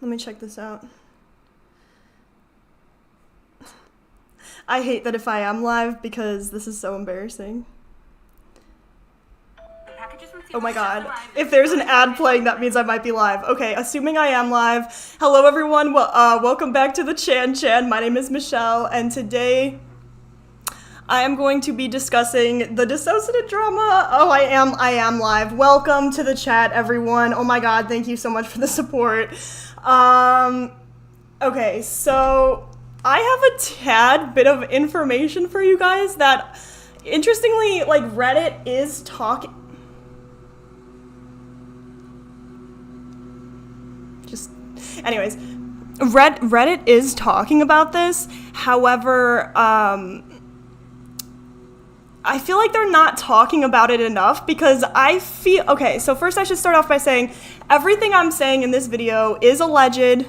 Let me check this out. I hate that if I am live because this is so embarrassing. Oh my god. If there's an ad playing, that means I might be live. Okay, assuming I am live. Hello everyone, welcome back to the Chan. My name is Michelle, and today I am going to be discussing the dissociative drama. Oh, I am live. Welcome to the chat, everyone. Oh my god, thank you so much for the support. Okay, so I have a tad bit of information for you guys that, interestingly, like, Reddit is talking... Anyways, Reddit is talking about this. However, I feel like they're not talking about it enough because I feel... Okay, so first I should start off by saying everything I'm saying in this video is alleged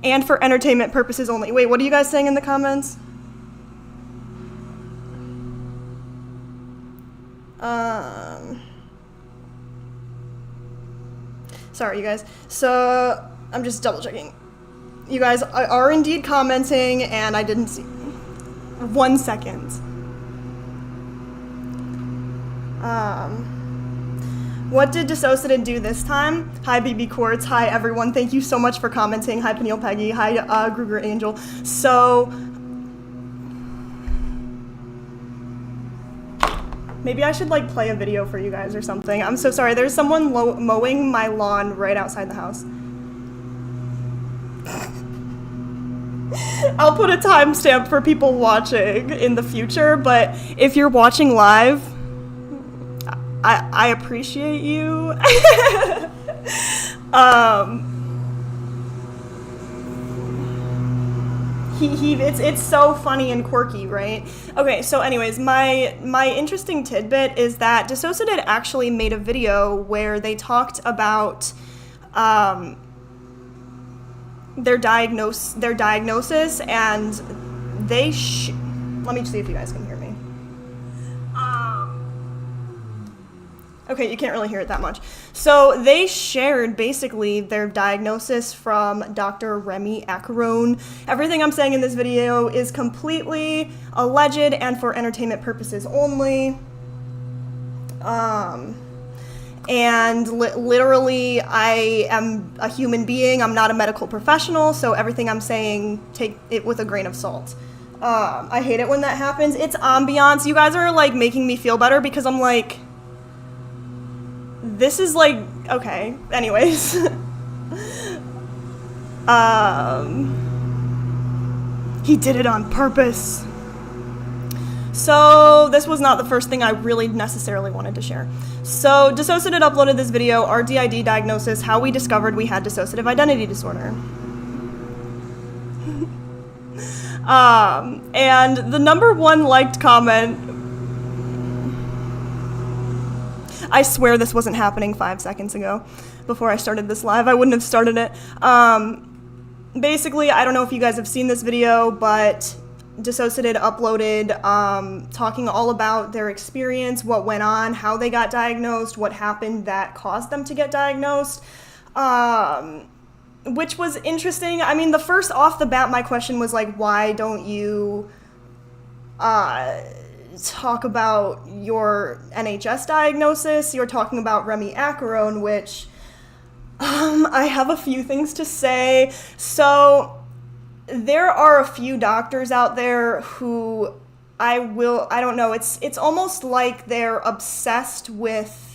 and for entertainment purposes only. Wait, what are you guys saying in the comments? Sorry, you guys. So, I'm just double checking. You guys are indeed commenting, and I didn't see... 1 second. What did DissociaDID do this time? Hi, BB Quartz. Hi, everyone. Thank you so much for commenting. Hi, Peniel Peggy. Hi, Gruger Angel. So... maybe I should, like, play a video for you guys or something. I'm so sorry. There's someone mowing my lawn right outside the house. I'll put a timestamp for people watching in the future, but if you're watching live, I appreciate you. It's so funny and quirky, right? Okay, so anyways, my interesting tidbit is that DissociaDID actually made a video where they talked about their diagnosis, and they let me see if you guys can hear me. Okay, you can't really hear it that much. So they shared basically their diagnosis from Dr. Remy Acaron. Everything I'm saying in this video is completely alleged and for entertainment purposes only. And literally, I am a human being. I'm not a medical professional, so everything I'm saying, take it with a grain of salt. I hate it when that happens. It's ambiance. You guys are, like, making me feel better because I'm like... this is like, okay, anyways. He did it on purpose. So this was not the first thing I really necessarily wanted to share. So DissociaDID uploaded this video, our DID diagnosis, how we discovered we had dissociative identity disorder. And the #1 liked comment, I swear this wasn't happening 5 seconds ago. Before I started this live, I wouldn't have started it. Basically, I don't know if you guys have seen this video, but DissociaDID uploaded talking all about their experience, what went on, how they got diagnosed, what happened that caused them to get diagnosed, which was interesting. I mean, off the bat, my question was like, why don't you talk about your NHS diagnosis? You're talking about Remy Acaron, which I have a few things to say. So there are a few doctors out there who I don't know, it's almost like they're obsessed with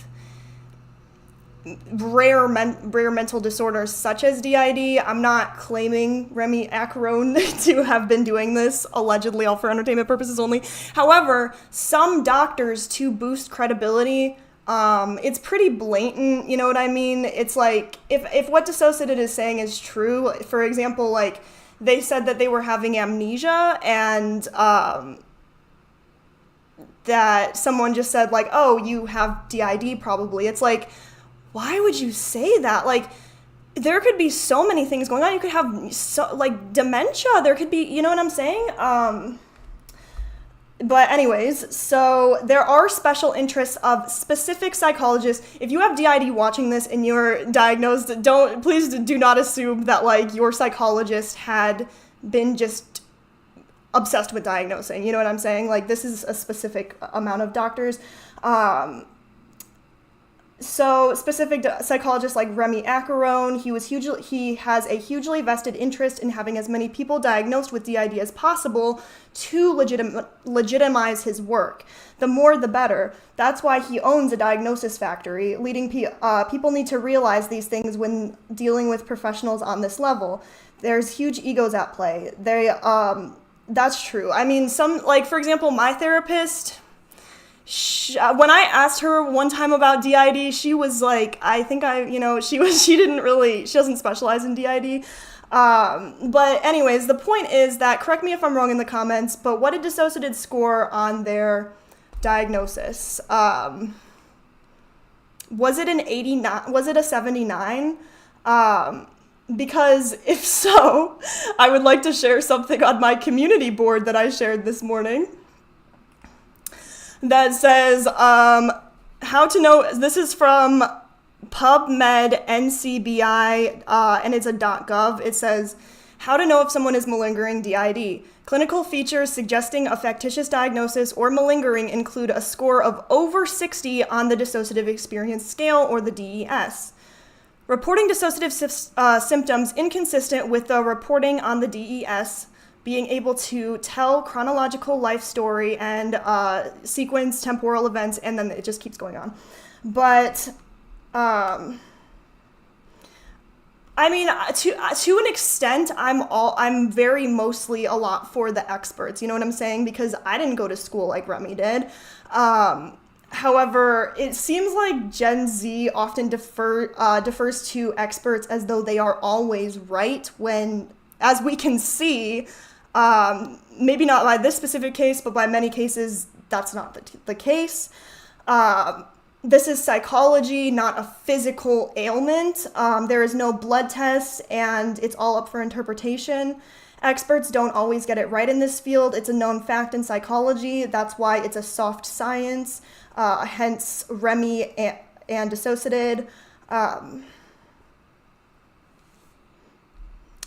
rare mental disorders such as DID. I'm not claiming Remy Acaron to have been doing this, allegedly all for entertainment purposes only. However, some doctors, to boost credibility, it's pretty blatant, you know what I mean? It's like, if what DissociaDID is saying is true, for example, like, they said that they were having amnesia, and that someone just said, like, oh, you have DID probably. It's like, why would you say that? Like, there could be so many things going on. You could have, like, dementia. There could be, you know what I'm saying? But anyways, so there are special interests of specific psychologists. If you have DID watching this and you're diagnosed, please do not assume that like your psychologist had been just obsessed with diagnosing. You know what I'm saying? Like this is a specific amount of doctors. So specific psychologists like Remy Acheron, he has a hugely vested interest in having as many people diagnosed with DID as possible to legitimize his work. The more the better. That's why he owns a diagnosis factory. People need to realize these things when dealing with professionals on this level. There's huge egos at play. That's true. I mean, for example, my therapist, when I asked her one time about DID, she was like, she doesn't specialize in DID. But anyways, the point is that, correct me if I'm wrong in the comments, but what did DissociaDID score on their diagnosis? Was it an 89? Was it a 79? Because if so, I would like to share something on my community board that I shared this morning that says, how to know, this is from PubMed NCBI, and it's a .gov. It says, how to know if someone is malingering DID. Clinical features suggesting a factitious diagnosis or malingering include a score of over 60 on the dissociative experience scale, or the DES. Reporting dissociative symptoms inconsistent with the reporting on the DES, being able to tell chronological life story and sequence temporal events, and then it just keeps going on. But I mean, to an extent, I'm very mostly a lot for the experts. You know what I'm saying? Because I didn't go to school like Remy did. However, it seems like Gen Z often defers to experts as though they are always right, when, as we can see, maybe not by this specific case, but by many cases, that's not the case. This is psychology, not a physical ailment. There is no blood test, and it's all up for interpretation. Experts don't always get it right in this field. It's a known fact in psychology. That's why it's a soft science, hence Remy and DissociaDID.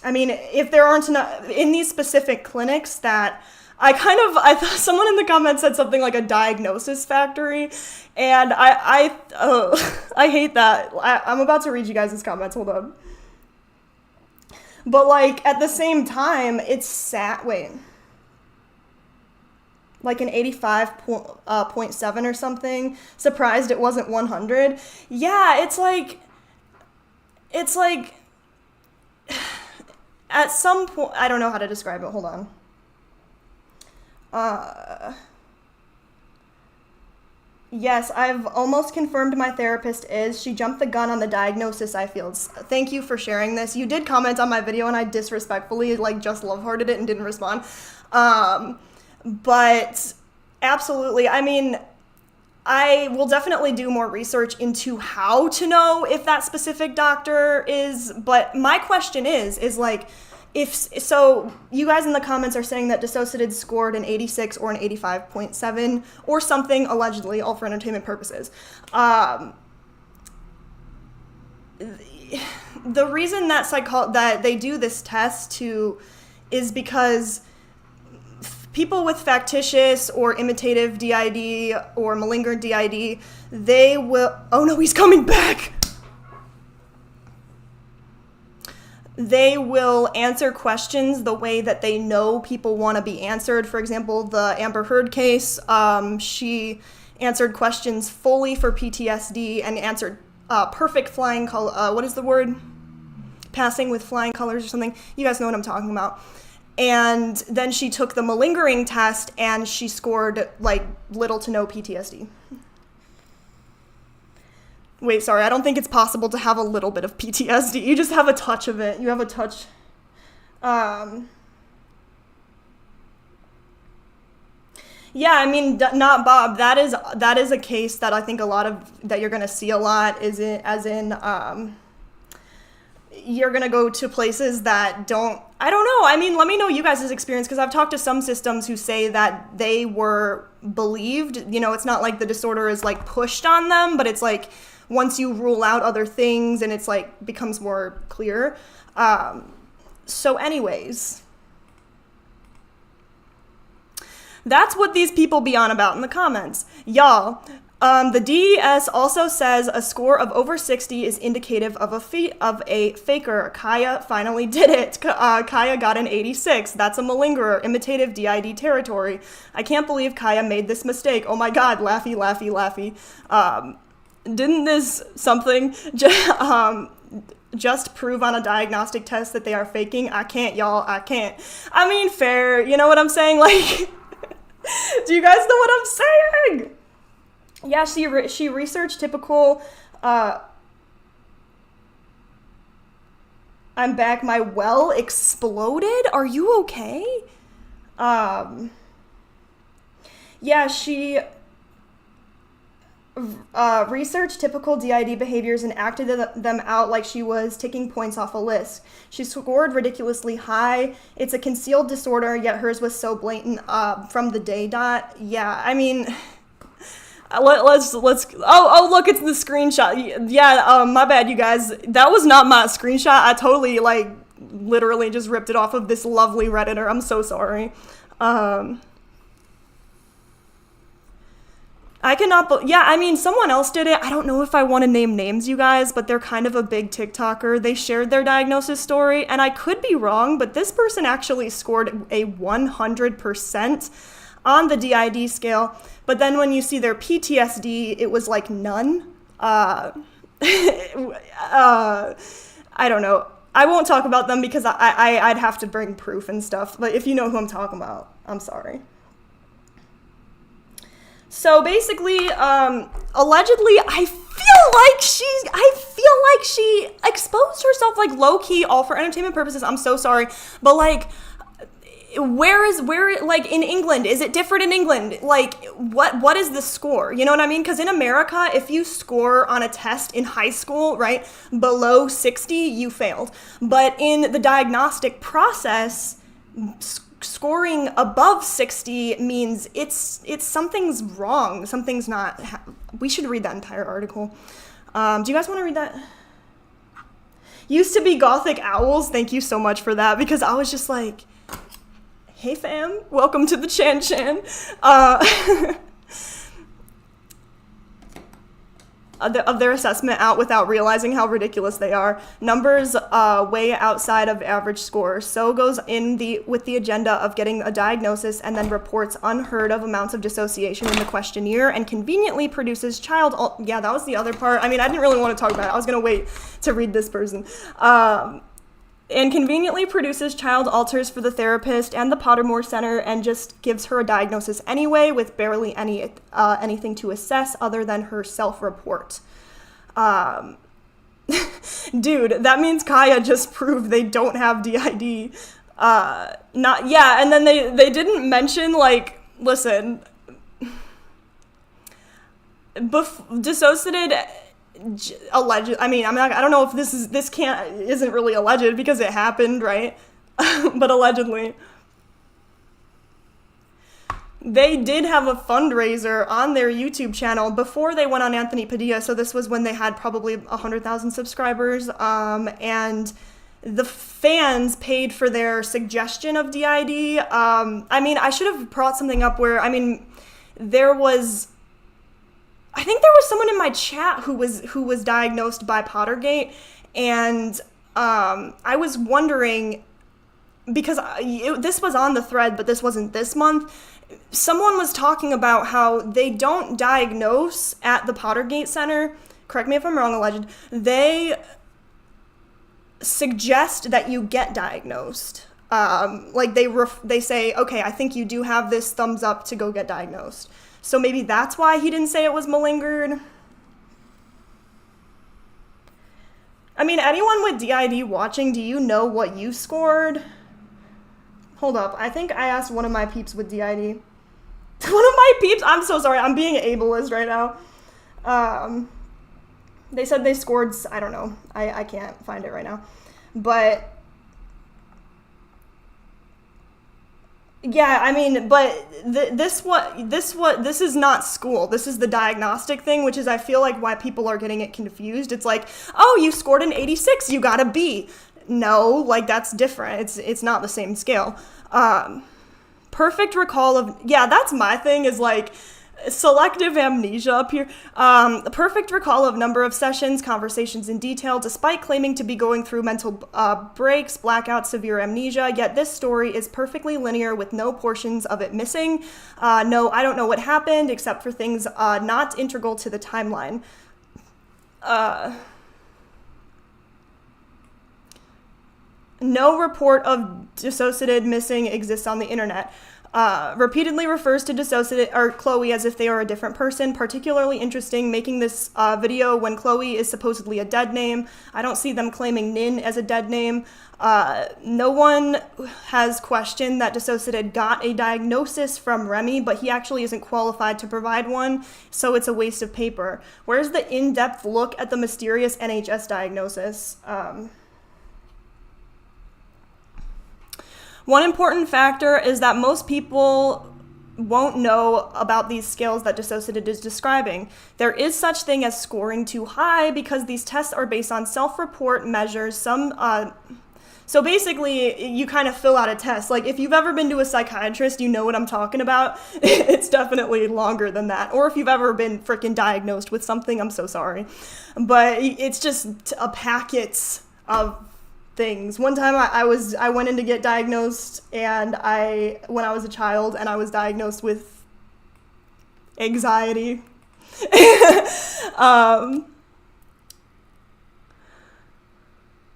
I mean, if there aren't enough in these specific clinics that I thought someone in the comments said something like a diagnosis factory, and I hate that. I'm about to read you guys' this comments. Hold on. But like at the same time, it's sad. Wait, like an 85.7 or something. Surprised it wasn't 100. Yeah, it's like. At some point, I don't know how to describe it. Hold on. Yes, I've almost confirmed my therapist is. She jumped the gun on the diagnosis I feel. Thank you for sharing this. You did comment on my video and I disrespectfully just love-hearted it and didn't respond. But absolutely, I mean, I will definitely do more research into how to know if that specific doctor is, but my question is like, so you guys in the comments are saying that DissociaDID scored an 86 or an 85.7 or something, allegedly, all for entertainment purposes. The reason that they do this test is because people with factitious or imitative DID or malingering DID, they will, oh no, he's coming back! They will answer questions the way that they know people want to be answered. For example, the Amber Heard case, she answered questions fully for PTSD and answered perfect flying color, what is the word? Passing with flying colors or something. You guys know what I'm talking about. And then she took the malingering test and she scored like little to no PTSD. Wait, sorry, I don't think it's possible to have a little bit of PTSD. You just have a touch of it. You have a touch. Yeah, I mean, not Bob. That is a case that I think that you're going to see a lot, as in you're gonna go to places that I don't know. I mean, let me know you guys' experience, because I've talked to some systems who say that they were believed. You know, it's not like the disorder is like pushed on them, but it's like once you rule out other things and it's like becomes more clear. So anyways, that's what these people be on about in the comments. Y'all, the DES also says a score of over 60 is indicative of a faker. Kaya finally did it. Kaya got an 86. That's a malingerer, imitative DID territory. I can't believe Kaya made this mistake. Oh my god, laughy, laughy, laughy. Didn't this something just prove on a diagnostic test that they are faking? I can't, y'all, I can't. I mean, fair, you know what I'm saying? Like, do you guys know what I'm saying? Yeah, she researched typical, I'm back, my well exploded? Are you okay? Yeah, she researched typical DID behaviors and acted them out like she was ticking points off a list. She scored ridiculously high. It's a concealed disorder, yet hers was so blatant from the day dot. Yeah, I mean, let's oh look, it's the screenshot. Yeah, my bad, you guys. That was not my screenshot. I totally, like, literally just ripped it off of this lovely Redditor. I'm so sorry. I cannot, yeah, I mean, someone else did it. I don't know if I want to name names, you guys, but they're kind of a big TikToker. They shared their diagnosis story, and I could be wrong, but this person actually scored a 100% on the DID scale. But then when you see their PTSD, it was like none. I don't know. I won't talk about them because I'd have to bring proof and stuff. But if you know who I'm talking about, I'm sorry. So basically, allegedly, I feel like she exposed herself, like, low-key, all for entertainment purposes. I'm so sorry. But, like, like, in England, is it different in England? Like, what is the score? You know what I mean? Because in America, if you score on a test in high school, right, below 60, you failed. But in the diagnostic process, scoring above 60 means it's something's wrong. Something's not. We should read that entire article. Do you guys want to read that? Used to be Gothic Owls. Thank you so much for that, because I was just like, hey fam, welcome to the Chan. Of their assessment out without realizing how ridiculous they are. Numbers way outside of average scores. So goes with the agenda of getting a diagnosis and then reports unheard of amounts of dissociation in the questionnaire and conveniently produces yeah, that was the other part. I mean, I didn't really want to talk about it. I was going to wait to read this person. And conveniently produces child alters for the therapist and the Pottermore Center and just gives her a diagnosis anyway with barely anything to assess other than her self-report. Dude, that means Kaya just proved they don't have DID. And then they didn't mention, like, listen, DissociaDID alleged. I mean, I don't know if isn't really alleged because it happened, right? But allegedly, they did have a fundraiser on their YouTube channel before they went on Anthony Padilla. So this was when they had probably 100,000 subscribers. And the fans paid for their suggestion of DID. I mean, I should have brought something up where, I mean, I think there was someone in my chat who was diagnosed by Pottergate, and I was wondering, because this was on the thread, but this wasn't this month. Someone was talking about how they don't diagnose at the Pottergate Center. Correct me if I'm wrong, alleged. They suggest that you get diagnosed. Like they say, okay, I think you do have this, thumbs up to go get diagnosed. So maybe that's why he didn't say it was malingered. I mean, anyone with DID watching, do you know what you scored? Hold up. I think I asked one of my peeps with DID. One of my peeps? I'm so sorry. I'm being ableist right now. They said they scored, I don't know, I can't find it right now. But yeah, I mean, but this is not school. This is the diagnostic thing, which is, I feel like, why people are getting it confused. It's like, oh, you scored an 86, you got a B. No, like, that's different. It's not the same scale. Perfect recall of, yeah, that's my thing, is like selective amnesia up here. Perfect recall of number of sessions, conversations in detail, despite claiming to be going through mental breaks, blackouts, severe amnesia, yet this story is perfectly linear with no portions of it missing. No, I don't know what happened except for things not integral to the timeline. No report of DissociaDID missing exists on the internet. Repeatedly refers to DissociaDID or Chloe as if they are a different person. Particularly interesting, making this video when Chloe is supposedly a dead name. I don't see them claiming Nin as a dead name. No one has questioned that DissociaDID got a diagnosis from Remy, but he actually isn't qualified to provide one, so it's a waste of paper. Where's the in-depth look at the mysterious NHS diagnosis? One important factor is that most people won't know about these scales that DissociaDID is describing. There is such thing as scoring too high because these tests are based on self-report measures. So basically, you kind of fill out a test. Like, if you've ever been to a psychiatrist, you know what I'm talking about. It's definitely longer than that. Or if you've ever been freaking diagnosed with something, I'm so sorry. But it's just a packet of things. One time I went in to get diagnosed, and when I was a child, and I was diagnosed with anxiety.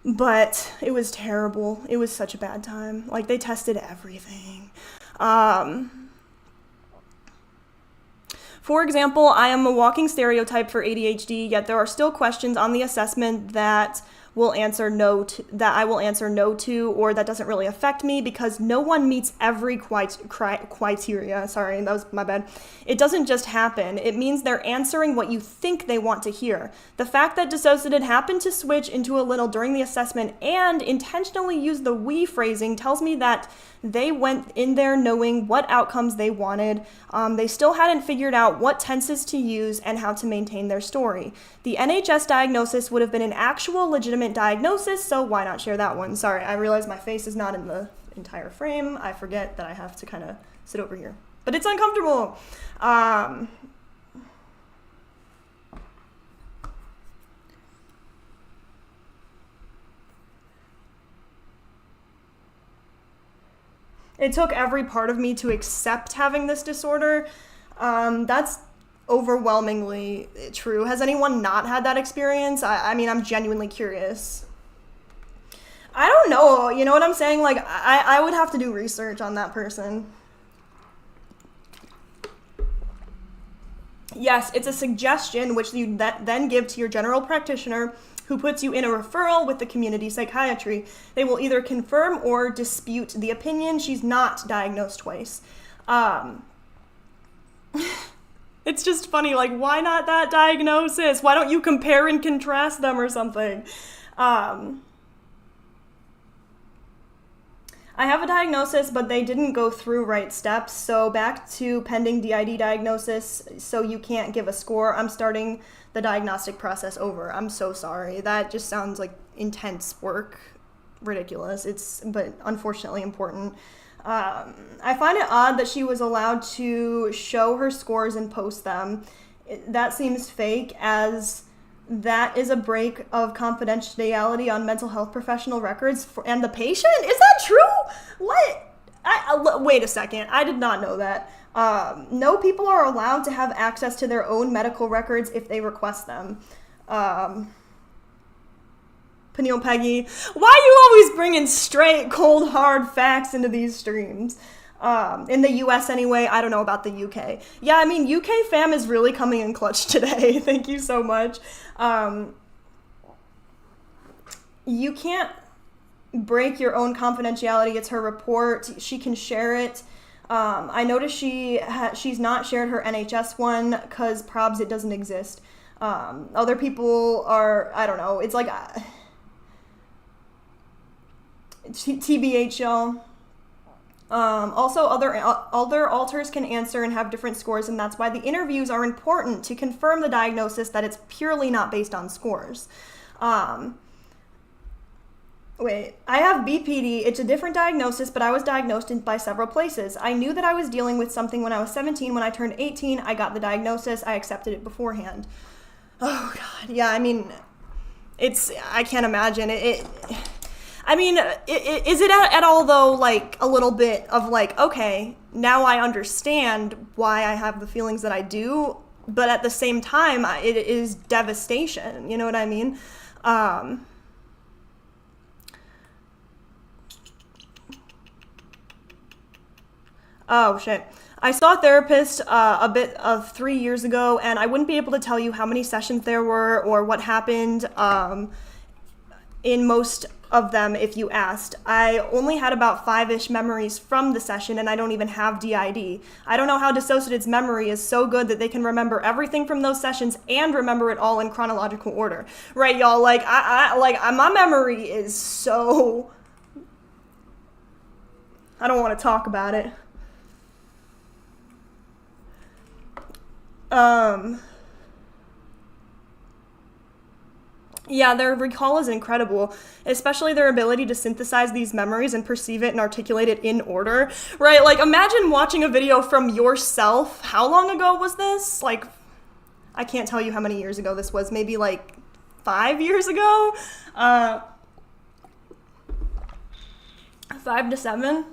But it was terrible. It was such a bad time. Like, they tested everything. For example, I am a walking stereotype for ADHD, yet there are still questions on the assessment that I will answer no to, or that doesn't really affect me because no one meets every criteria. Sorry, that was my bad. It doesn't just happen. It means they're answering what you think they want to hear. The fact that DissociaDID happened to switch into a little during the assessment and intentionally use the we phrasing tells me that they went in there knowing what outcomes they wanted. They still hadn't figured out what tenses to use and how to maintain their story. The NHS diagnosis would have been an actual legitimate diagnosis, so why not share that one? Sorry, I realize my face is not in the entire frame. I forget that I have to kind of sit over here. But it's uncomfortable. It took every part of me to accept having this disorder. That's overwhelmingly true. Has anyone not had that experience? I mean, I'm genuinely curious. I don't know. You know what I'm saying? Like, I would have to do research on that person. Yes, it's a suggestion which you then give to your general practitioner, who puts you in a referral with the community psychiatry. They will either confirm or dispute the opinion. She's not diagnosed twice. It's just funny, like, why not that diagnosis? Why don't you compare and contrast them or something? I have a diagnosis, but they didn't go through right steps. So back to pending DID diagnosis, so you can't give a score. I'm starting the diagnostic process over. I'm so sorry. That just sounds like intense work. Ridiculous. But unfortunately important. I find it odd that she was allowed to show her scores and post them. That seems fake, as that is a break of confidentiality on mental health professional records and the patient? Is that true? What? Wait a second. I did not know that. No people are allowed to have access to their own medical records if they request them. Peniel Peggy, why are you always bringing straight, cold, hard facts into these streams? In the US anyway, I don't know about the UK. Yeah, I mean, UK fam is really coming in clutch today. Thank you so much. You can't break your own confidentiality. It's her report. She can share it. I noticed she's not shared her NHS one because probs it doesn't exist. Other people are, I don't know, it's like, TBH, y'all. Also, other alters can answer and have different scores, and that's why the interviews are important to confirm the diagnosis that it's purely not based on scores. Wait, I have BPD. It's a different diagnosis, but I was diagnosed by several places. I knew that I was dealing with something when I was 17. When I turned 18, I got the diagnosis. I accepted it beforehand. Oh, God. Yeah, I mean, I can't imagine. I mean, is it at all, though, like, a little bit of, like, okay, now I understand why I have the feelings that I do, but at the same time, it is devastation, you know what I mean? Oh, shit. I saw a therapist a bit of 3 years ago, and I wouldn't be able to tell you how many sessions there were or what happened in most of them if you asked. I only had about 5-ish memories from the session, and I don't even have DID. I don't know how DissociaDID's memory is so good that they can remember everything from those sessions and remember it all in chronological order. Right, y'all? Like, my memory is so... I don't want to talk about it. Yeah, their recall is incredible, especially their ability to synthesize these memories and perceive it and articulate it in order, right? Like, imagine watching a video from yourself. How long ago was this? Like, I can't tell you how many years ago this was. Maybe, like, 5 years ago? 5 to 7?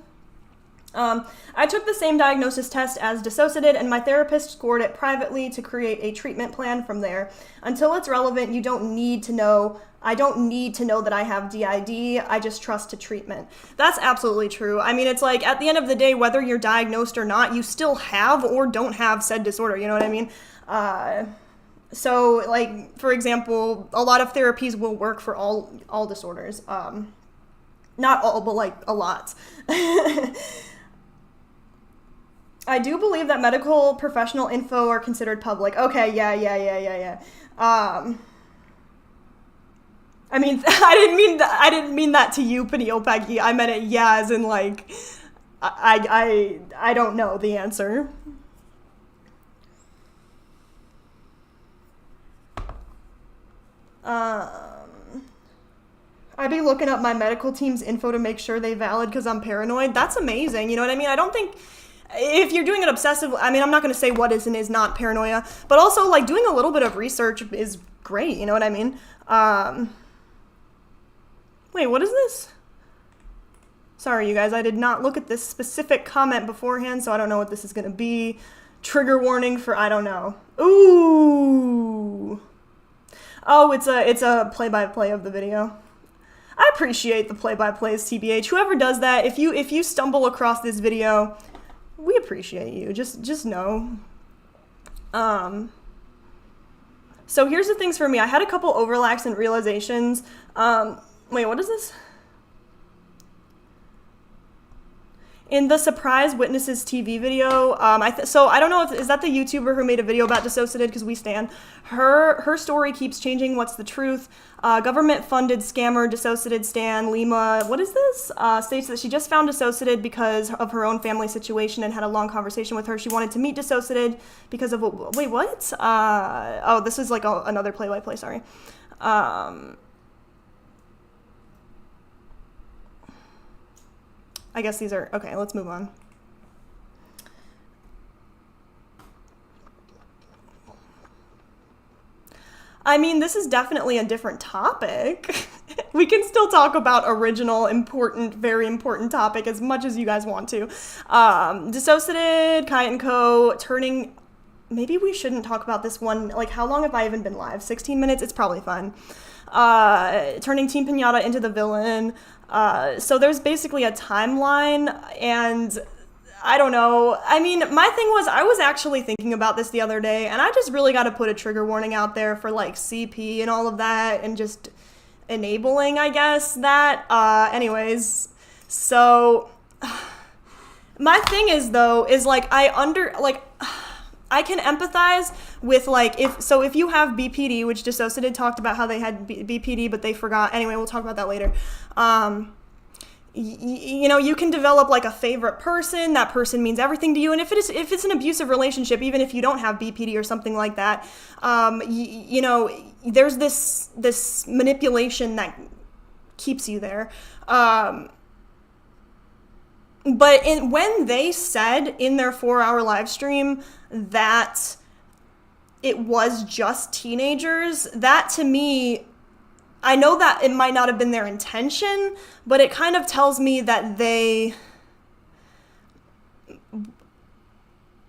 I took the same diagnosis test as DissociaDID, and my therapist scored it privately to create a treatment plan from there. Until it's relevant, you don't need to know. I don't need to know that I have DID. I just trust to treatment. That's absolutely true. I mean, it's like, at the end of the day, whether you're diagnosed or not, you still have or don't have said disorder, you know what I mean? So, like, for example, a lot of therapies will work for all disorders. Not all, but, like, a lot. I do believe that medical professional info are considered public. Okay, yeah. I mean, I didn't mean that to you, Peniel Peggy. I meant it, yeah, as in, like, I don't know the answer. I'd be looking up my medical team's info to make sure they valid because I'm paranoid. That's amazing, you know what I mean? I don't think... If you're doing it obsessive, I mean, I'm not going to say what is and is not paranoia, but also, like, doing a little bit of research is great, you know what I mean? Wait, what is this? Sorry, you guys, I did not look at this specific comment beforehand, so I don't know what this is going to be. Trigger warning for, I don't know. Ooh. Oh, it's a play-by-play of the video. I appreciate the play-by-plays, TBH. Whoever does that, if you stumble across this video... We appreciate you. Just know. So here's the things for me. I had a couple overlaps and realizations. Wait, what is this? In the Surprise Witnesses TV video, so I don't know is that the YouTuber who made a video about DissociaDID, because we stand. Her story keeps changing. What's the truth? Government-funded scammer DissociaDID stan Lima, what is this? States that she just found DissociaDID because of her own family situation and had a long conversation with her. She wanted to meet DissociaDID because of, wait, what? Oh, this is like another play-by-play, sorry. I guess these are, okay, let's move on. I mean, this is definitely a different topic. We can still talk about original, important, very important topic as much as you guys want to. DissociaDID, kya&co, turning, maybe we shouldn't talk about this one. Like, how long have I even been live? 16 minutes? It's probably fine. Turning Team Pinata into the villain. So there's basically a timeline, and I don't know. I mean, my thing was, I was actually thinking about this the other day, and I just really got to put a trigger warning out there for, like, CP and all of that, and just enabling, I guess, that. Anyways, so my thing is, though, is, like, I I can empathize with, like, if you have BPD, which DissociaDID talked about how they had BPD, but they forgot. Anyway, we'll talk about that later. You know, you can develop like a favorite person. That person means everything to you. And if it's an abusive relationship, even if you don't have BPD or something like that, you know, there's this manipulation that keeps you there. But when they said in their 4-hour live stream that it was just teenagers, that to me, I know that it might not have been their intention, but it kind of tells me that they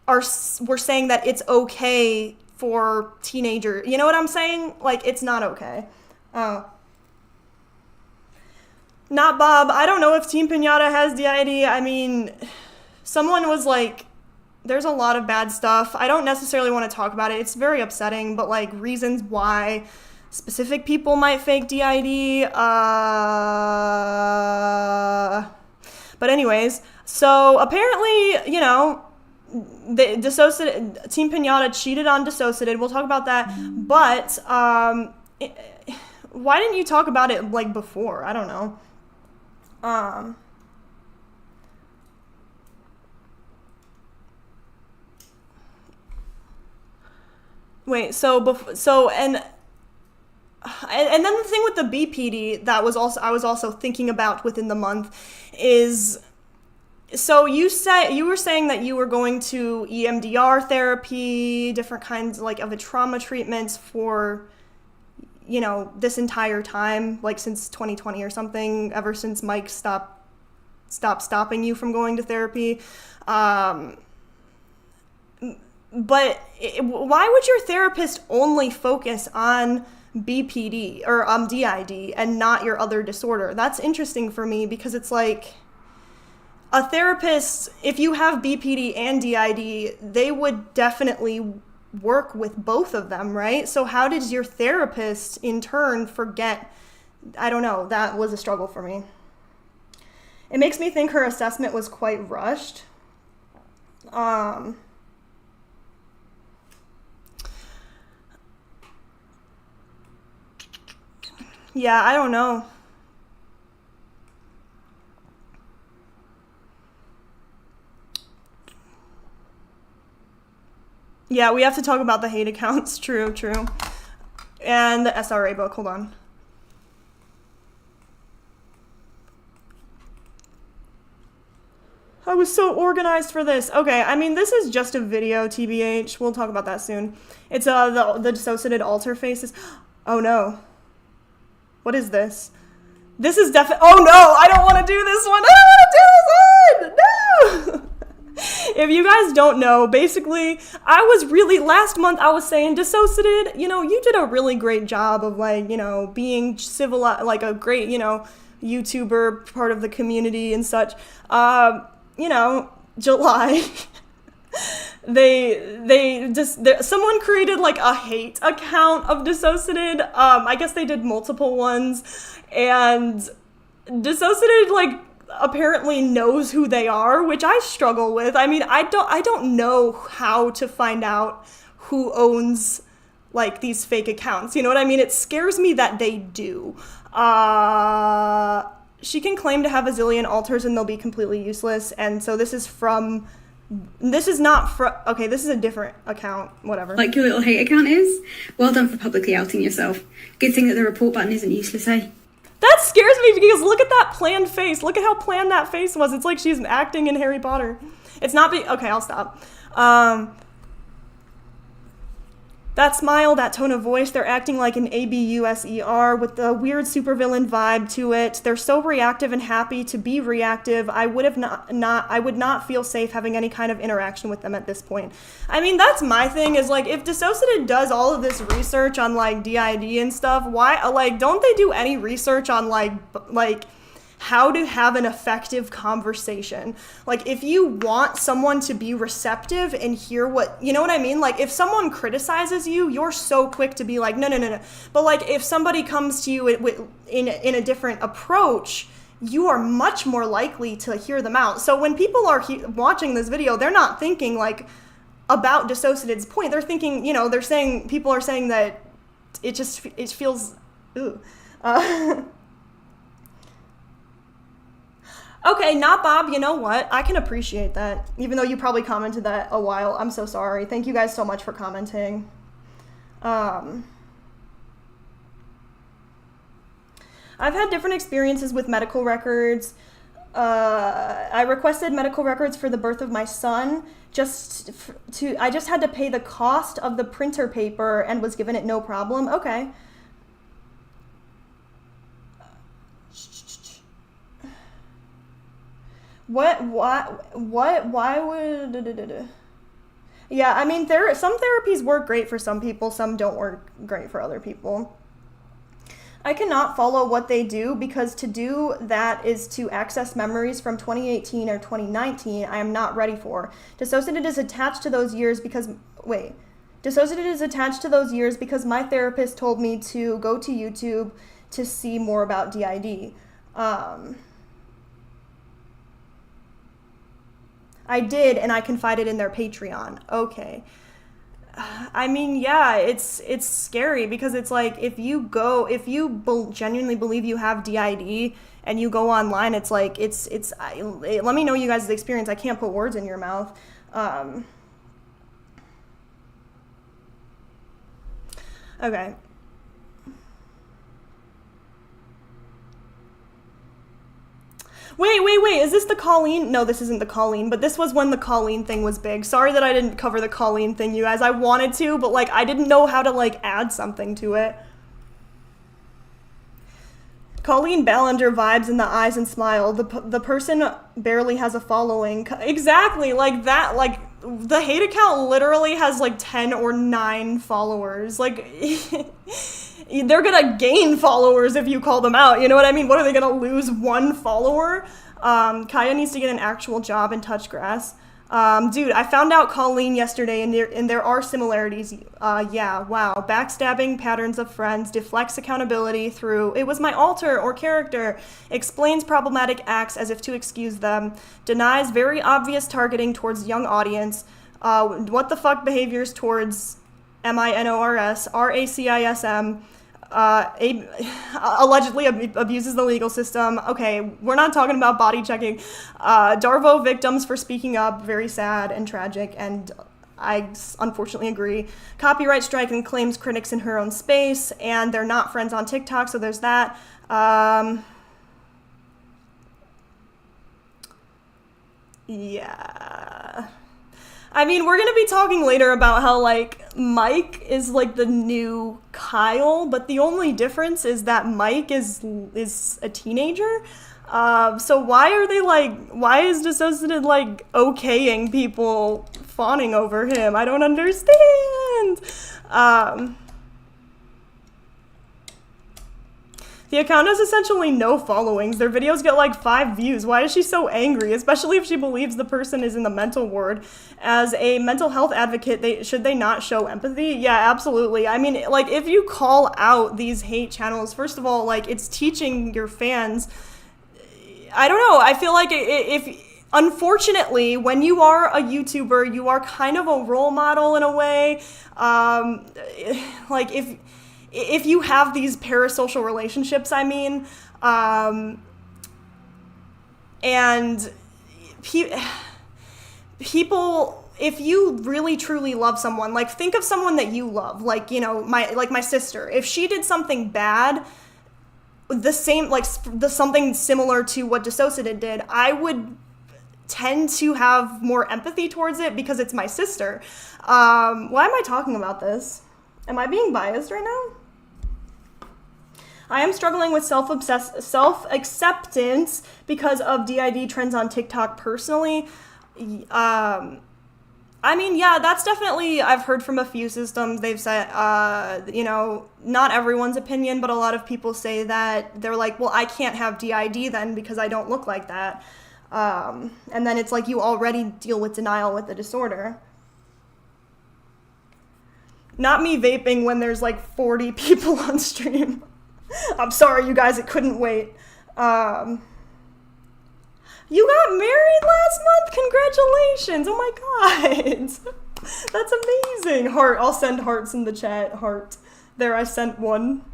were saying that it's okay for teenagers. You know what I'm saying? Like, it's not okay. Not Bob. I don't know if Team Piñata has DID. I mean, someone was like, there's a lot of bad stuff. I don't necessarily want to talk about it. It's very upsetting, but like reasons why specific people might fake DID. But anyways, so apparently, you know, the Team Piñata cheated on DissociaDID. We'll talk about that. But why didn't you talk about it like before? I don't know. Wait, and then the thing with the BPD that I was also thinking about within the month is, so you were saying that you were going to EMDR therapy, different kinds like of a trauma treatments for, you know, this entire time, like since 2020 or something, ever since Mike stopped stopping you from going to therapy. But why would your therapist only focus on BPD or DID and not your other disorder? That's interesting for me, because it's like a therapist, if you have BPD and DID, they would definitely work with both of them, right? So how did your therapist in turn forget? I don't know. That was a struggle for me. It makes me think her assessment was quite rushed. Yeah, I don't know. Yeah, we have to talk about the hate accounts. True. And the SRA book. Hold on. I was so organized for this. Okay, I mean, this is just a video, TBH. We'll talk about that soon. It's the DissociaDID alter faces. Oh no. What is this? This is definitely... Oh no, I don't want to do this one. I don't want to do this one. No. If you guys don't know, basically, last month I was saying, DissociaDID, you know, you did a really great job of, like, you know, being civilized, like a great, you know, YouTuber, part of the community and such. You know, July, someone created, like, a hate account of DissociaDID. I guess they did multiple ones, and DissociaDID, like, apparently knows who they are, which I struggle with. I mean, I don't know how to find out who owns, like, these fake accounts. You know what I mean? It scares me that they do. She can claim to have a zillion alters and they'll be completely useless. And so this is a different account, whatever. Like your little hate account is? Well done for publicly outing yourself. Good thing that the report button isn't useless, eh? That scares me, because look at that planned face. Look at how planned that face was. It's like she's acting in Harry Potter. It's not okay, I'll stop. That smile, that tone of voice, they're acting like an ABUSER with the weird supervillain vibe to it. They're so reactive and happy to be reactive. I would not feel safe having any kind of interaction with them at this point. I mean, that's my thing, is like, if DissociaDID does all of this research on like DID and stuff, why, like, don't they do any research on like how to have an effective conversation? Like, if you want someone to be receptive and hear what, you know what I mean? Like, if someone criticizes you, you're so quick to be like, no. But like, if somebody comes to you in a different approach, you are much more likely to hear them out. So when people are watching this video, they're not thinking like, about DissociaDID's point. They're thinking, people are saying that it feels, ooh. Okay, not Bob, you know what? I can appreciate that. Even though you probably commented that a while. I'm so sorry. Thank you guys so much for commenting. I've had different experiences with medical records. I requested medical records for the birth of my son. I just had to pay the cost of the printer paper and was given it no problem. Okay. Why would... Yeah, I mean, some therapies work great for some people, some don't work great for other people. I cannot follow what they do because to do that is to access memories from 2018 or 2019 I am not ready for. DissociaDID is attached to those years because... Wait. DissociaDID is attached to those years because my therapist told me to go to YouTube to see more about DID. I did, and I confided in their Patreon. Okay. I mean, yeah, it's scary because it's like if you genuinely believe you have DID and you go online, it's like let me know you guys' experience. I can't put words in your mouth. Okay. Wait, is this the Colleen? No, this isn't the Colleen, but this was when the Colleen thing was big. Sorry that I didn't cover the Colleen thing, you guys. I wanted to, but, like, I didn't know how to, like, add something to it. Colleen Ballinger vibes in the eyes and smile. The person barely has a following. Exactly, like that, like, the hate account literally has, like, 10 or 9 followers. Like... They're gonna gain followers if you call them out, you know what I mean? What are they gonna lose, 1 follower? Kaya needs to get an actual job and touch grass. Dude, I found out Colleen yesterday and there are similarities. Yeah, wow. Backstabbing, patterns of friends, deflects accountability through, it was my alter or character, explains problematic acts as if to excuse them, denies very obvious targeting towards young audience, what the fuck behaviors towards MINORS, RACISM, allegedly abuses the legal system. Okay, we're not talking about body checking. Darvo victims for speaking up, very sad and tragic, and I unfortunately agree. Copyright strike and claims critics in her own space, and they're not friends on TikTok, so there's that. Yeah. I mean, we're going to be talking later about how, like, Mike is, like, the new Kyle, but the only difference is that Mike is a teenager. So why is DissociaDID, like, okaying people fawning over him? I don't understand. The account has essentially no followings. Their videos get like 5 views. Why is she so angry? Especially if she believes the person is in the mental ward. As a mental health advocate, should they not show empathy? Yeah, absolutely. I mean, like, if you call out these hate channels, first of all, like, it's teaching your fans. I don't know. I feel like unfortunately, when you are a YouTuber, you are kind of a role model in a way. Like, if you have these parasocial relationships, I mean, and people, if you really truly love someone, like, think of someone that you love, like, you know, my sister. If she did something bad, something similar to what DissociaDID did, I would tend to have more empathy towards it because it's my sister. Why am I talking about this? Am I being biased right now? I am struggling with self-acceptance because of DID trends on TikTok personally. I mean, yeah, that's definitely, I've heard from a few systems, they've said, you know, not everyone's opinion, but a lot of people say that they're like, well, I can't have DID then because I don't look like that. And then it's like you already deal with denial with the disorder. Not me vaping when there's like 40 people on stream. I'm sorry, you guys, it couldn't wait. You got married last month? Congratulations! Oh my god! That's amazing. Heart. I'll send hearts in the chat. Heart. There, I sent one.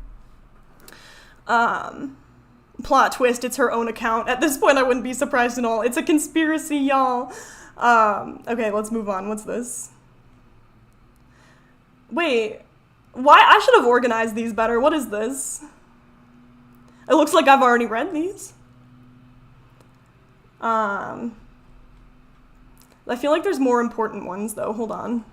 Plot twist, it's her own account. At this point, I wouldn't be surprised at all. It's a conspiracy, y'all. Okay, let's move on. What's this? Wait. Why? I should have organized these better. What is this? It looks like I've already read these. I feel like there's more important ones, though. Hold on.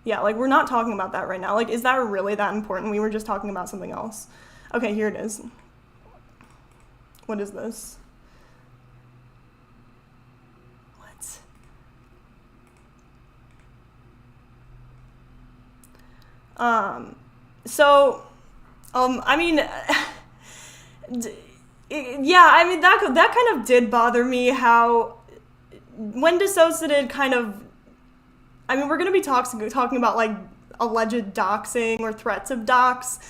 Yeah, like, we're not talking about that right now. Like, is that really that important? We were just talking about something else. Okay, here it is. What is this? What? I mean, yeah, I mean, that kind of did bother me, how when DissociaDID kind of, I mean, we're going to be talking about, like, alleged doxing or threats of dox.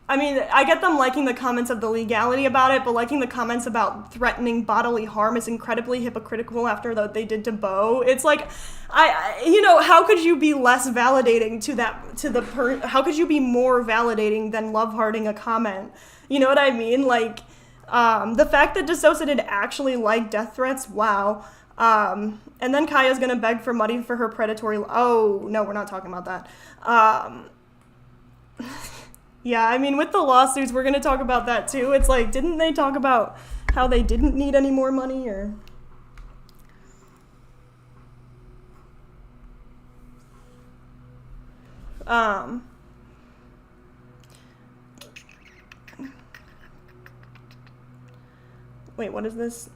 I mean, I get them liking the comments of the legality about it, but liking the comments about threatening bodily harm is incredibly hypocritical after what they did to Bo. It's like, how could you be less validating how could you be more validating than love-hearting a comment? You know what I mean? Like, the fact that DissociaDID actually liked death threats, wow. And then Kaya's gonna beg for money for her predatory, oh, no, we're not talking about that. Yeah, I mean, with the lawsuits, we're going to talk about that, too. It's like, didn't they talk about how they didn't need any more money, or... Wait, what is this?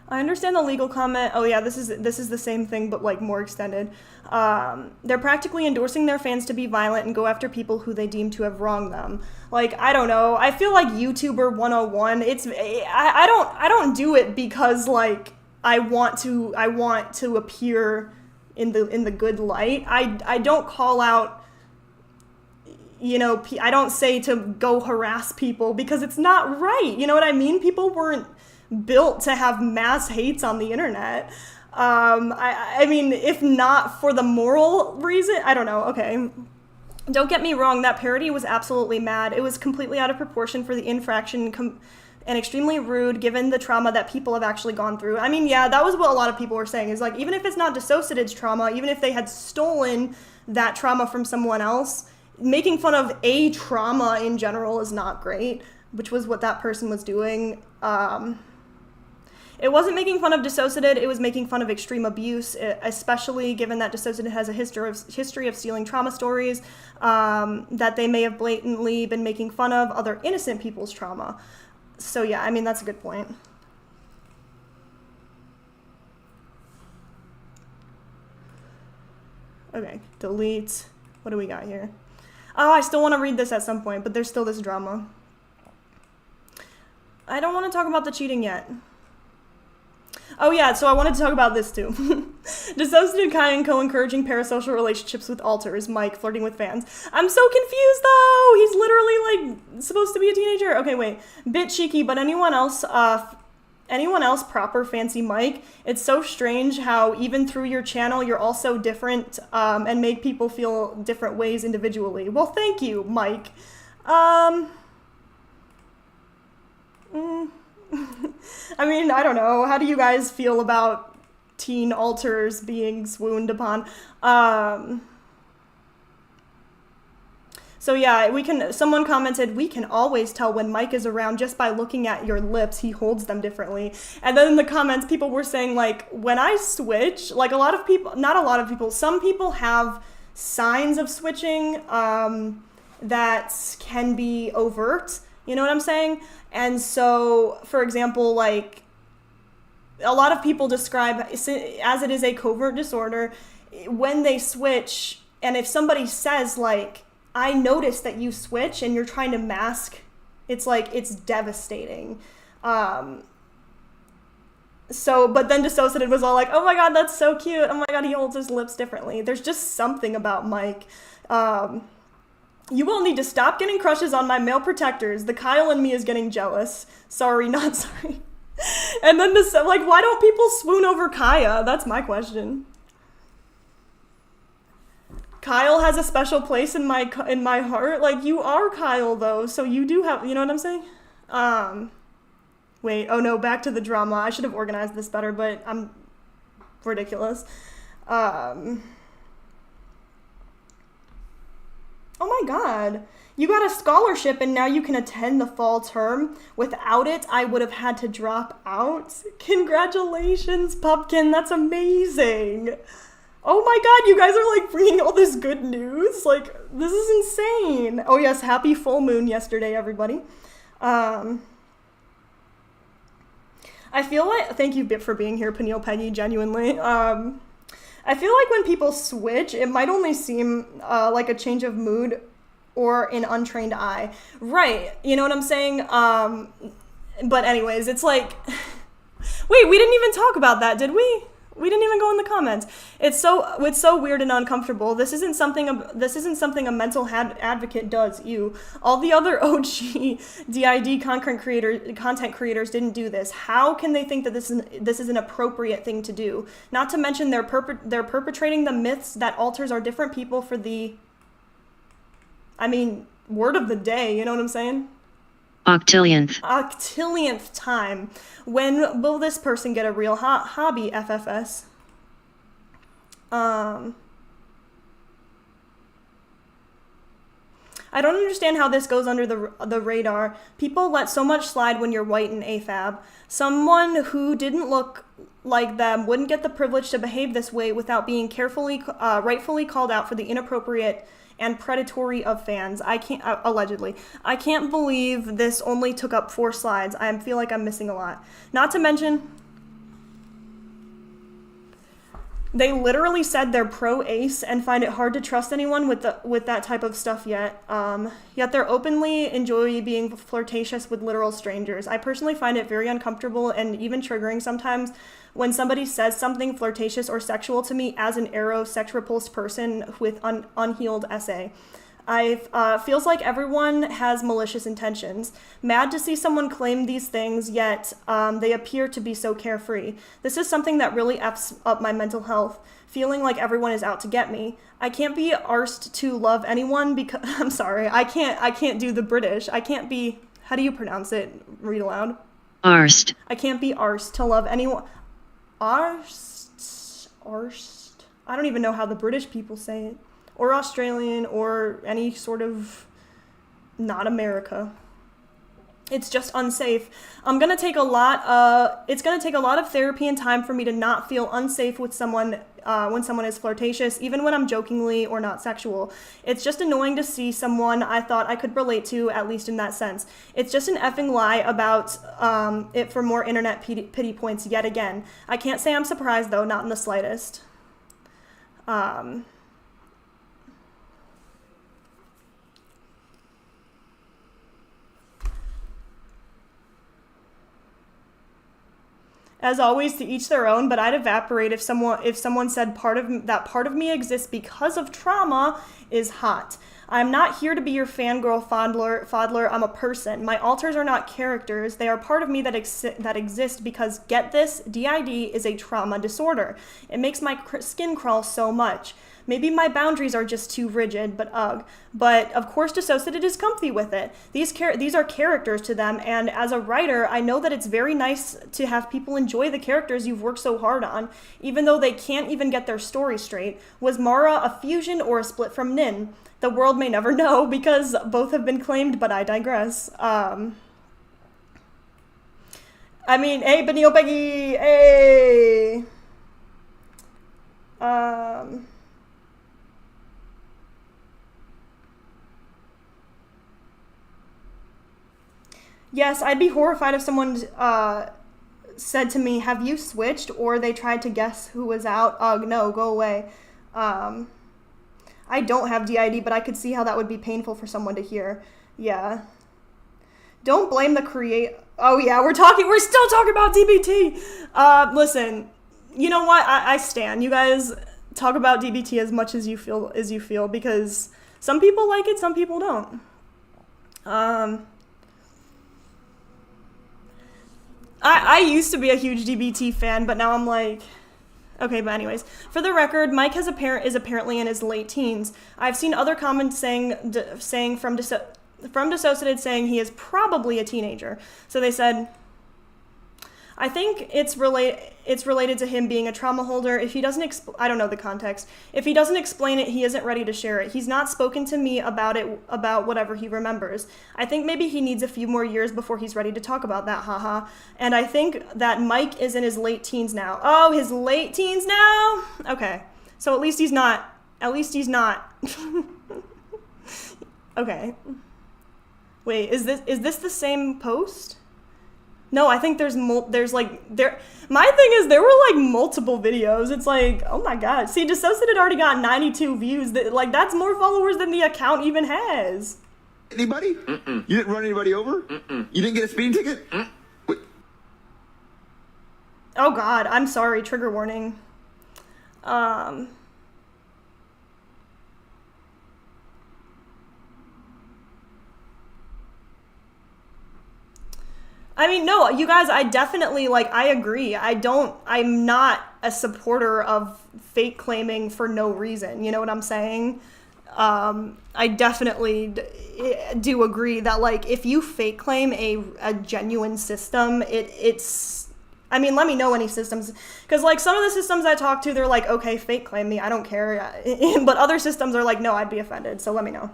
I understand the legal comment. Oh yeah, this is the same thing, but like more extended. They're practically endorsing their fans to be violent and go after people who they deem to have wronged them. Like, I don't know. I feel like YouTuber 101. I don't do it because like I want to appear in the good light. I don't call out, I don't say to go harass people because it's not right. You know what I mean? People weren't built to have mass hates on the internet. I mean, if not for the moral reason, I don't know. Okay. Don't get me wrong. That parody was absolutely mad. It was completely out of proportion for the infraction and extremely rude given the trauma that people have actually gone through. I mean, yeah, that was what a lot of people were saying, is like, even if it's not DissociaDID's trauma, even if they had stolen that trauma from someone else, making fun of a trauma in general is not great, which was what that person was doing. It wasn't making fun of DissociaDID, it was making fun of extreme abuse, especially given that DissociaDID has a history of stealing trauma stories, that they may have blatantly been making fun of other innocent people's trauma. So yeah, I mean, that's a good point. Okay, delete. What do we got here? Oh, I still want to read this at some point, but there's still this drama. I don't want to talk about the cheating yet. Oh yeah, so I wanted to talk about this too. DissociaDID kya&co encouraging parasocial relationships with alters, Mike flirting with fans. I'm so confused though! He's literally like supposed to be a teenager. Okay, wait. Bit cheeky, but anyone else proper fancy Mike? It's so strange how even through your channel you're also different and make people feel different ways individually. Well, thank you, Mike. I mean, I don't know. How do you guys feel about teen alters being swooned upon? So yeah, someone commented, we can always tell when Mike is around just by looking at your lips, he holds them differently. And then in the comments, people were saying like, when I switch, like some people have signs of switching that can be overt. You know what I'm saying? And so, for example, like, a lot of people describe, as it is a covert disorder, when they switch, and if somebody says, like, I noticed that you switch and you're trying to mask, it's like, it's devastating. But then DissociaDID was all like, oh my god, that's so cute. Oh my god, he holds his lips differently. There's just something about Mike. You will need to stop getting crushes on my male protectors. The Kyle in me is getting jealous. Sorry, not sorry. And then this, like, why don't people swoon over Kaya? That's my question. Kyle has a special place in my heart. Like, you are Kyle, though, so you do have, you know what I'm saying? Wait, oh no, back to the drama. I should have organized this better, but I'm ridiculous. Oh my god. You got a scholarship and now you can attend the fall term. Without it, I would have had to drop out. Congratulations, Pumpkin. That's amazing. Oh my god, you guys are like bringing all this good news. Like, this is insane. Oh yes, happy full moon yesterday, everybody. I feel like, thank you for being here, Peniel Peggy, genuinely. I feel like when people switch, it might only seem like a change of mood or an untrained eye. Right, you know what I'm saying? But anyways, it's like, wait, we didn't even talk about that, did we? We didn't even go in the comments. It's so weird and uncomfortable. This isn't something a mental advocate does. You. All the other OG DID content creators didn't do this. How can they think that this is an appropriate thing to do? Not to mention they're perpetrating the myths that alters are different people for the, I mean, word of the day. You know what I'm saying? Octillionth time. When will this person get a real hobby, FFS? I don't understand how this goes under the radar. People let so much slide when you're white and AFAB. Someone who didn't look like them wouldn't get the privilege to behave this way without being rightfully called out for the inappropriate and predatory of fans. Allegedly. I can't believe this only took up 4 slides. I feel like I'm missing a lot. Not to mention, they literally said they're pro-ace and find it hard to trust anyone with that type of stuff yet. Yet they're openly enjoy being flirtatious with literal strangers. I personally find it very uncomfortable and even triggering sometimes when somebody says something flirtatious or sexual to me as an aro sex-repulsed person with unhealed SA. Feels like everyone has malicious intentions. Mad to see someone claim these things, yet they appear to be so carefree. This is something that really F's up my mental health, feeling like everyone is out to get me. I can't be arsed to love anyone because, I'm sorry, I can't do the British. I can't be, how do you pronounce it? Read aloud. Arsed. I can't be arsed to love anyone. Arsed? I don't even know how the British people say it. Or Australian, or any sort of not America. It's just unsafe. It's gonna take a lot of therapy and time for me to not feel unsafe with someone when someone is flirtatious, even when I'm jokingly or not sexual. It's just annoying to see someone I thought I could relate to, at least in that sense. It's just an effing lie about it for more internet pity points yet again. I can't say I'm surprised though, not in the slightest. As always, to each their own, but I'd evaporate if someone said part of me exists because of trauma is hot. I'm not here to be your fangirl fodler. I'm a person. My alters are not characters. They are part of me that exist because, get this, DID is a trauma disorder. It makes my skin crawl so much. Maybe my boundaries are just too rigid, but ugh. But of course DissociaDID is comfy with it. These are characters to them, and as a writer, I know that it's very nice to have people enjoy the characters you've worked so hard on, even though they can't even get their story straight. Was Mara a fusion or a split from Nin? The world may never know, because both have been claimed, but I digress. I mean, hey, Benio Peggy, hey! Yes, I'd be horrified if someone said to me, have you switched? Or they tried to guess who was out. Ugh, no, go away. I don't have DID, but I could see how that would be painful for someone to hear. Yeah. Don't blame the Oh yeah, we're still talking about DBT. Listen, you know what? I stand. You guys talk about DBT as much as you feel, because some people like it, some people don't. I used to be a huge DBT fan, but now I'm like, okay, but anyways. For the record, Mike is apparently in his late teens. I've seen other comments saying from DissociaDID saying he is probably a teenager. So they said, I think it's related to him being a trauma holder. If he doesn't I don't know the context. If he doesn't explain it, he isn't ready to share it. He's not spoken to me about whatever he remembers. I think maybe he needs a few more years before he's ready to talk about that, haha. And I think that Mike is in his late teens now. Oh, his late teens now? Okay. So at least he's not. Okay. Wait, is this the same post? No, I think there's my thing is there were like multiple videos. It's like, oh my god. See, DissociaDID already got 92 views. That's more followers than the account even has. Anybody? Mm-mm. You didn't run anybody over? Mm-mm. You didn't get a speeding ticket? Wait. Oh god, I'm sorry, trigger warning. I mean, no, you guys, I definitely, I agree. I'm not a supporter of fake claiming for no reason. You know what I'm saying? I definitely do agree that, if you fake claim a genuine system, it's, I mean, let me know any systems, because, some of the systems I talk to, they're like, okay, fake claim me, I don't care. But other systems are like, no, I'd be offended, so let me know.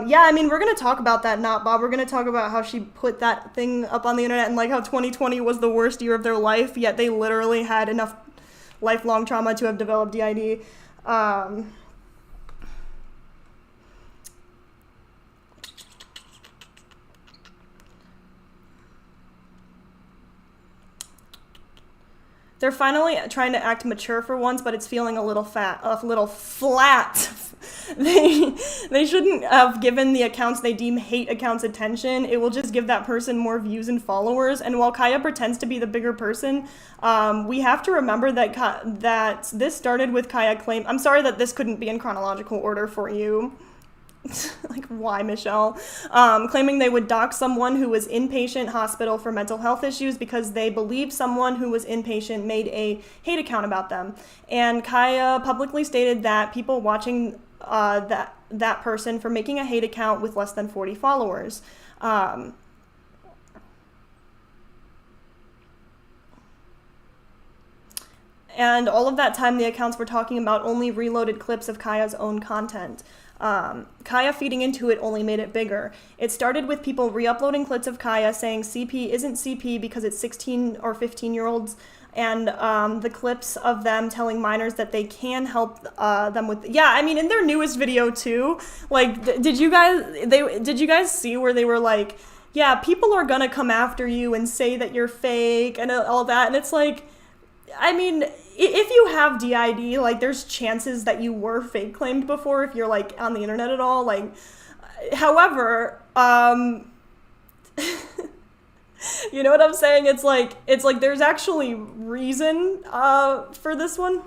Yeah, I mean, we're going to talk about that, not Bob. We're going to talk about how she put that thing up on the internet and, how 2020 was the worst year of their life, yet they literally had enough lifelong trauma to have developed DID. They're finally trying to act mature for once, but it's feeling a little flat. They shouldn't have given the accounts they deem hate accounts attention. It will just give that person more views and followers. And while Kaya pretends to be the bigger person, we have to remember that this started with Kaya claim. I'm sorry that this couldn't be in chronological order for you. Why, Michelle? Claiming they would dox someone who was inpatient hospital for mental health issues because they believed someone who was inpatient made a hate account about them. And Kaya publicly stated that people watching that person for making a hate account with less than 40 followers. And all of that time, the accounts were talking about only reloaded clips of Kaya's own content. Kaya feeding into it only made it bigger. It started with people re-uploading clips of Kaya saying CP isn't CP because it's 16 or 15-year-olds, and the clips of them telling minors that they can help them with. Yeah, I mean, in their newest video too. Did you guys see where they were like, yeah, people are gonna come after you and say that you're fake and all that, and it's like, I mean, if you have DID, there's chances that you were fake claimed before if you're, on the internet at all. However, you know what I'm saying? It's like there's actually reason for this one.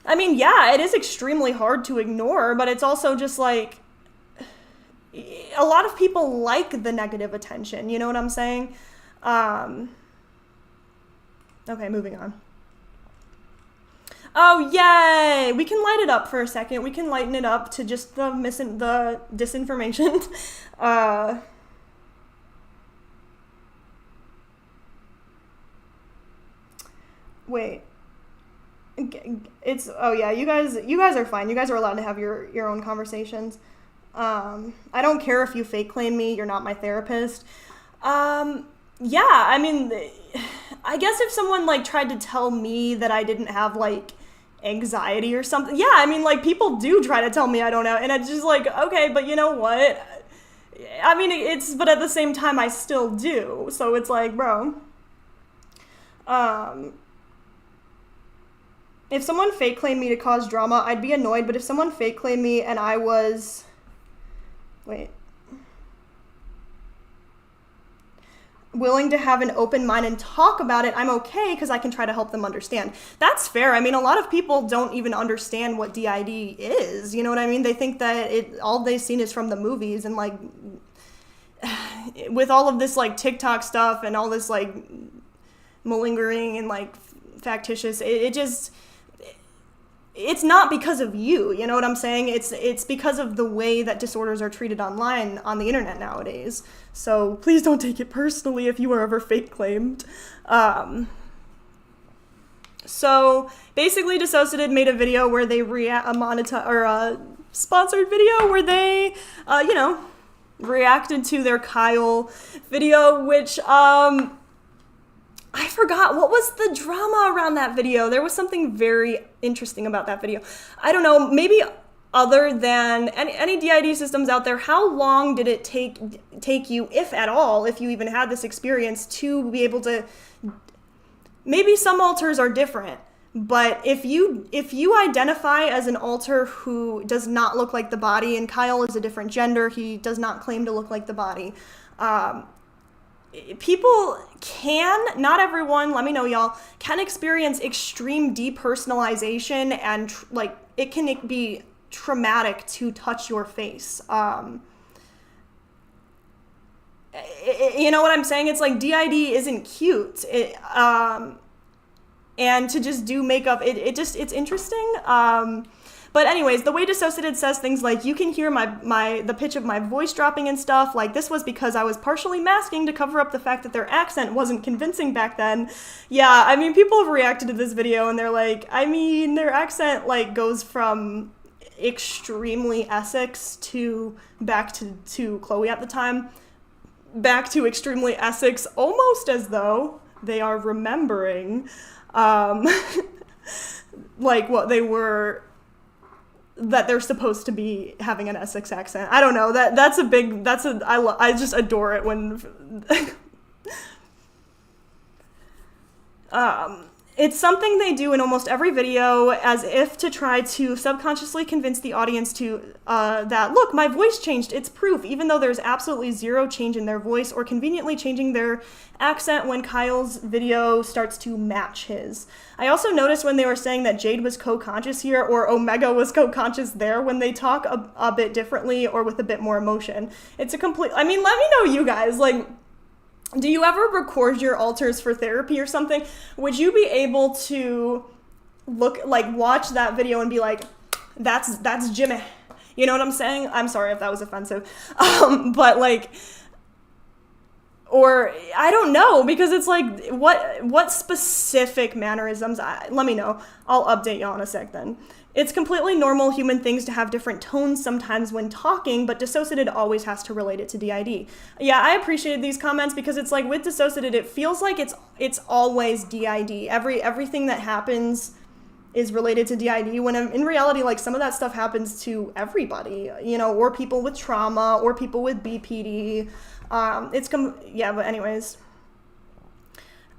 I mean, yeah, it is extremely hard to ignore, but it's also just a lot of people like the negative attention, you know what I'm saying? Okay, moving on. Oh, yay! We can light it up for a second. We can lighten it up to just the disinformation. Wait. Oh yeah, you guys are fine. You guys are allowed to have your own conversations. I don't care if you fake claim me. You're not my therapist. Yeah, I mean, I guess if someone tried to tell me that I didn't have anxiety or something, yeah, I mean, people do try to tell me I don't have, and it's just okay, but you know what? I mean, but at the same time, I still do. So it's bro. If someone fake claimed me to cause drama, I'd be annoyed, but if someone fake claimed me and I was, willing to have an open mind and talk about it, I'm okay because I can try to help them understand. That's fair. I mean, a lot of people don't even understand what DID is. You know what I mean? They think that all they've seen is from the movies, and like with all of this like TikTok stuff and all this like malingering and like factitious, it's not because of you know what I'm saying? It's because of the way that disorders are treated online on the internet nowadays. So please don't take it personally if you are ever fake claimed. So basically, DissociaDID made a video where they a sponsored video where they, reacted to their Kyle video, which I forgot what was the drama around that video. There was something very interesting about that video. I don't know, maybe other than any DID systems out there, how long did it take you, if at all, if you even had this experience, to be able to, maybe some alters are different, but if you identify as an alter who does not look like the body, and Kyle is a different gender, he does not claim to look like the body, people can, not everyone, let me know y'all, can experience extreme depersonalization, and like it can be traumatic to touch your face. You know what I'm saying? It's like DID isn't cute. And to just do makeup, it's interesting. But anyways, the way DissociaDID says things like, you can hear the pitch of my voice dropping and stuff, like this was because I was partially masking to cover up the fact that their accent wasn't convincing back then. Yeah, I mean, people have reacted to this video and they're like, I mean, their accent like goes from extremely Essex to back to Chloe at the time, back to extremely Essex, almost as though they are remembering like what they were, that they're supposed to be having an Essex accent. I don't know, I just adore it when it's something they do in almost every video, as if to try to subconsciously convince the audience to that, look, my voice changed, it's proof, even though there's absolutely zero change in their voice, or conveniently changing their accent when Kyle's video starts to match his. I also noticed when they were saying that Jade was co-conscious here, or Omega was co-conscious there, when they talk a bit differently or with a bit more emotion. It's a complete, I mean, let me know, you guys, like, do you ever record your alters for therapy or something? Would you be able to watch that video and be like, that's Jimmy? You know what I'm saying? I'm sorry if that was offensive. But like, or I don't know, because it's like, what specific mannerisms? Let me know. I'll update y'all in a sec then. It's completely normal human things to have different tones sometimes when talking, but DissociaDID always has to relate it to DID. Yeah, I appreciated these comments, because it's like with DissociaDID, it feels like it's always DID. Everything that happens is related to DID, when in reality, like, some of that stuff happens to everybody, or people with trauma, or people with BPD. Yeah, but anyways.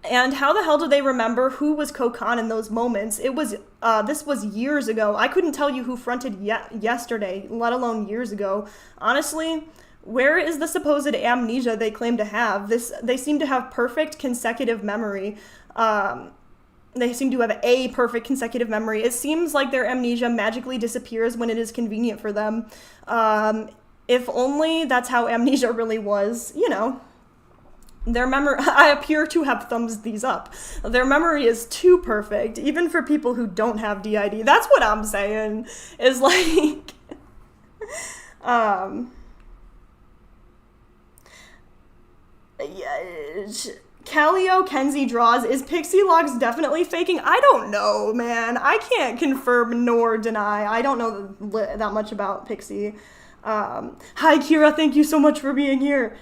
And how the hell do they remember who was co-con in those moments? This was years ago. I couldn't tell you who fronted yesterday, let alone years ago. Honestly, where is the supposed amnesia they claim to have? They seem to have perfect consecutive memory. They seem to have a perfect consecutive memory. It seems like their amnesia magically disappears when it is convenient for them. If only that's how amnesia really was, Their memory, I appear to have thumbs these up. Their memory is too perfect, even for people who don't have DID. That's what I'm saying, is like, Calio Kenzie draws, is Pixie Logs definitely faking? I don't know, man. I can't confirm nor deny. I don't know that much about Pixie. Hi, Kira, thank you so much for being here.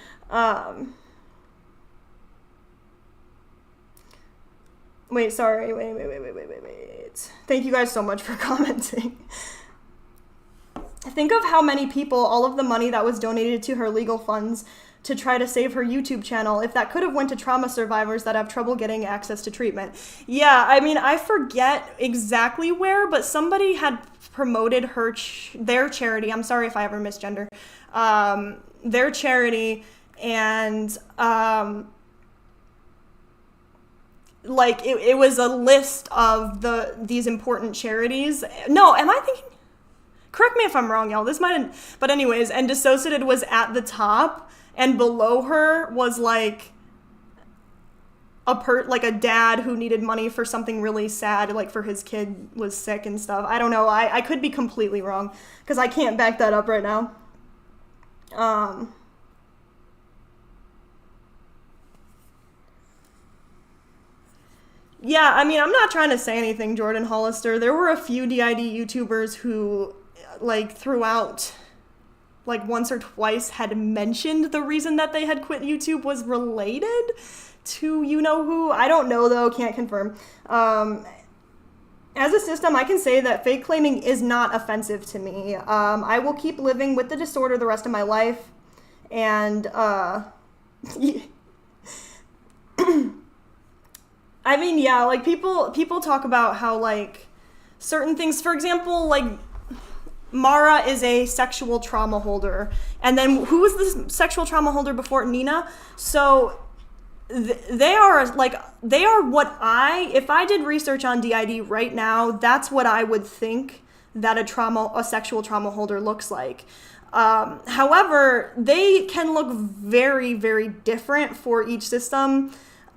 Wait, sorry, wait. Thank you guys so much for commenting. Think of how many people, all of the money that was donated to her legal funds to try to save her YouTube channel, if that could have went to trauma survivors that have trouble getting access to treatment. Yeah, I mean, I forget exactly where, but somebody had promoted their charity. I'm sorry if I ever misgender. Their charity, and like, it was a list of these important charities. No, am I thinking? Correct me if I'm wrong, y'all. This might, but anyways, and DissociaDID was at the top, and below her was like a dad who needed money for something really sad, like for his kid was sick and stuff. I don't know. I could be completely wrong because I can't back that up right now. Yeah, I mean, I'm not trying to say anything, Jordan Hollister. There were a few DID YouTubers who, like, throughout, like, once or twice had mentioned the reason that they had quit YouTube was related to you-know-who. I don't know, though. Can't confirm. As a system, I can say that fake claiming is not offensive to me. I will keep living with the disorder the rest of my life. And, I mean, yeah, like, people talk about how, like, certain things, for example, like, Mara is a sexual trauma holder. And then who was the sexual trauma holder before? Nina? So they are what if I did research on DID right now, that's what I would think that a sexual trauma holder looks like. However, they can look very, very different for each system.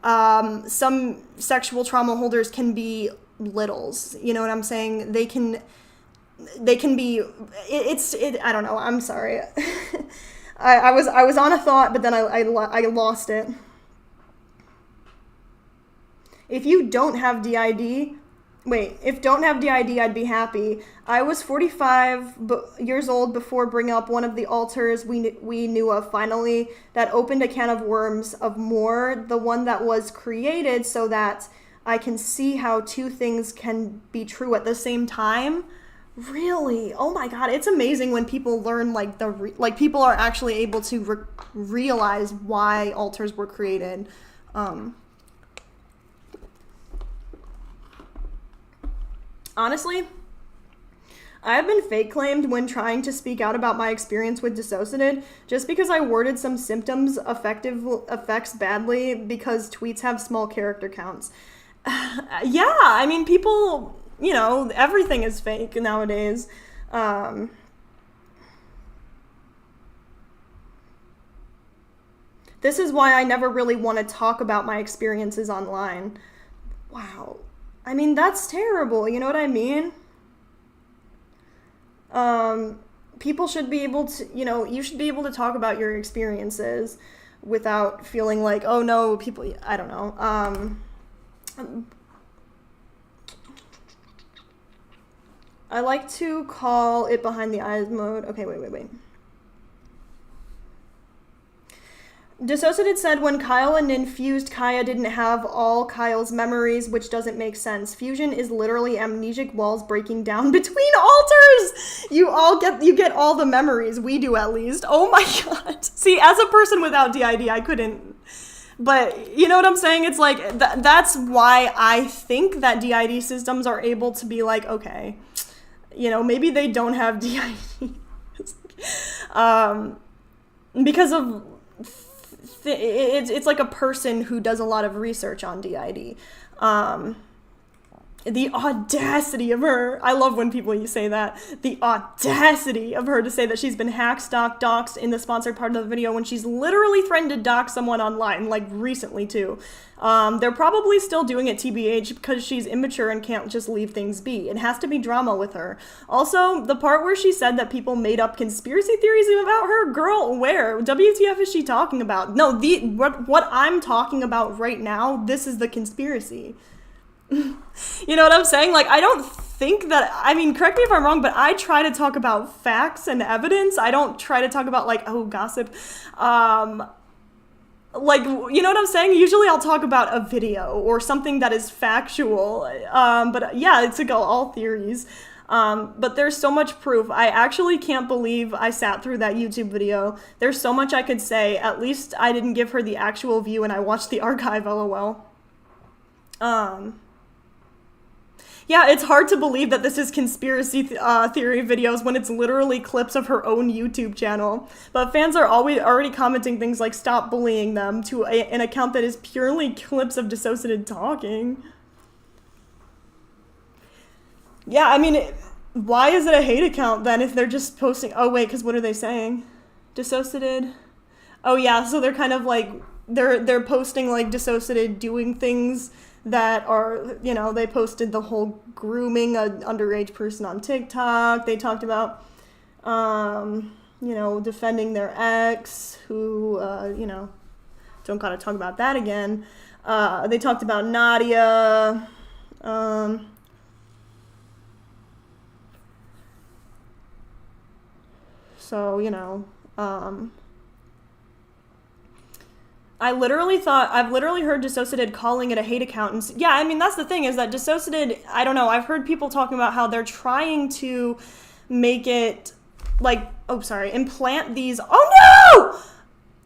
Some sexual trauma holders can be littles, you know what I'm saying? They can be, I don't know, I'm sorry. I was on a thought, but then I lost it. If don't have DID, I'd be happy. I was 45 years old before bringing up one of the alters we knew of finally that opened a can of worms of more, the one that was created so that I can see how two things can be true at the same time. Really? Oh my God. It's amazing when people learn, like, people are actually able to realize why alters were created. Honestly, I've been fake claimed when trying to speak out about my experience with DissociaDID just because I worded some symptoms effects badly because tweets have small character counts. Yeah, I mean, people, you know, everything is fake nowadays. This is why I never really want to talk about my experiences online. Wow. I mean, that's terrible, you know what I mean? People should be able to, you know, you should be able to talk about your experiences without feeling like, oh no, people, I don't know. I like to call it behind the eyes mode. Okay, wait. DissociaDID said when Kyle and Nin fused, Kaya didn't have all Kyle's memories, which doesn't make sense. Fusion is literally amnesic walls breaking down between alters. You get all the memories. We do, at least. Oh my God. See, as a person without DID, I couldn't. But you know what I'm saying? It's like, that's why I think that DID systems are able to be like, okay, you know, maybe they don't have DID. Because of... It's like a person who does a lot of research on DID. The audacity of her. I love when people say that. The audacity of her to say that she's been hacked, stalked, doxxed in the sponsored part of the video when she's literally threatened to dox someone online, like recently too. They're probably still doing it TBH because she's immature and can't just leave things be. It has to be drama with her. Also, the part where she said that people made up conspiracy theories about her, girl, where? WTF is she talking about? No, what I'm talking about right now, this is the conspiracy. You know what I'm saying? Like, I don't think that, I mean, correct me if I'm wrong, but I try to talk about facts and evidence. I don't try to talk about, like, oh, gossip. Like, you know what I'm saying? Usually I'll talk about a video or something that is factual. But yeah, it's like all theories. But there's so much proof. I actually can't believe I sat through that YouTube video. There's so much I could say. At least I didn't give her the actual view and I watched the archive, lol. Yeah, it's hard to believe that this is conspiracy theory videos when it's literally clips of her own YouTube channel. But fans are already commenting things like "stop bullying them" to an account that is purely clips of DissociaDID talking. Yeah, I mean, why is it a hate account then if they're just posting? Oh wait, because what are they saying? DissociaDID. Oh yeah, so they're kind of like they're posting like DissociaDID doing things that are, you know, they posted the whole grooming an underage person on TikTok. They talked about, you know, defending their ex, who, you know, don't gotta talk about that again. They talked about Nadia. So, you know, I've literally heard DissociaDID calling it a hate account. And yeah, I mean, that's the thing, is that DissociaDID, I don't know, I've heard people talking about how they're trying to make it, like, implant these,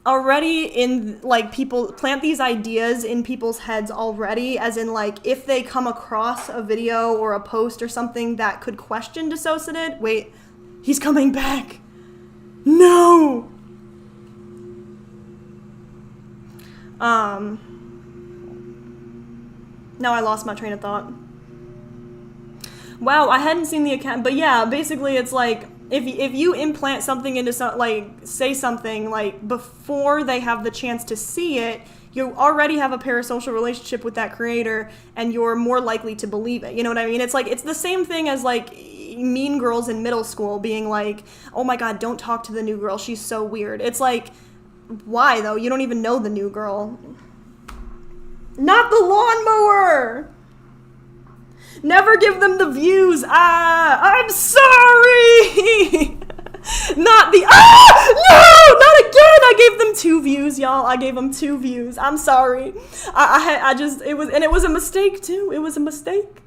already in, like, people, plant these ideas in people's heads already, as in, like, if they come across a video or a post or something that could question DissociaDID, wait, he's coming back. No! Now I lost my train of thought. Wow, I hadn't seen the account, but yeah, basically it's like, if you implant something into say something, like, before they have the chance to see it, you already have a parasocial relationship with that creator, and you're more likely to believe it. You know what I mean? It's like, it's the same thing as, like, mean girls in middle school being like, oh my god, don't talk to the new girl, she's so weird. It's like, why though? You don't even know the new girl. Not the lawnmower! Never give them the views. I'm sorry! Not the, no! Not again! I gave them 2 views, y'all. I gave them 2 views. I'm sorry. It was a mistake too. It was a mistake.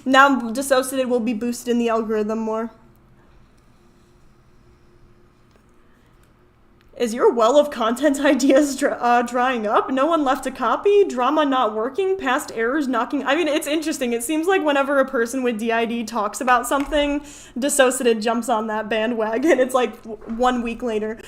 Now DissociaDID will be boosted in the algorithm more. Is your well of content ideas drying up? No one left a copy? Drama not working? Past errors knocking? I mean, it's interesting. It seems like whenever a person with DID talks about something, DissociaDID jumps on that bandwagon. It's like 1 week later.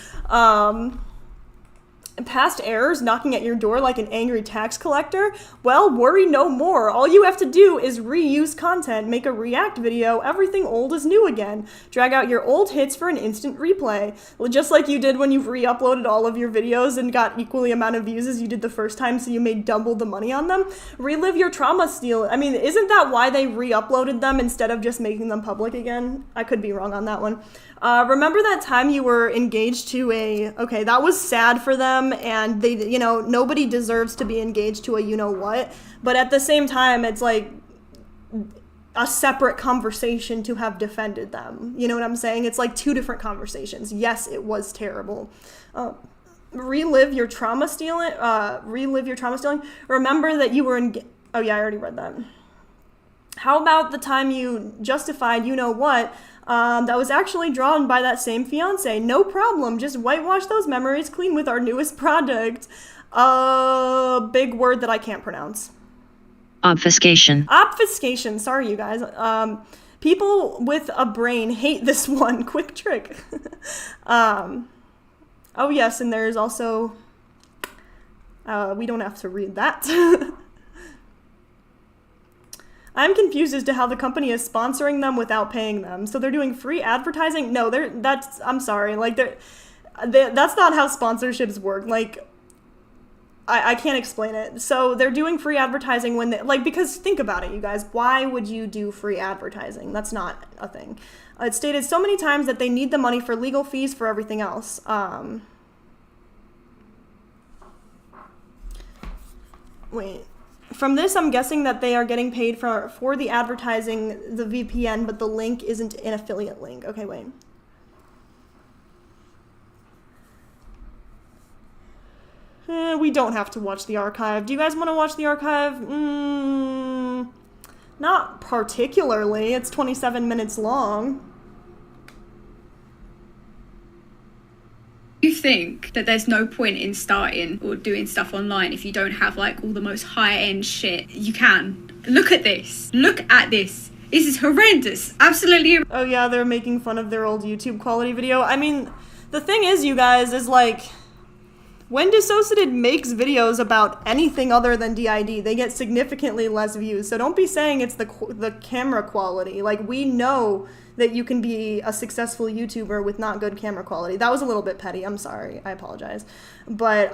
Past errors knocking at your door like an angry tax collector? Well, worry no more. All you have to do is reuse content, make a react video, everything old is new again. Drag out your old hits for an instant replay. Well, just like you did when you've re-uploaded all of your videos and got equally amount of views as you did the first time, so you made double the money on them. Relive your trauma steal. I mean, isn't that why they re-uploaded them instead of just making them public again? I could be wrong on that one. Remember that time you were engaged to okay, that was sad for them, and they, you know, nobody deserves to be engaged to a you-know-what, but at the same time, it's like a separate conversation to have defended them. You know what I'm saying? It's like 2 different conversations. Yes, it was terrible. Relive your trauma stealing. Remember that you were oh yeah, I already read that. How about the time you justified you-know-what that was actually drawn by that same fiance? No problem. Just whitewash those memories clean with our newest product. Big word that I can't pronounce. Obfuscation. Obfuscation. Sorry, you guys. People with a brain hate this one. Quick trick. Oh, yes, and there's also... we don't have to read that. I'm confused as to how the company is sponsoring them without paying them. So they're doing free advertising? No, I'm sorry. Like, that's not how sponsorships work. Like, I can't explain it. So they're doing free advertising when because think about it, you guys. Why would you do free advertising? That's not a thing. It's stated so many times that they need the money for legal fees for everything else. Wait. From this, I'm guessing that they are getting paid for the advertising, the VPN, but the link isn't an affiliate link. Okay, wait. We don't have to watch the archive. Do you guys want to watch the archive? Not particularly. It's 27 minutes long. You think that there's no point in starting or doing stuff online if you don't have like all the most high-end shit? You can. Look at this. Look at this. This is horrendous. Absolutely. Oh yeah, they're making fun of their old YouTube quality video. I mean, the thing is, you guys, is like, when DissociaDID makes videos about anything other than DID, they get significantly less views. So don't be saying it's the camera quality. Like, we know that you can be a successful YouTuber with not good camera quality. That was a little bit petty. I'm sorry. I apologize. But,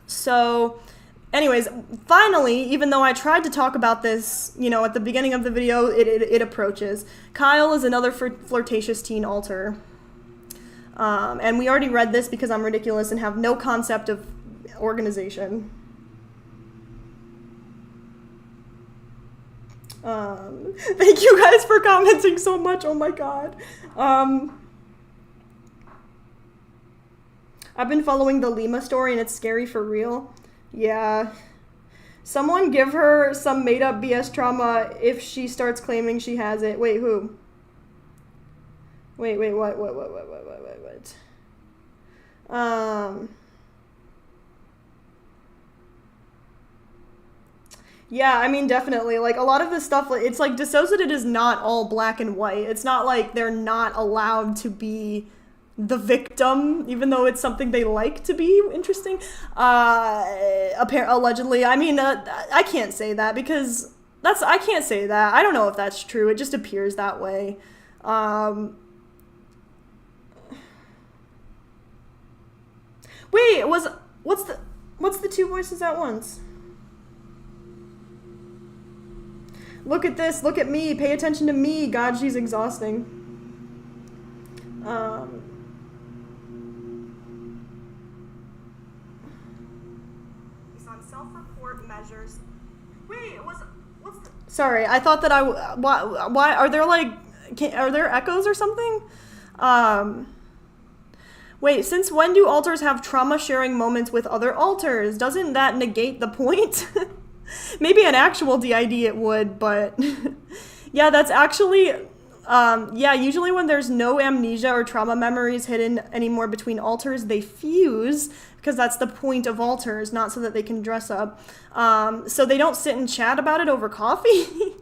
so... anyways, finally, even though I tried to talk about this, you know, at the beginning of the video, it approaches. Kyle is another flirtatious teen alter. And we already read this because I'm ridiculous and have no concept of organization. Thank you guys for commenting so much. Oh my god. I've been following the Lima story and it's scary for real. Yeah. Someone give her some made-up BS trauma if she starts claiming she has it. Wait, who? Wait, what? Yeah, I mean, definitely. Like, a lot of this stuff, it's like, DissociaDID is not all black and white. It's not like they're not allowed to be the victim, even though it's something they like to be. Interesting. Allegedly. I mean, I can't say that because I can't say that. I don't know if that's true. It just appears that way. Wait, what's the two voices at once? Look at this, look at me, pay attention to me. God, she's exhausting. He's on self-report measures. Wait, what's the... Sorry, I thought that why are there like, are there echoes or something? Wait, since when do alters have trauma-sharing moments with other alters? Doesn't that negate the point? Maybe an actual DID it would, but... yeah, that's actually... yeah, usually when there's no amnesia or trauma memories hidden anymore between alters, they fuse, because that's the point of alters, not so that they can dress up. So they don't sit and chat about it over coffee.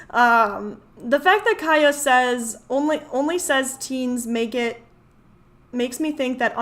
The fact that Kaya says, only says teens makes me think that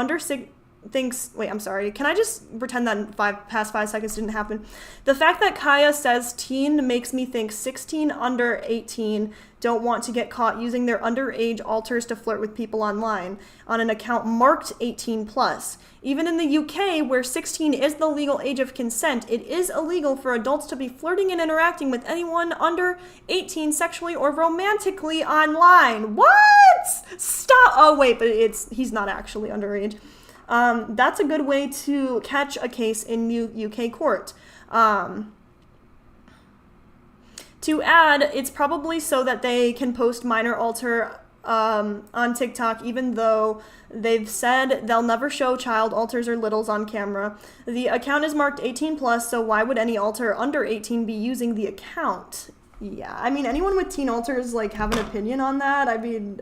wait, I'm sorry. Can I just pretend that past 5 seconds didn't happen? The fact that Kaya says teen makes me think 16 under 18 don't want to get caught using their underage alters to flirt with people online on an account marked 18 plus. Even in the UK, where 16 is the legal age of consent, it is illegal for adults to be flirting and interacting with anyone under 18 sexually or romantically online. What? Stop. Oh, wait, but he's not actually underage. That's a good way to catch a case in UK court. To add, it's probably so that they can post minor alter on TikTok, even though they've said they'll never show child alters or littles on camera. The account is marked 18 plus, so why would any alter under 18 be using the account? Yeah, I mean, anyone with teen alters, like, have an opinion on that? I mean...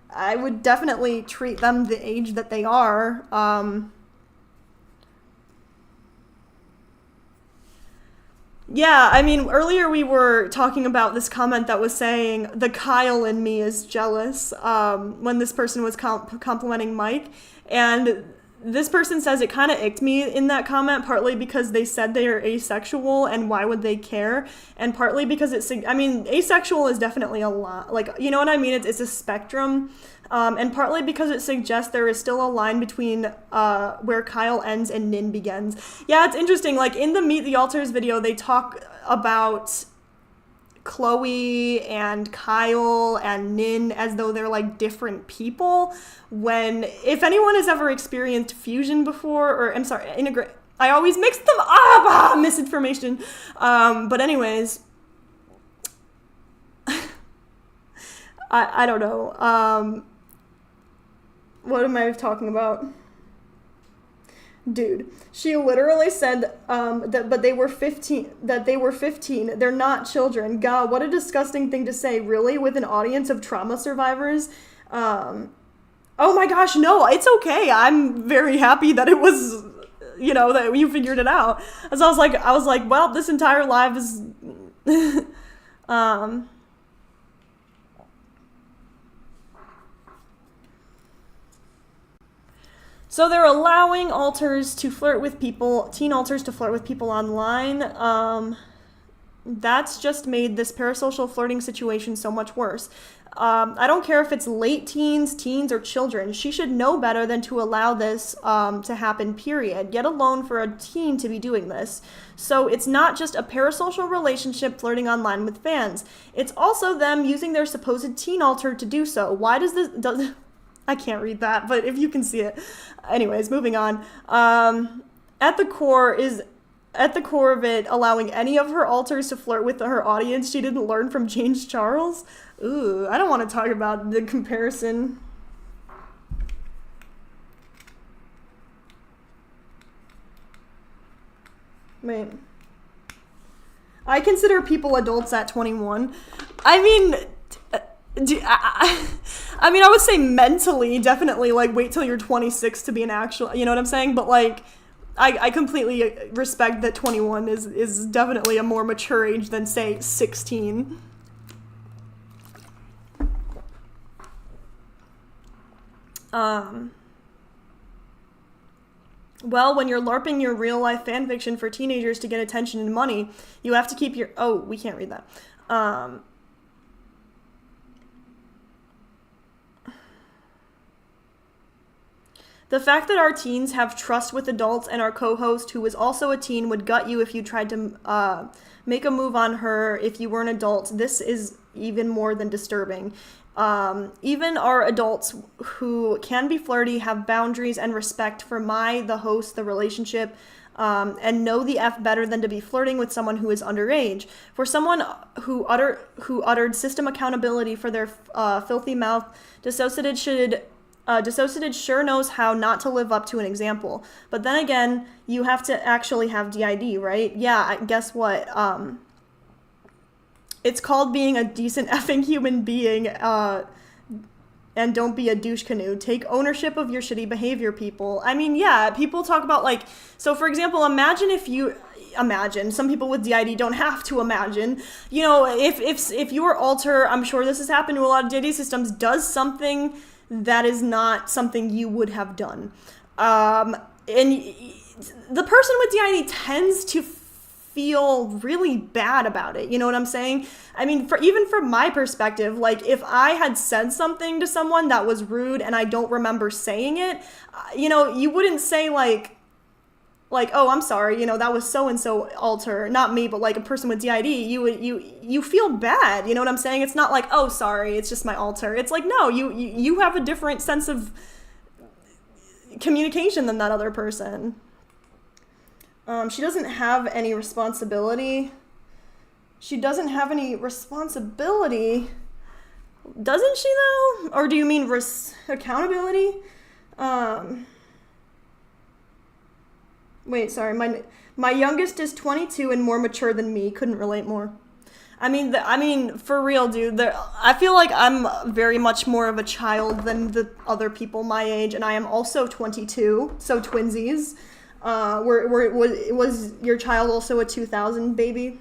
I would definitely treat them the age that they are. Yeah, I mean, earlier we were talking about this comment that was saying, the Kyle in me is jealous, when this person was complimenting Mike. And this person says it kind of icked me in that comment, partly because they said they are asexual and why would they care? And partly because I mean, asexual is definitely a lot, like, you know what I mean? It's a spectrum. And partly because it suggests there is still a line between where Kyle ends and Nin begins. Yeah, it's interesting. Like, in the Meet the Alters video, they talk about Chloe and Kyle and Nin as though they're like different people, when if anyone has ever experienced fusion before, or I'm sorry, integrate, I always mix them up, misinformation. But anyways, I don't know. What am I talking about? Dude, she literally said that they were 15. They're not children. God, what a disgusting thing to say. Really, with an audience of trauma survivors. Oh my gosh, no, it's okay. I'm very happy that it was, you know, that you figured it out. As I was like, well, this entire live is So they're allowing alters to flirt with people, teen alters to flirt with people online. That's just made this parasocial flirting situation so much worse. I don't care if it's late teens, or children. She should know better than to allow this to happen, period, yet alone for a teen to be doing this. So it's not just a parasocial relationship flirting online with fans. It's also them using their supposed teen alter to do so. Why does this... I can't read that, but if you can see it. Anyways, moving on. At the core of it, allowing any of her alters to flirt with her audience she didn't learn from James Charles. Ooh, I don't want to talk about the comparison. Wait. I consider people adults at 21. I mean... I mean, I would say mentally, definitely, like, wait till you're 26 to be an actual, you know what I'm saying? But, like, I completely respect that 21 is definitely a more mature age than, say, 16. Well, when you're LARPing your real-life fanfiction for teenagers to get attention and money, you have to keep your... Oh, we can't read that. The fact that our teens have trust with adults and our co-host, who was also a teen, would gut you if you tried to make a move on her if you were an adult. This is even more than disturbing. Even our adults who can be flirty have boundaries and respect for the host, the relationship, and know the F better than to be flirting with someone who is underage. For someone who uttered system accountability for their filthy mouth, DissociaDID sure knows how not to live up to an example. But then again, you have to actually have DID, right? Yeah, guess what? It's called being a decent effing human being, and don't be a douche canoe. Take ownership of your shitty behavior, people. I mean, yeah, people talk about, like, so for example, imagine, some people with DID don't have to imagine, you know, if your alter, I'm sure this has happened to a lot of DID systems, does something that is not something you would have done. And the person with DID tends to feel really bad about it. You know what I'm saying? I mean, even from my perspective, like, if I had said something to someone that was rude and I don't remember saying it, you know, you wouldn't say like, oh, I'm sorry, you know, that was so-and-so alter, not me, but like a person with DID, you feel bad, you know what I'm saying? It's not like, oh, sorry, it's just my alter. It's like, no, you have a different sense of communication than that other person. She doesn't have any responsibility. Doesn't she though? Or do you mean accountability? Wait, sorry. My youngest is 22 and more mature than me. Couldn't relate more. I mean, for real, dude. I feel like I'm very much more of a child than the other people my age, and I am also 22, so twinsies. Was your child also a 2000 baby?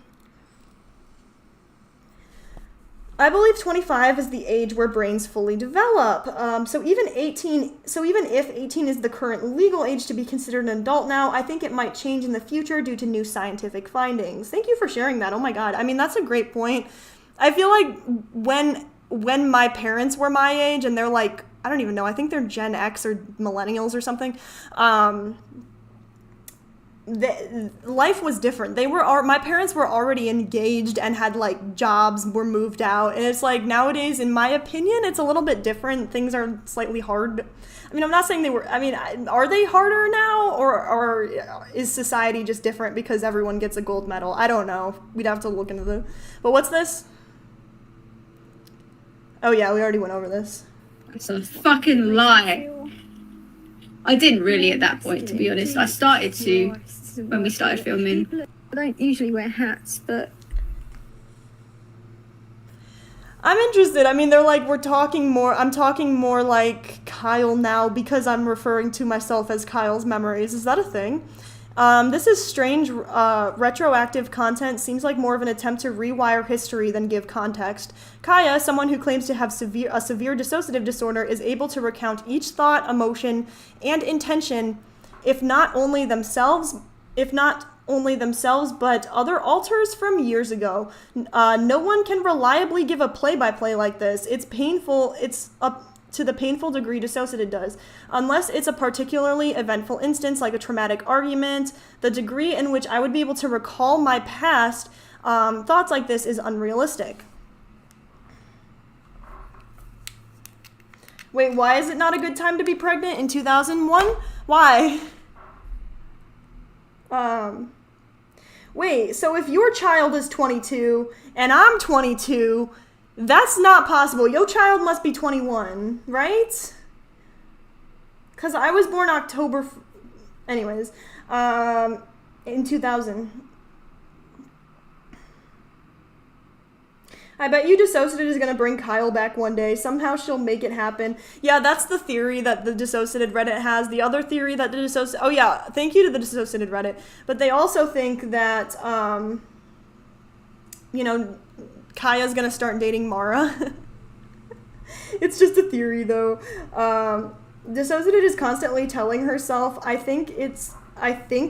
I believe 25 is the age where brains fully develop. So even if 18 is the current legal age to be considered an adult now, I think it might change in the future due to new scientific findings. Thank you for sharing that. Oh my God. I mean, that's a great point. I feel like when my parents were my age and they're like, I don't even know, I think they're Gen X or millennials or something. Life was different. My parents were already engaged and had like jobs, were moved out, and it's like nowadays, in my opinion, it's a little bit different. Things are slightly hard. I mean, I'm not saying they were. I mean, are they harder now, or is society just different because everyone gets a gold medal? I don't know. We'd have to look into the. But what's this? Oh yeah, we already went over this. It's a fucking lie. I didn't really at that point, to be honest. I started to when we started filming. I don't usually wear hats, but I'm interested. I mean, they're like, I'm talking more like Kyle now because I'm referring to myself as Kyle's memories. Is that a thing? This is strange. Retroactive content seems like more of an attempt to rewire history than give context. Kya, someone who claims to have a severe dissociative disorder, is able to recount each thought, emotion, and intention, if not only themselves, but other alters from years ago. No one can reliably give a play-by-play like this. It's painful. It's up to the painful degree DissociaDID does. Unless it's a particularly eventful instance, like a traumatic argument, the degree in which I would be able to recall my past thoughts like this is unrealistic. Wait, why is it not a good time to be pregnant in 2001? Why? Wait, so if your child is 22 and I'm 22, that's not possible. Your child must be 21, right? Because I was born anyways, in 2000. I bet you DissociaDID is going to bring Kyle back one day. Somehow she'll make it happen. Yeah, that's the theory that the DissociaDID Reddit has. The other theory that the DissociaDID... Oh, yeah, thank you to the DissociaDID Reddit. But they also think that, Kaya's going to start dating Mara. It's just a theory, though. DissociaDID is constantly telling herself, I think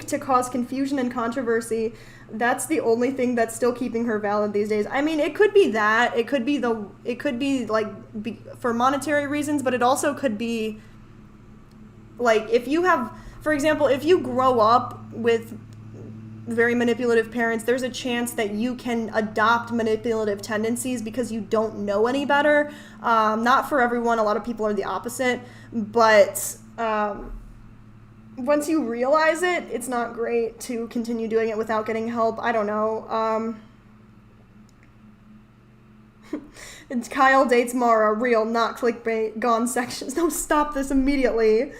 to cause confusion and controversy. That's the only thing that's still keeping her valid these days. I mean, it could be that. It could be for monetary reasons, but it also could be, like, if you have, for example, if you grow up with very manipulative parents, there's a chance that you can adopt manipulative tendencies because you don't know any better. Not for everyone. A lot of people are the opposite. But once you realize it, it's not great to continue doing it without getting help. I don't know. Kyle dates Mara. Real, not clickbait. Gone sections. No, stop this immediately.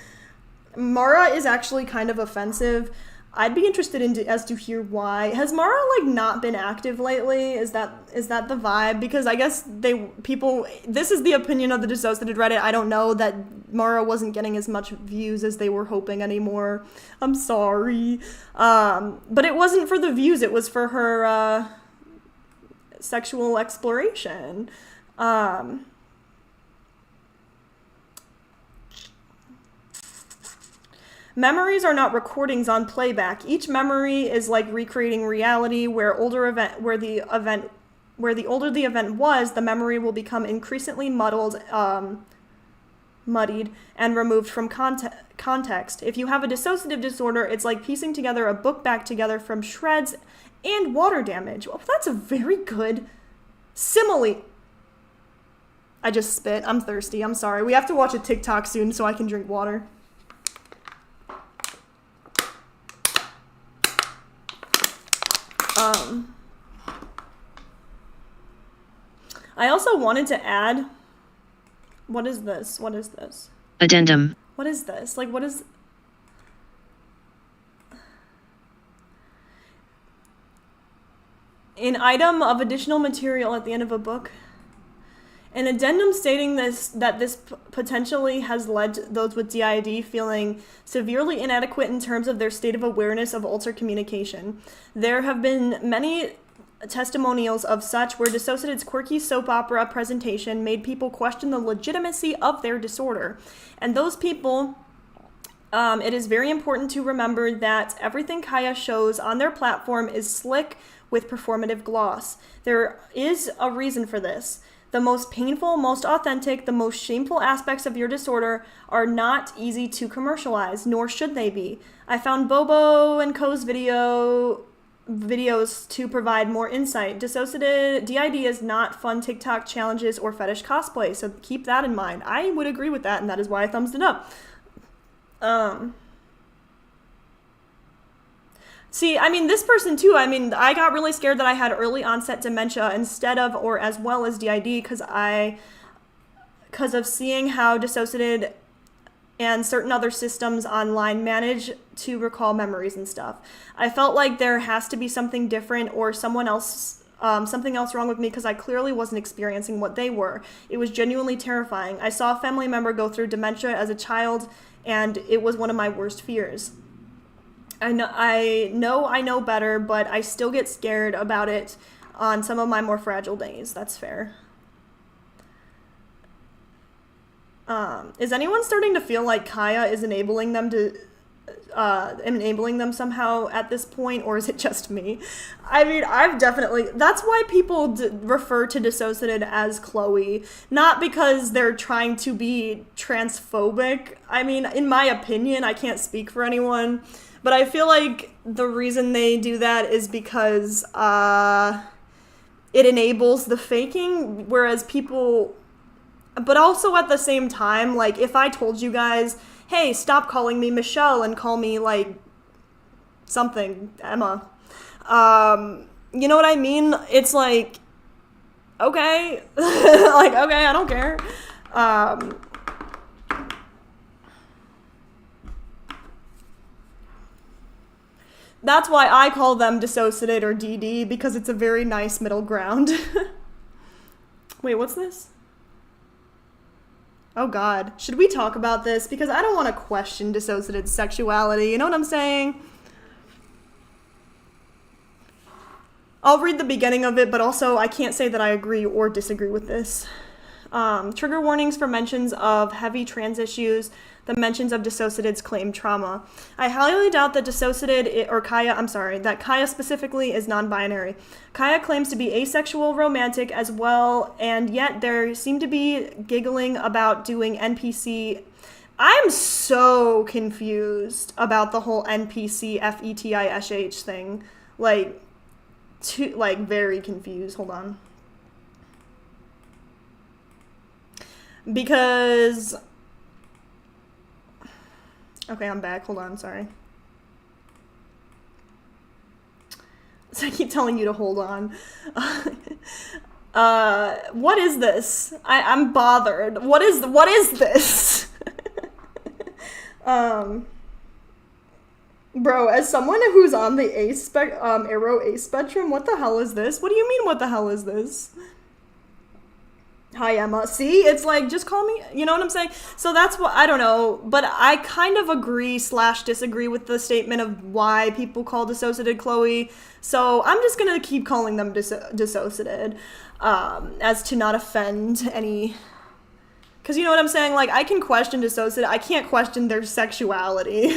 Mara is actually kind of offensive. I'd be interested as to hear why. Has Mara not been active lately? Is that the vibe? Because I guess this is the opinion of the DissociaDID Reddit. I don't know that Mara wasn't getting as much views as they were hoping anymore. I'm sorry. But it wasn't for the views, it was for her sexual exploration. Memories are not recordings on playback. Each memory is like recreating reality, where the older the event was, the memory will become increasingly muddied and removed from context. If you have a dissociative disorder, it's like piecing together a book back together from shreds and water damage. Well, that's a very good simile. I just spit. I'm thirsty. I'm sorry. We have to watch a TikTok soon so I can drink water. I also wanted to add, what is this? Addendum. What is this? What is... An item of additional material at the end of a book. An addendum stating that this potentially has led to those with DID feeling severely inadequate in terms of their state of awareness of altered communication. There have been many testimonials of such where DissociaDID's quirky soap opera presentation made people question the legitimacy of their disorder. And those people, it is very important to remember that everything Kya shows on their platform is slick with performative gloss. There is a reason for this. The most painful, most authentic, the most shameful aspects of your disorder are not easy to commercialize, nor should they be. I found Bobo and Co's videos to provide more insight. DID is not fun TikTok challenges or fetish cosplay, so keep that in mind. I would agree with that, and that is why I thumbs it up. See, I mean, this person too, I mean, I got really scared that I had early onset dementia instead of or as well as DID because of seeing how DissociaDID and certain other systems online manage to recall memories and stuff. I felt like there has to be something different or something else wrong with me because I clearly wasn't experiencing what they were. It was genuinely terrifying. I saw a family member go through dementia as a child, and it was one of my worst fears. I know better, but I still get scared about it on some of my more fragile days. That's fair. Is anyone starting to feel like Kaya is enabling them somehow at this point, or is it just me? I mean, that's why people refer to DissociaDID as Chloe, not because they're trying to be transphobic. I mean, in my opinion, I can't speak for anyone, but I feel like the reason they do that is because it enables the faking, whereas people... But also at the same time, like, if I told you guys, hey, stop calling me Michelle and call me, like, something, Emma, you know what I mean? It's like, okay, like, okay, I don't care. That's why I call them DissociaDID or DD, because it's a very nice middle ground. Wait, what's this? Oh God, should we talk about this? Because I don't want to question DissociaDID's sexuality, you know what I'm saying? I'll read the beginning of it, but also I can't say that I agree or disagree with this. Trigger warnings for mentions of heavy trans issues, the mentions of DissociaDID's claimed trauma. I highly doubt that that Kaya specifically is non-binary. Kaya claims to be asexual romantic as well, and yet there seem to be giggling about doing NPC. I'm so confused about the whole NPC FETISH thing. Very confused. Hold on. Because... Okay, I'm back. Hold on, sorry. So I keep telling you to hold on. What is this? I'm bothered. What is this? Bro, as someone who's on the Arrow A spectrum, what the hell is this? What do you mean, what the hell is this? Hi, Emma. See, it's like, just call me, you know what I'm saying? So that's what, I don't know, but I kind of agree/disagree with the statement of why people call DissociaDID Chloe, so I'm just gonna keep calling them DissociaDID, as to not offend any, because you know what I'm saying, like, I can question DissociaDID, I can't question their sexuality.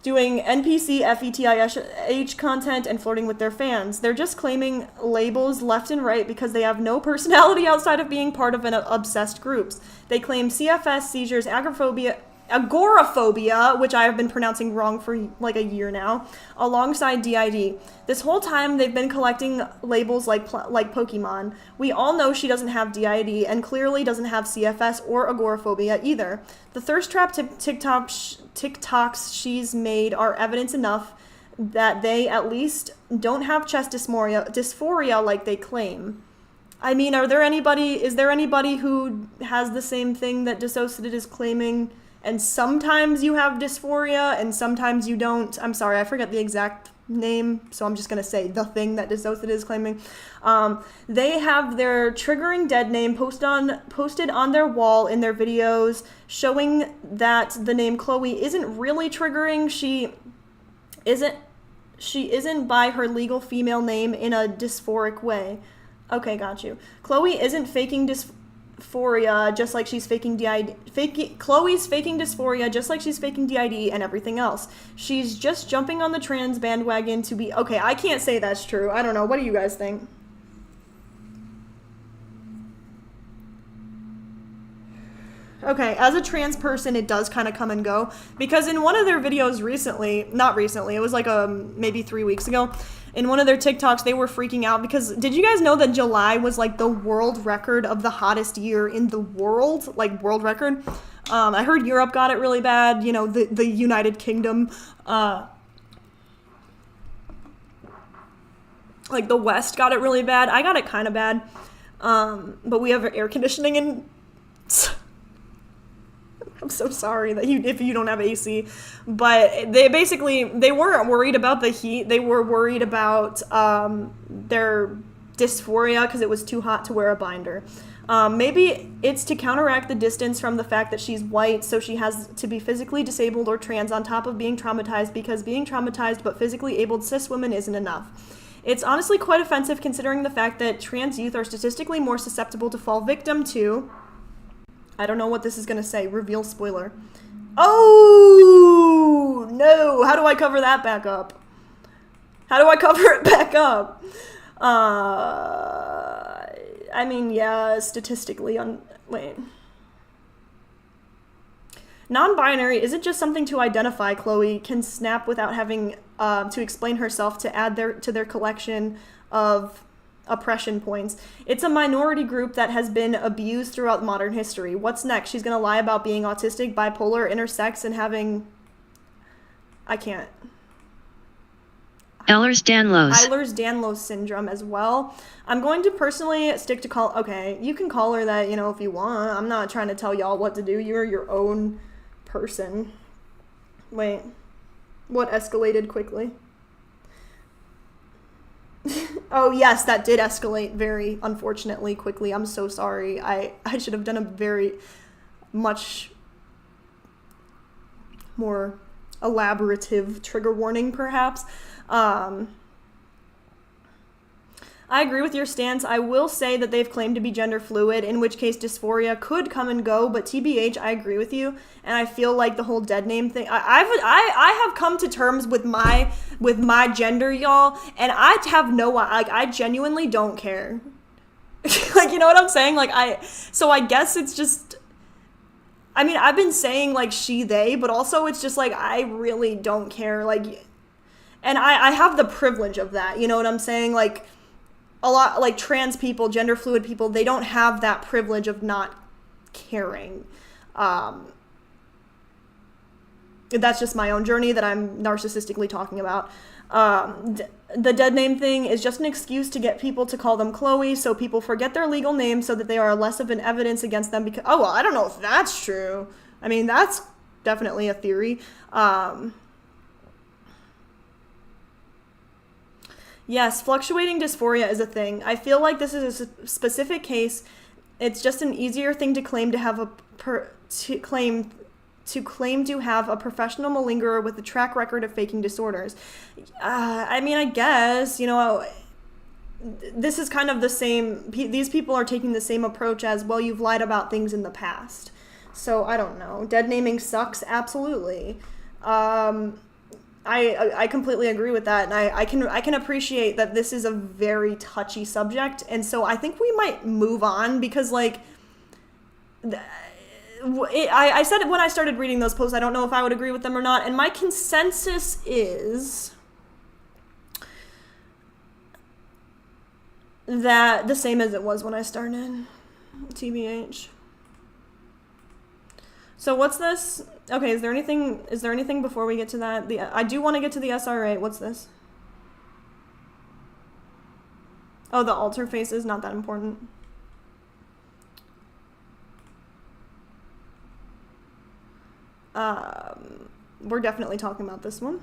Doing NPC FETISH content and flirting with their fans. They're just claiming labels left and right because they have no personality outside of being part of an obsessed groups. They claim CFS, seizures, agoraphobia, which I have been pronouncing wrong for like a year now, alongside DID. This whole time they've been collecting labels like Pokemon. We all know she doesn't have DID and clearly doesn't have CFS or agoraphobia either. The thirst trap TikToks she's made are evidence enough that they at least don't have chest dysphoria like they claim. I mean, is there anybody who has the same thing that DissociaDID is claiming? And sometimes you have dysphoria, and sometimes you don't. I'm sorry, I forget the exact name, so I'm just going to say the thing that DissociaDID is claiming. They have their triggering dead name posted on their wall in their videos, showing that the name Chloe isn't really triggering. She isn't by her legal female name in a dysphoric way. Okay, got you. Chloe isn't faking dysphoria just like she's faking DID. Chloe's faking dysphoria just like she's faking DID and everything else. She's just jumping on the trans bandwagon to be... Okay, I can't say that's true. I don't know. What do you guys think? Okay, as a trans person, it does kind of come and go. Because in one of their videos not recently, it was like maybe 3 weeks ago, in one of their TikToks, they were freaking out because, did you guys know that July was like the world record of the hottest year in the world? Like, world record? I heard Europe got it really bad, you know, the United Kingdom. Like, the West got it really bad. I got it kind of bad. But we have air conditioning and... I'm so sorry that if you don't have AC, but they weren't worried about the heat. They were worried about their dysphoria because it was too hot to wear a binder. Maybe it's to counteract the distance from the fact that she's white, so she has to be physically disabled or trans on top of being traumatized, because being traumatized but physically abled cis women isn't enough. It's honestly quite offensive considering the fact that trans youth are statistically more susceptible to fall victim to... I don't know what this is going to say. Reveal spoiler. Oh, no. How do I cover that back up? How do I cover it back up? I mean, yeah, statistically wait. Non-binary isn't just something to identify, Chloe can snap without having to explain herself to add to their collection of oppression points. It's a minority group that has been abused throughout modern history. What's next? She's gonna lie about being autistic, bipolar, intersex, and having... I can't. Ehlers-Danlos syndrome as well. I'm going to personally stick to okay, you can call her that, if you want. I'm not trying to tell y'all what to do. You're your own person. Wait. What escalated quickly? Oh, yes, that did escalate very, unfortunately, quickly. I'm so sorry. I should have done a very much more elaborative trigger warning, perhaps. I agree with your stance. I will say that they've claimed to be gender fluid, in which case dysphoria could come and go, but TBH, I agree with you, and I feel like the whole dead name thing, I have come to terms with my gender, y'all, and I genuinely don't care. Like, you know what I'm saying? So I guess it's just, I mean, I've been saying, she, they, but also it's just, I really don't care, and I have the privilege of that, you know what I'm saying? A lot, trans people, gender fluid people, they don't have that privilege of not caring. That's just my own journey that I'm narcissistically talking about. The dead name thing is just an excuse to get people to call them Chloe, so people forget their legal name so that they are less of an evidence against them because, oh, well, I don't know if that's true. I mean, that's definitely a theory. Yes, fluctuating dysphoria is a thing. I feel like this is a specific case. It's just an easier thing to claim to have claim to have a professional malingerer with a track record of faking disorders. I mean, I guess, this is kind of the same. These people are taking the same approach as, well, you've lied about things in the past. So I don't know. Dead naming sucks, absolutely. I completely agree with that, and I can appreciate that this is a very touchy subject, and so I think we might move on because I said it when I started reading those posts. I don't know if I would agree with them or not, and my consensus is that the same as it was when I started, TBH. So what's this? Okay, is there anything before we get to that? I do want to get to the SRA. What's this? Oh, the altar face is not that important. We're definitely talking about this one.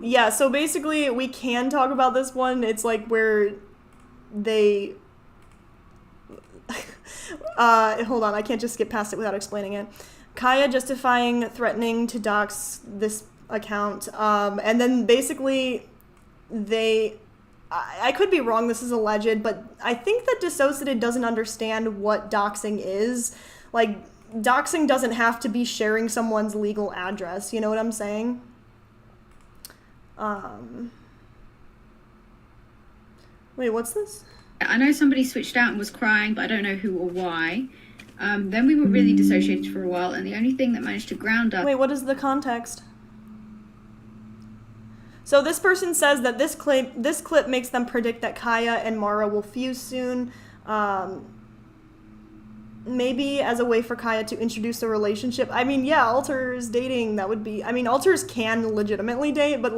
Yeah, so basically we can talk about this one. It's where they... hold on, I can't just skip past it without explaining it. Kaya justifying threatening to dox this account, and then basically I could be wrong, this is alleged, but I think that DissociaDID doesn't understand what doxing is. Doxing doesn't have to be sharing someone's legal address, you know what I'm saying? Wait, what's this? I know somebody switched out and was crying, but I don't know who or why. Then we were really dissociated for a while, and the only thing that managed to ground us... Wait, what is the context? So this person says that this clip makes them predict that Kaya and Mara will fuse soon. Maybe as a way for Kaya to introduce a relationship. I mean, yeah, alters dating, that would be... I mean, alters can legitimately date, but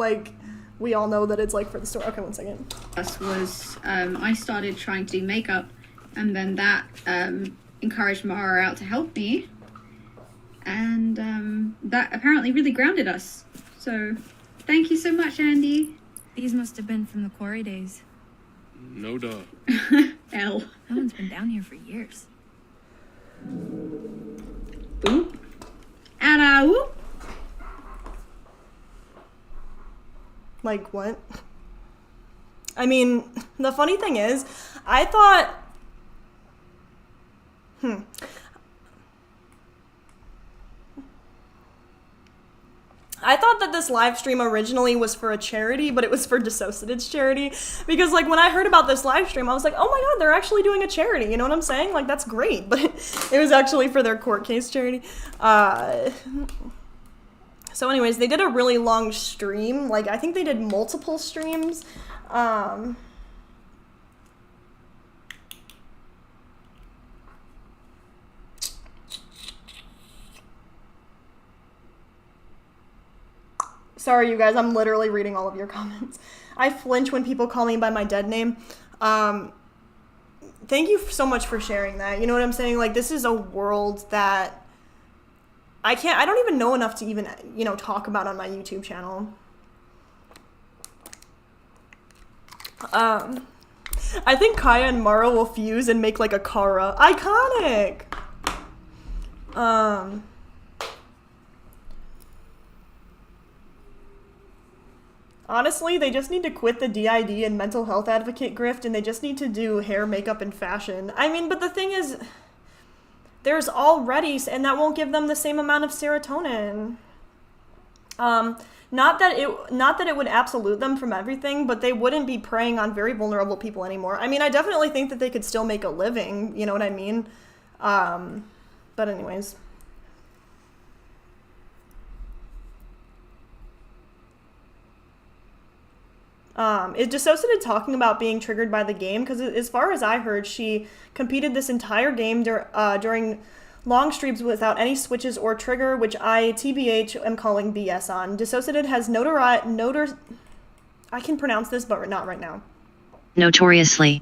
we all know that it's for the story. Okay, one second. I started trying to do makeup, and then that encouraged Mower out to help me, and that apparently really grounded us. So thank you so much, Andy. These must have been from the quarry days. No duh. L. No one's been down here for years. Ooh. And ooh. Like, what? I mean, the funny thing is, I thought... I thought that this live stream originally was for a charity, but it was for DissociaDID's charity. Because, like, when I heard about this live stream, I was like, oh my god, they're actually doing a charity. You know what I'm saying? Like, that's great. But it was actually for their court case charity. So anyways, they did a really long stream. Like, I think they did multiple streams. Sorry, you guys, I'm literally reading all of your comments. I flinch when people call me by my dead name. Thank you so much for sharing that. You know what I'm saying? Like, this is a world that I don't even know enough to even, you know, talk about on my YouTube channel. I think Kaya and Mara will fuse and make, like, a Kara. Iconic! Honestly, they just need to quit the DID and mental health advocate grift, and they just need to do hair, makeup, and fashion. I mean, but the thing is, there's already, and that won't give them the same amount of serotonin. Not that it would absolute them from everything, but they wouldn't be preying on very vulnerable people anymore. I mean, I definitely think that they could still make a living, you know what I mean? But anyways. Is DissociaDID talking about being triggered by the game? Because as far as I heard, she competed this entire game during long streams without any switches or trigger, which I, TBH, am calling BS on. DissociaDID has I can pronounce this, but not right now. Notoriously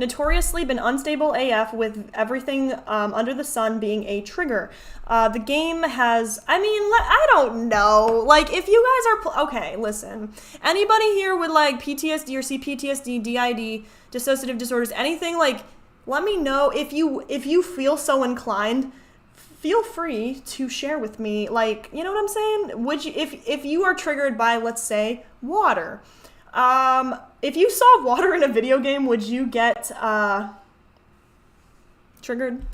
been unstable AF with everything under the sun being a trigger. The game has, I mean, I don't know. Like, if you guys are, okay, listen. Anybody here with, like, PTSD or CPTSD, DID, dissociative disorders, anything, like, let me know. If you feel so inclined, feel free to share with me. Like, you know what I'm saying? Would you, if you are triggered by, let's say, water, if you saw water in a video game, would you get, triggered?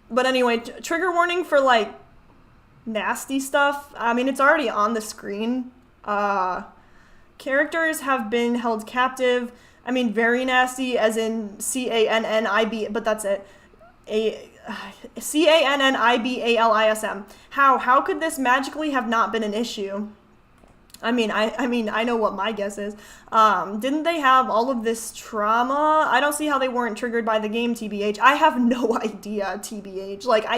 But anyway, trigger warning for, like, nasty stuff. I mean, it's already on the screen. Characters have been held captive. I mean, very nasty, as in CANNIB, but that's it. CANNIBALISM. How could this magically have not been an issue? I mean, I know what my guess is. Didn't they have all of this trauma? I don't see how they weren't triggered by the game, TBH. I have no idea, TBH. Like, I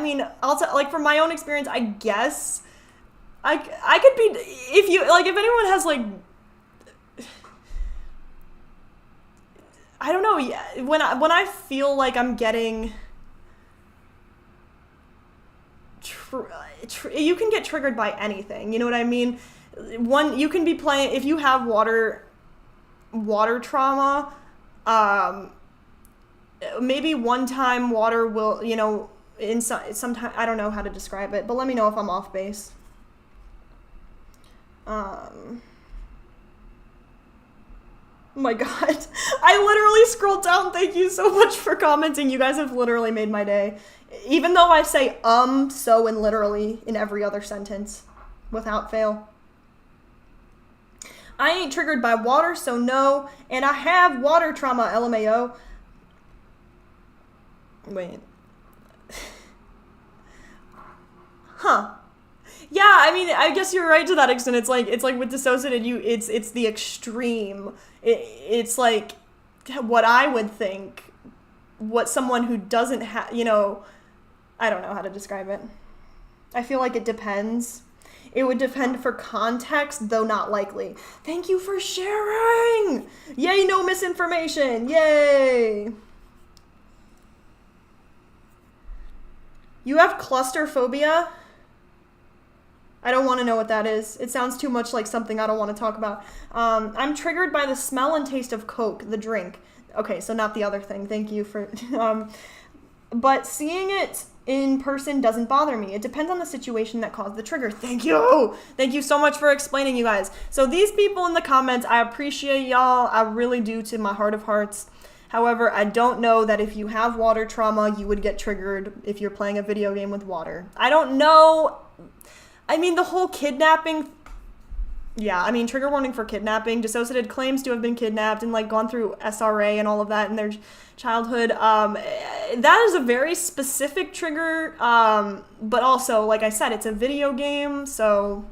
mean, I'll tell, like, from my own experience, I guess I could be, if anyone has, like, I don't know, yeah, when I feel like I'm getting, you can get triggered by anything, you know what I mean? You can be playing, if you have water trauma, maybe one time water will, you know, sometime, I don't know how to describe it, but let me know if I'm off base. Oh my god. I literally scrolled down. Thank you so much for commenting. You guys have literally made my day. Even though I say so, and literally in every other sentence without fail. I ain't triggered by water, so no. And I have water trauma, LMAO. Wait. Huh. Yeah, I mean, I guess you're right to that extent. It's like with DissociaDID, it's the extreme. It's like what I would think, what someone who doesn't have, you know, I don't know how to describe it. I feel like it depends. It would depend for context, though not likely. Thank you for sharing! Yay, no misinformation! Yay! You have clusterphobia? I don't want to know what that is. It sounds too much like something I don't want to talk about. I'm triggered by the smell and taste of Coke, the drink. Okay, so not the other thing. Thank you for... but seeing it in person doesn't bother me. It depends on the situation that caused the trigger. Thank you! Thank you so much for explaining, you guys. So these people in the comments, I appreciate y'all. I really do, to my heart of hearts. However, I don't know that if you have water trauma, you would get triggered if you're playing a video game with water. I don't know... I mean, the whole kidnapping, yeah, I mean, trigger warning for kidnapping. DissociaDID claims to have been kidnapped and, like, gone through SRA and all of that in their childhood. That is a very specific trigger, but also, like I said, it's a video game, so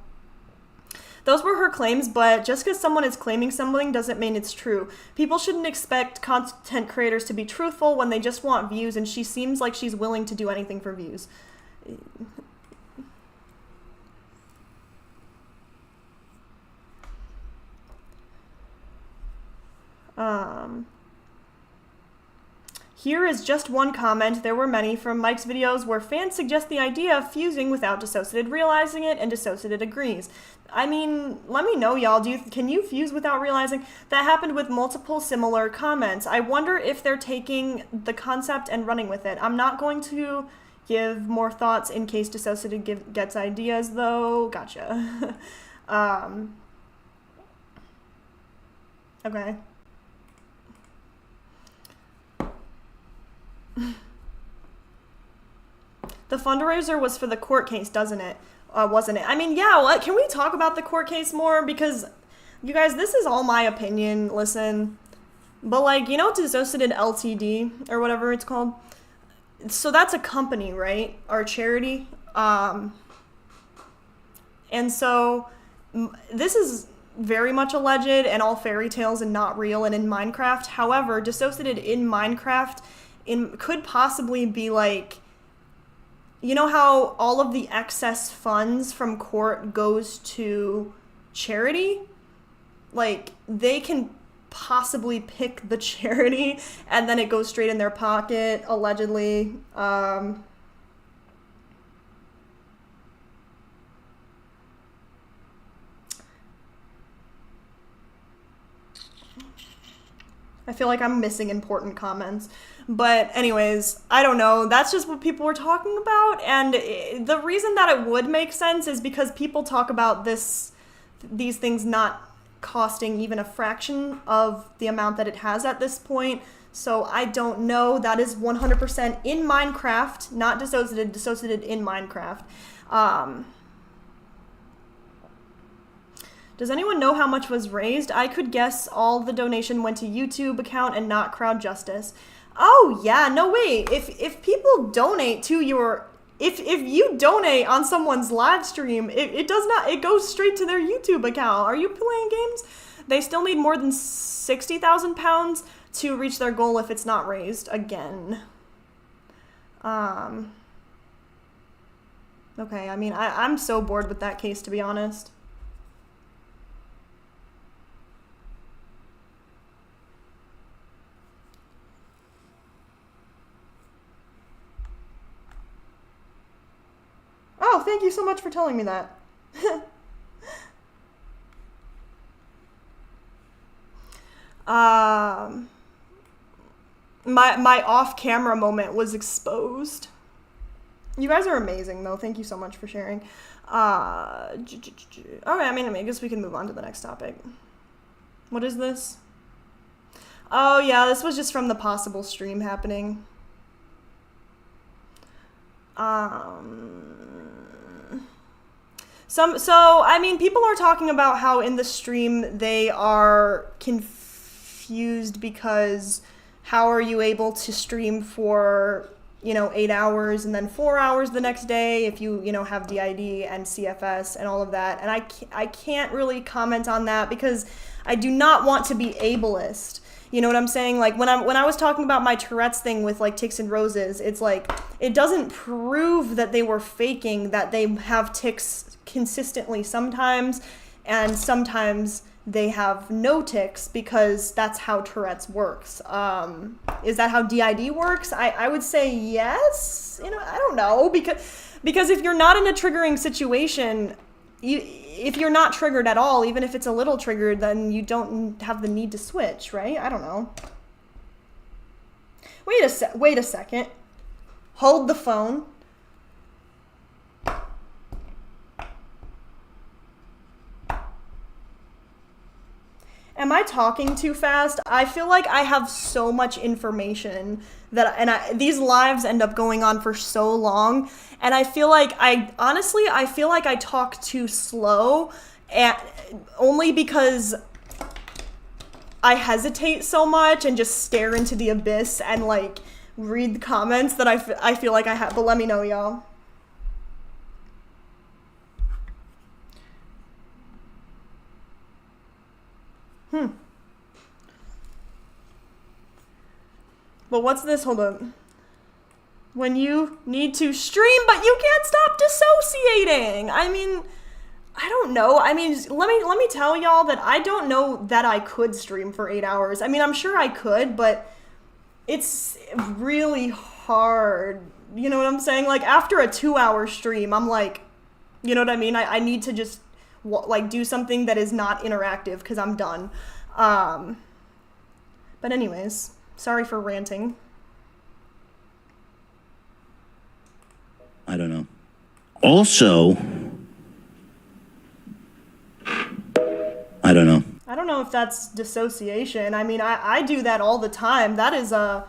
those were her claims, but just because someone is claiming something doesn't mean it's true. People shouldn't expect content creators to be truthful when they just want views, and she seems like she's willing to do anything for views. Here is just one comment. There were many from Mike's videos where fans suggest the idea of fusing without DissociaDID realizing it, and DissociaDID agrees. I mean, let me know, y'all. Can you fuse without realizing? That happened with multiple similar comments. I wonder if they're taking the concept and running with it. I'm not going to give more thoughts in case DissociaDID gets ideas, though. Gotcha. Okay. The fundraiser was for the court case, wasn't it? I mean, yeah, can we talk about the court case more? Because, you guys, this is all my opinion, listen. But, like, you know DissociaDID LTD, or whatever it's called? So that's a company, right? Or a charity. And so, this is very much alleged and all fairy tales and not real and in Minecraft. However, DissociaDID in Minecraft could possibly be like, you know how all of the excess funds from court goes to charity? Like, they can possibly pick the charity and then it goes straight in their pocket, allegedly. I feel like I'm missing important comments. But anyways, I don't know. That's just what people were talking about. And the reason that it would make sense is because people talk about these things not costing even a fraction of the amount that it has at this point. So I don't know. That is 100% in Minecraft, not DissociaDID in Minecraft. Does anyone know how much was raised? I could guess all the donation went to YouTube account and not Crowd Justice. Oh yeah, no wait. If people donate to your, if you donate on someone's live stream, it does not, it goes straight to their YouTube account. Are you playing games? They still need more than £60,000 to reach their goal if it's not raised again. Okay, I mean, I'm so bored with that case, to be honest. Oh, thank you so much for telling me that. My off-camera moment was exposed. You guys are amazing, though. Thank you so much for sharing. Okay, I mean, I guess we can move on to the next topic. What is this? Oh, yeah, this was just from the possible stream happening. So, I mean, people are talking about how in the stream they are confused because how are you able to stream for, 8 hours and then 4 hours the next day if you, have DID and CFS and all of that. And I can't really comment on that because I do not want to be ableist. You know what I'm saying? Like, when I was talking about my Tourette's thing with, like, tics and roses, it's like, it doesn't prove that they were faking that they have tics consistently sometimes, and sometimes they have no tics because that's how Tourette's works. Is that how DID works? I would say yes. I don't know, because if you're not in a triggering situation, if you're not triggered at all, even if it's a little triggered, then you don't have the need to switch, right? I don't know. Wait a second. Hold the phone. Am I talking too fast? I feel like I have so much information that, these lives end up going on for so long, and I feel like I feel like I talk too slow, and only because I hesitate so much and just stare into the abyss and like read the comments that I feel like I have. But let me know, y'all. But what's this? Hold on. When you need to stream, but you can't stop dissociating. I mean, I don't know. I mean, let me tell y'all that I don't know that I could stream for 8 hours. I mean, I'm sure I could, but it's really hard. You know what I'm saying? Like, after a 2-hour stream, I'm like, you know what I mean? I need to just like do something that is not interactive because I'm done. But anyways, sorry for ranting. I don't know. Also, I don't know. I don't know if that's dissociation. I mean, I do that all the time. That is not,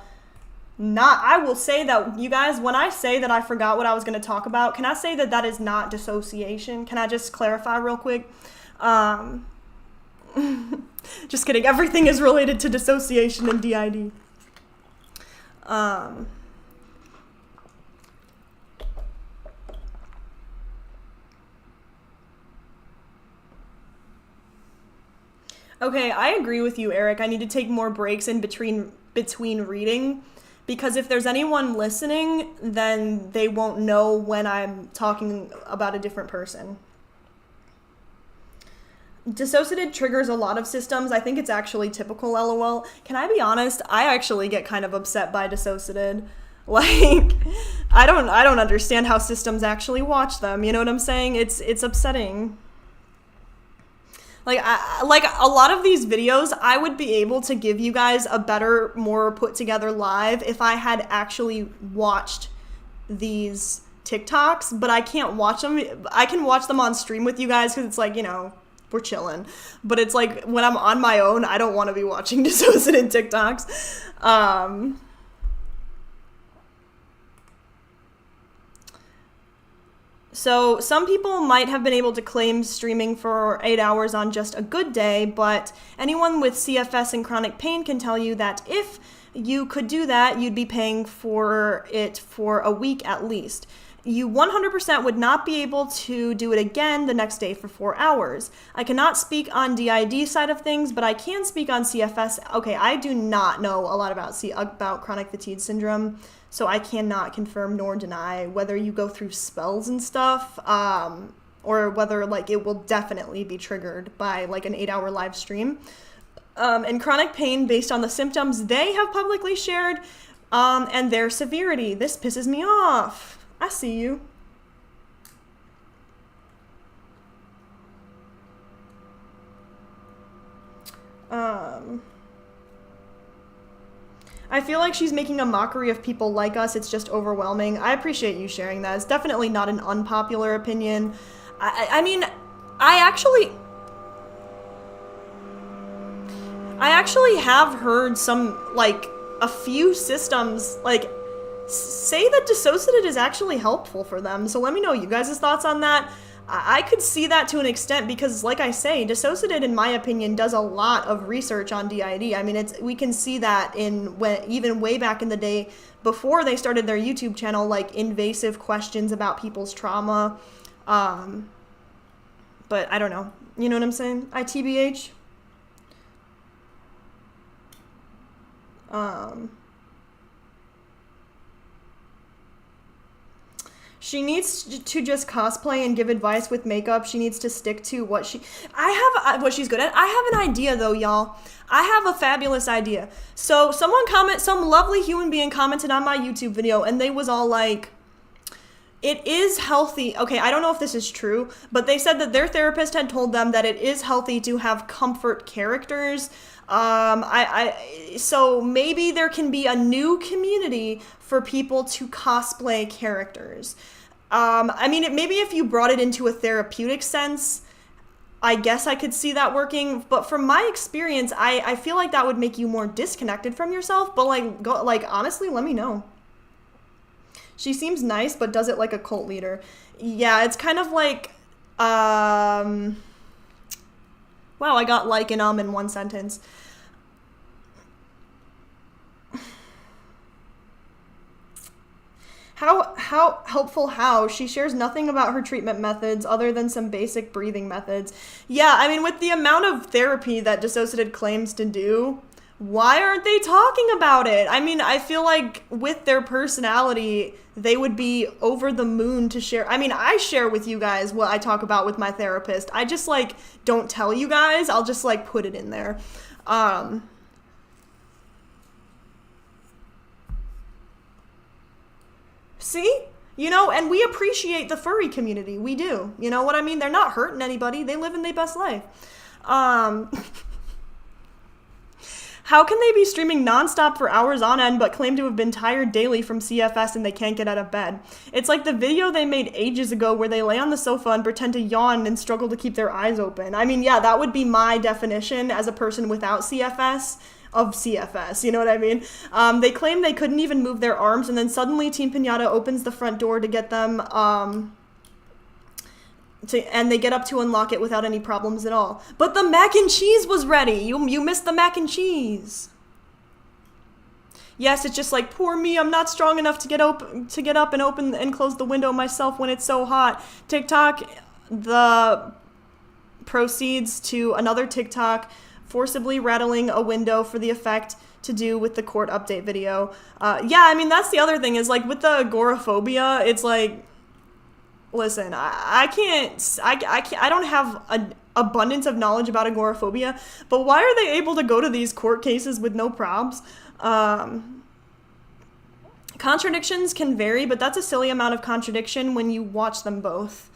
I will say that, you guys, when I say that I forgot what I was going to talk about, can I say that that is not dissociation? Can I just clarify real quick? Just kidding. Everything is related to dissociation and DID. Okay, I agree with you, Eric. I need to take more breaks in between reading, because if there's anyone listening, then they won't know when I'm talking about a different person. Dissociated triggers a lot of systems. I think it's actually typical, LOL. Can I be honest? I actually get kind of upset by dissociated. Like, I don't understand how systems actually watch them. You know what I'm saying? It's upsetting. Like, like a lot of these videos, I would be able to give you guys a better, more put together live if I had actually watched these TikToks, but I can't watch them. I can watch them on stream with you guys because it's like, you know, we're chilling. But it's like when I'm on my own, I don't want to be watching dissociated TikToks. So some people might have been able to claim streaming for 8 hours on just a good day, but anyone with CFS and chronic pain can tell you that if you could do that, you'd be paying for it for a week at least. You 100% would not be able to do it again the next day for 4 hours. I cannot speak on DID side of things, but I can speak on CFS. Okay, I do not know a lot about chronic fatigue syndrome, so I cannot confirm nor deny whether you go through spells and stuff, or whether like it will definitely be triggered by like an 8-hour live stream. And chronic pain based on the symptoms they have publicly shared, and their severity. This pisses me off. I see you. I feel like she's making a mockery of people like us. It's just overwhelming. I appreciate you sharing that. It's definitely not an unpopular opinion. I mean, I actually have heard some, like, a few systems, like, say that dissociated is actually helpful for them. So let me know you guys' thoughts on that. I could see that to an extent because, like I say, dissociated, in my opinion, does a lot of research on DID. I mean, we can see that even way back in the day before they started their YouTube channel, like invasive questions about people's trauma. But I don't know. You know what I'm saying? ITBH. She needs to just cosplay and give advice with makeup. She needs to stick to what she's good at. I have an idea though, y'all. I have a fabulous idea. So some lovely human being commented on my YouTube video and they was all like, it is healthy. Okay, I don't know if this is true, but they said that their therapist had told them that it is healthy to have comfort characters. So maybe there can be a new community for people to cosplay characters. I mean, maybe if you brought it into a therapeutic sense, I guess I could see that working. But from my experience, I feel like that would make you more disconnected from yourself. But honestly, let me know. She seems nice, but does it like a cult leader. Yeah, it's kind of like, wow, I got like and in one sentence. How helpful how? She shares nothing about her treatment methods other than some basic breathing methods. Yeah, I mean, with the amount of therapy that DissociaDID claims to do, why aren't they talking about it? I mean, I feel like with their personality, they would be over the moon to share. I mean, I share with you guys what I talk about with my therapist. I just like don't tell you guys. I'll just like put it in there. See? You know, and we appreciate the furry community. We do. You know what I mean? They're not hurting anybody. They live in their best life. How can they be streaming nonstop for hours on end but claim to have been tired daily from CFS and they can't get out of bed? It's like the video they made ages ago where they lay on the sofa and pretend to yawn and struggle to keep their eyes open. I mean, yeah, that would be my definition as a person without CFS of CFS, you know what I mean? They claim they couldn't even move their arms, and then suddenly Team Piñata opens the front door to get them, and they get up to unlock it without any problems at all. But the mac and cheese was ready. You missed the mac and cheese. Yes, it's just like, poor me, I'm not strong enough to get up and open and close the window myself when it's so hot. TikTok, the proceeds to another TikTok forcibly rattling a window for the effect to do with the court update video. Yeah, I mean, that's the other thing is like with the agoraphobia, it's like, listen, I don't have an abundance of knowledge about agoraphobia, but why are they able to go to these court cases with no probs? Contradictions can vary, but that's a silly amount of contradiction when you watch them both.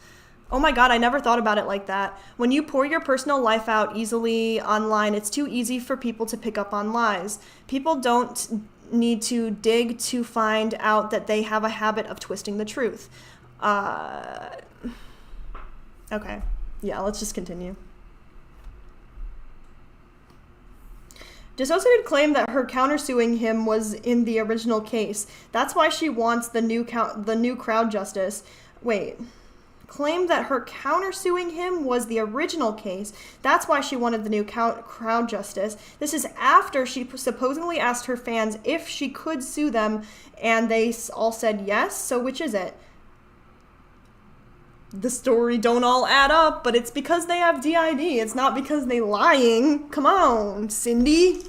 Oh my god, I never thought about it like that. When you pour your personal life out easily online, it's too easy for people to pick up on lies. People don't need to dig to find out that they have a habit of twisting the truth. Okay. Yeah, let's just continue. DissociaDID claimed that her countersuing him was in the original case. That's why she wants the new crowd justice. Wait. Claimed that her countersuing him was the original case. That's why she wanted the new crowd justice. This is after she supposedly asked her fans if she could sue them, and they all said yes. So which is it? The story don't all add up, but it's because they have DID. It's not because they lying. Come on, Cindy.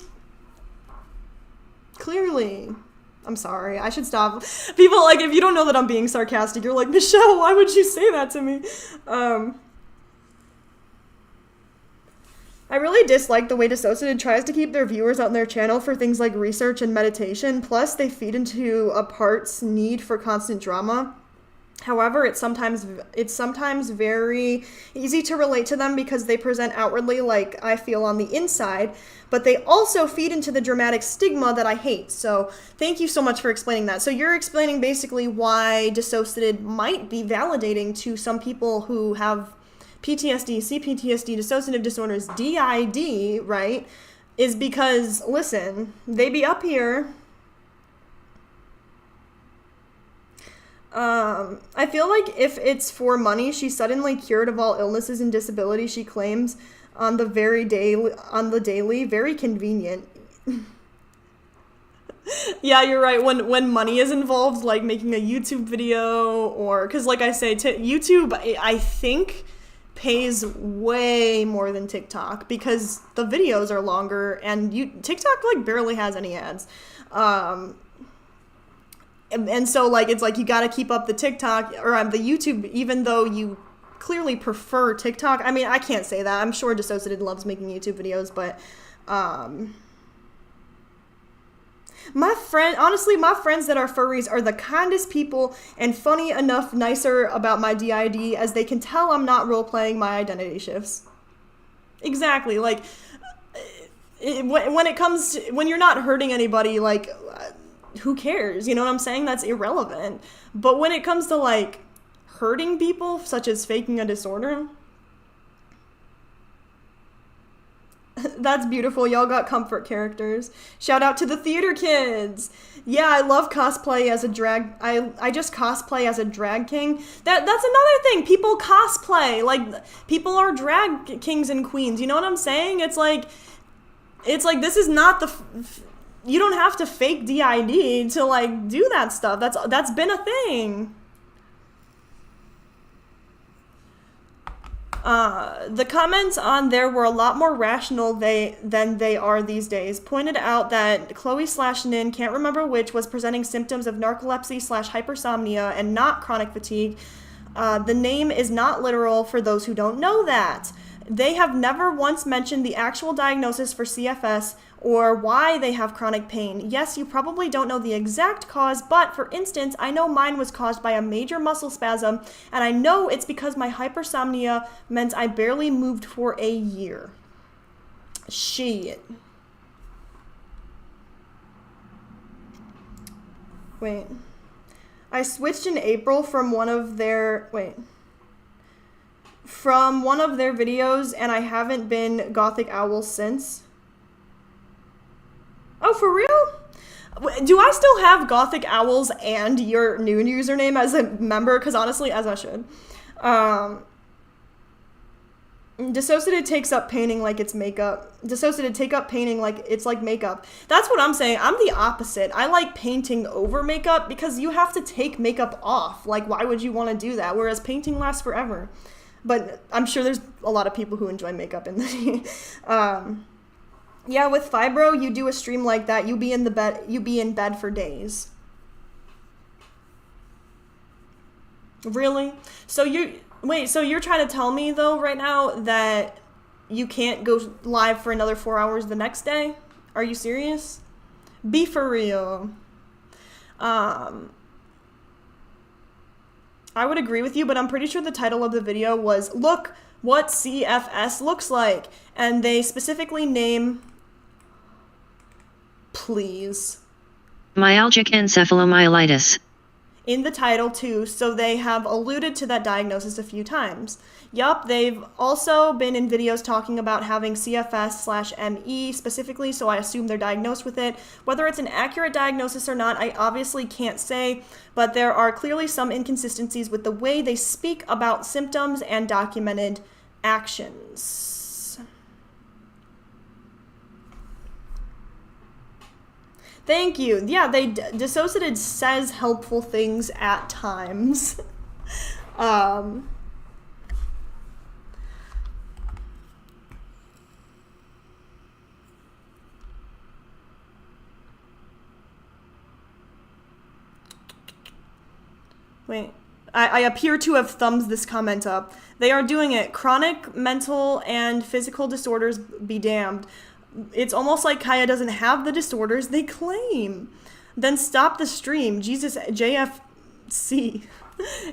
Clearly. I'm sorry, I should stop. People, like, if you don't know that I'm being sarcastic, you're like, Michelle, why would you say that to me? I really dislike the way DissociaDID tries to keep their viewers on their channel for things like research and meditation, plus they feed into a part's need for constant drama. However, it's sometimes very easy to relate to them because they present outwardly like I feel on the inside, but they also feed into the dramatic stigma that I hate. So thank you so much for explaining that. So you're explaining basically why DissociaDID might be validating to some people who have PTSD, CPTSD, dissociative disorders, DID, right? Is because, listen, they be up here. I feel like if it's for money, she's suddenly cured of all illnesses and disabilities she claims on the daily. Very convenient. Yeah, you're right. When money is involved, like making a YouTube video or, because like I say, YouTube, I think, pays way more than TikTok because the videos are longer and TikTok like barely has any ads. And so, like, it's like you got to keep up the TikTok or the YouTube, even though you clearly prefer TikTok. I mean, I can't say that. I'm sure DissociaDID loves making YouTube videos, but Honestly, my friends that are furries are the kindest people and funny enough nicer about my DID as they can tell I'm not role-playing my identity shifts. Exactly, like, when you're not hurting anybody, like, who cares? You know what I'm saying? That's irrelevant. But when it comes to, like, hurting people, such as faking a disorder, that's beautiful. Y'all got comfort characters. Shout out to the theater kids. Yeah, I love cosplay as a drag. I just cosplay as a drag king. That's another thing. People cosplay. Like, people are drag kings and queens. You know what I'm saying? It's like this is not you don't have to fake DID to, like, do that stuff. That's been a thing. The comments on there were a lot more rational than they are these days. Pointed out that Chloe/Nin, can't remember which, was presenting symptoms of narcolepsy/hypersomnia and not chronic fatigue. The name is not literal for those who don't know that. They have never once mentioned the actual diagnosis for CFS or why they have chronic pain. Yes, you probably don't know the exact cause, but for instance, I know mine was caused by a major muscle spasm, and I know it's because my hypersomnia meant I barely moved for a year. Shit. Wait. I switched in April from one of their videos, and I haven't been Gothic Owl since. Oh, for real? Do I still have Gothic Owls and your new username as a member? Because honestly, as I should. DissociaDID takes up painting like it's makeup. DissociaDID take up painting like it's like makeup. That's what I'm saying. I'm the opposite. I like painting over makeup because you have to take makeup off. Like, why would you want to do that? Whereas painting lasts forever. But I'm sure there's a lot of people who enjoy makeup in the yeah, with Fibro, you do a stream like that, you be in bed for days. Really? So you're trying to tell me though right now that you can't go live for another 4 hours the next day? Are you serious? Be for real. I would agree with you, but I'm pretty sure the title of the video was "Look What CFS Looks Like," and they specifically name, please, myalgic encephalomyelitis in the title too, so they have alluded to that diagnosis a few times. Yup, they've also been in videos talking about having CFS/ME specifically, so I assume they're diagnosed with it. Whether it's an accurate diagnosis or not, I obviously can't say, but there are clearly some inconsistencies with the way they speak about symptoms and documented actions. Thank you. Yeah, DissociaDID says helpful things at times. Wait, I appear to have thumbs this comment up. They are doing it. Chronic mental and physical disorders be damned. It's almost like Kaya doesn't have the disorders they claim. Then stop the stream. Jesus, JFC.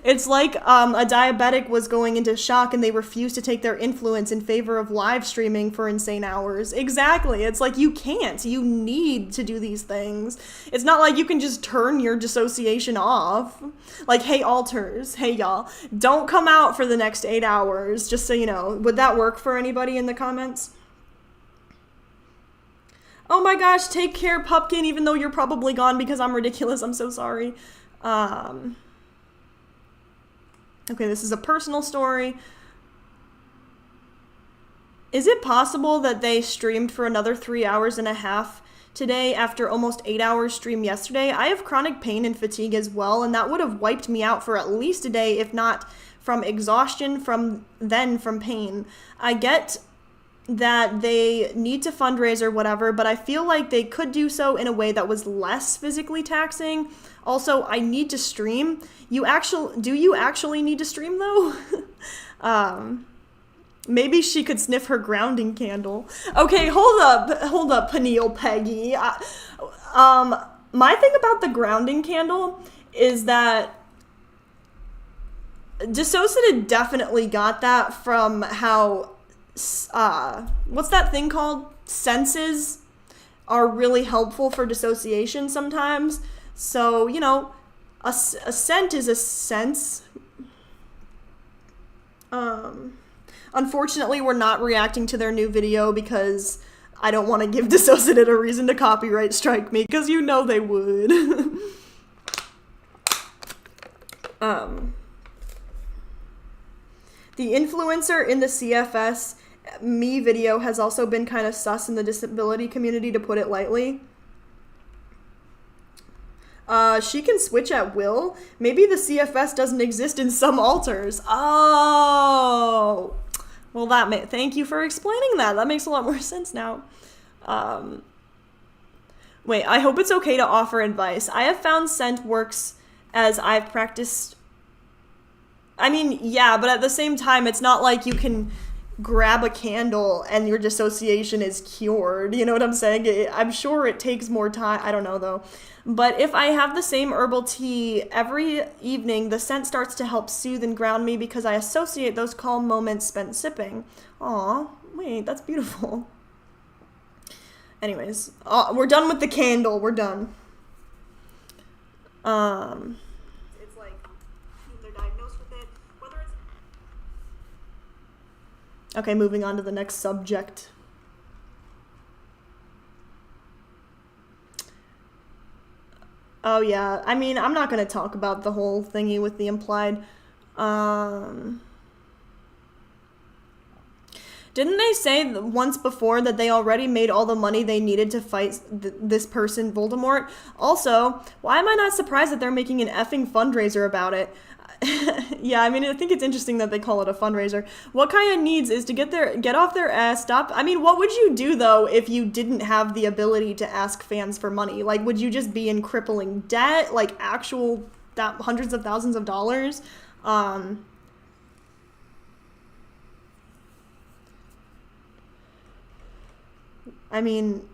It's like a diabetic was going into shock and they refused to take their influence in favor of live streaming for insane hours. Exactly. It's like you can't. You need to do these things. It's not like you can just turn your dissociation off. Like, hey, alters. Hey, y'all. Don't come out for the next 8 hours, just so you know. Would that work for anybody in the comments? Oh my gosh, take care, Pupkin, even though you're probably gone because I'm ridiculous. I'm so sorry. Okay, this is a personal story. Is it possible that they streamed for another 3 hours and a half today after almost 8 hours stream yesterday? I have chronic pain and fatigue as well, and that would have wiped me out for at least a day, if not from exhaustion, from pain. I get that they need to fundraise or whatever, but I feel like they could do so in a way that was less physically taxing. Also, I need to stream. Do you actually need to stream though? Maybe she could sniff her grounding candle. Okay, hold up, Peniel Peggy. My thing about the grounding candle is that DissociaDID definitely got that from how, what's that thing called? Senses are really helpful for dissociation sometimes. So, you know, a scent is a sense. Unfortunately, we're not reacting to their new video because I don't want to give DissociaDID a reason to copyright strike me, because you know they would. The influencer in the CFS me video has also been kind of sus in the disability community, to put it lightly. She can switch at will. Maybe the CFS doesn't exist in some alters. Oh, well, thank you for explaining that. That makes a lot more sense now. Wait, I hope it's okay to offer advice. I have found scent works as I've practiced. I mean, yeah, but at the same time, it's not like you can grab a candle and your dissociation is cured. You know what I'm saying? I'm sure it takes more time. I don't know, though. But if I have the same herbal tea every evening, the scent starts to help soothe and ground me because I associate those calm moments spent sipping. Aw, wait, that's beautiful. Anyways, we're done with the candle. We're done. It's like they're diagnosed with it, whether it's... Okay, moving on to the next subject. Oh yeah, I mean, I'm not gonna talk about the whole thingy with the implied. Didn't they say once before that they already made all the money they needed to fight this person, Voldemort? Also, why am I not surprised that they're making an effing fundraiser about it? Yeah, I mean, I think it's interesting that they call it a fundraiser. What Kaya needs is to get off their ass, stop. I mean, what would you do, though, if you didn't have the ability to ask fans for money? Like, would you just be in crippling debt? Like, actual hundreds of thousands of dollars? I mean,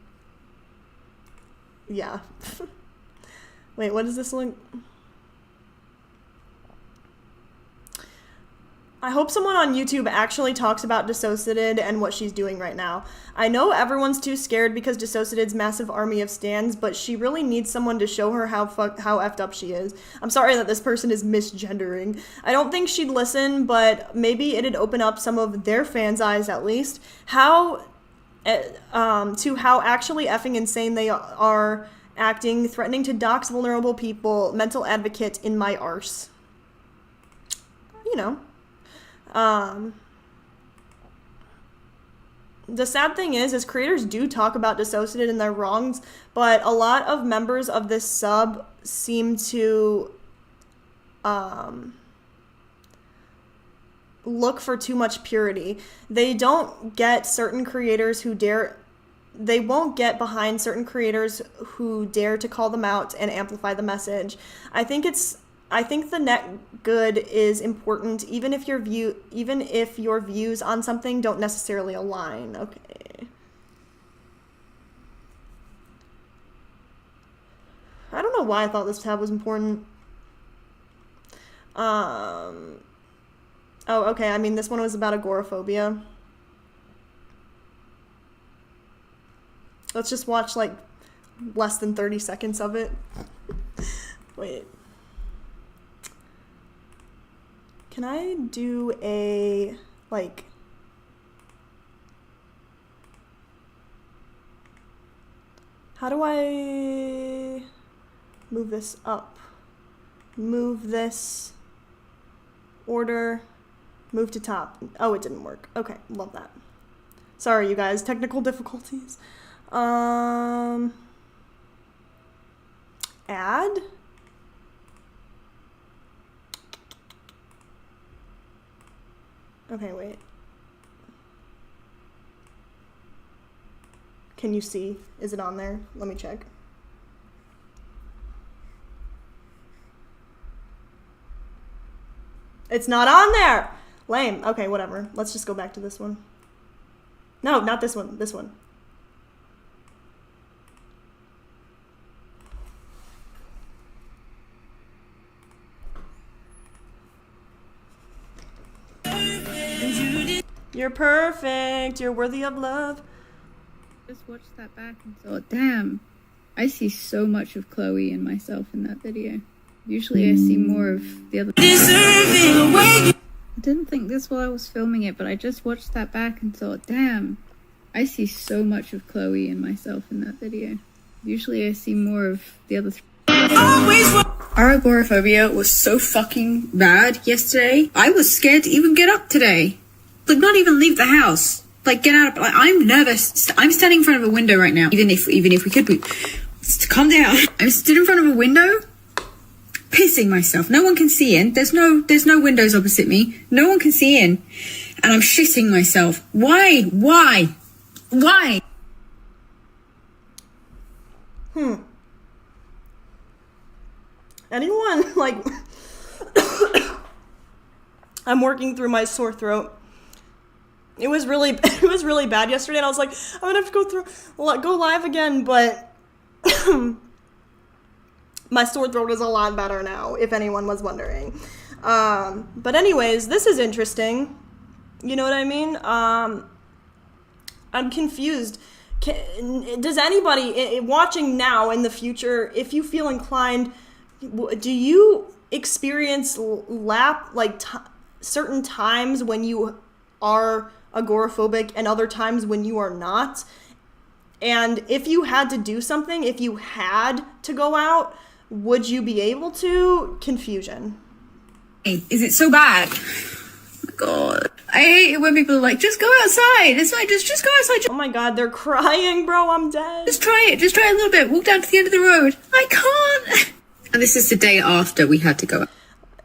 yeah. Wait, what is this link? I hope someone on YouTube actually talks about DissociaDID and what she's doing right now. I know everyone's too scared because DissociaDID's massive army of stans, but she really needs someone to show her how effed up she is. I'm sorry that this person is misgendering. I don't think she'd listen, but maybe it'd open up some of their fans' eyes at least. To how actually effing insane they are acting, threatening to dox vulnerable people, mental advocate in my arse. You know. The sad thing is creators do talk about DissociaDID and their wrongs, but a lot of members of this sub seem to look for too much purity. They don't get certain creators who they won't get behind certain creators who dare to call them out and amplify the message. I think the net good is important, even if your views on something don't necessarily align. Okay. I don't know why I thought this tab was important. Oh, okay. I mean, this one was about agoraphobia. Let's just watch, like, less than 30 seconds of it. Wait. Can I do a, like... How do I move this up? Move this... Order... Move to top. Oh, it didn't work. Okay, love that. Sorry, you guys. Technical difficulties. Add? Okay, wait. Can you see? Is it on there? Let me check. It's not on there! Lame. Okay, whatever. Let's just go back to this one. No, not this one. This one. You're perfect. You're worthy of love. Just watched that back and thought, damn, I see so much of Chloe and myself in that video. Usually I see more of the other. I didn't think this while I was filming it, but I just watched that back and thought, damn, I see so much of Chloe and myself in that video. Usually I see more of the other three. Our agoraphobia was so fucking bad yesterday. I was scared to even get up today. Like, not even leave the house. Like, get out of, like, I'm nervous. I'm standing in front of a window right now. Even if we could be, calm down. I'm stood in front of a window, pissing myself. No one can see in. There's no windows opposite me. No one can see in. And I'm shitting myself. Why? Anyone, like, I'm working through my sore throat. It was really bad yesterday, and I was like, I'm gonna have to go live again, but my sore throat is a lot better now, if anyone was wondering. But anyways, this is interesting. You know what I mean? I'm confused. Does anybody watching now in the future, if you feel inclined, do you experience certain times when you are agoraphobic and other times when you are not? And if you had to do something, if you had to go out, would you be able to? Confusion. Hey, is it so bad? Oh my god. I hate it when people are like, just go outside. It's like, just go outside. Oh my god, they're crying, bro. I'm dead. Just try it. Just try it a little bit. Walk down to the end of the road. I can't. And this is the day after we had to go out.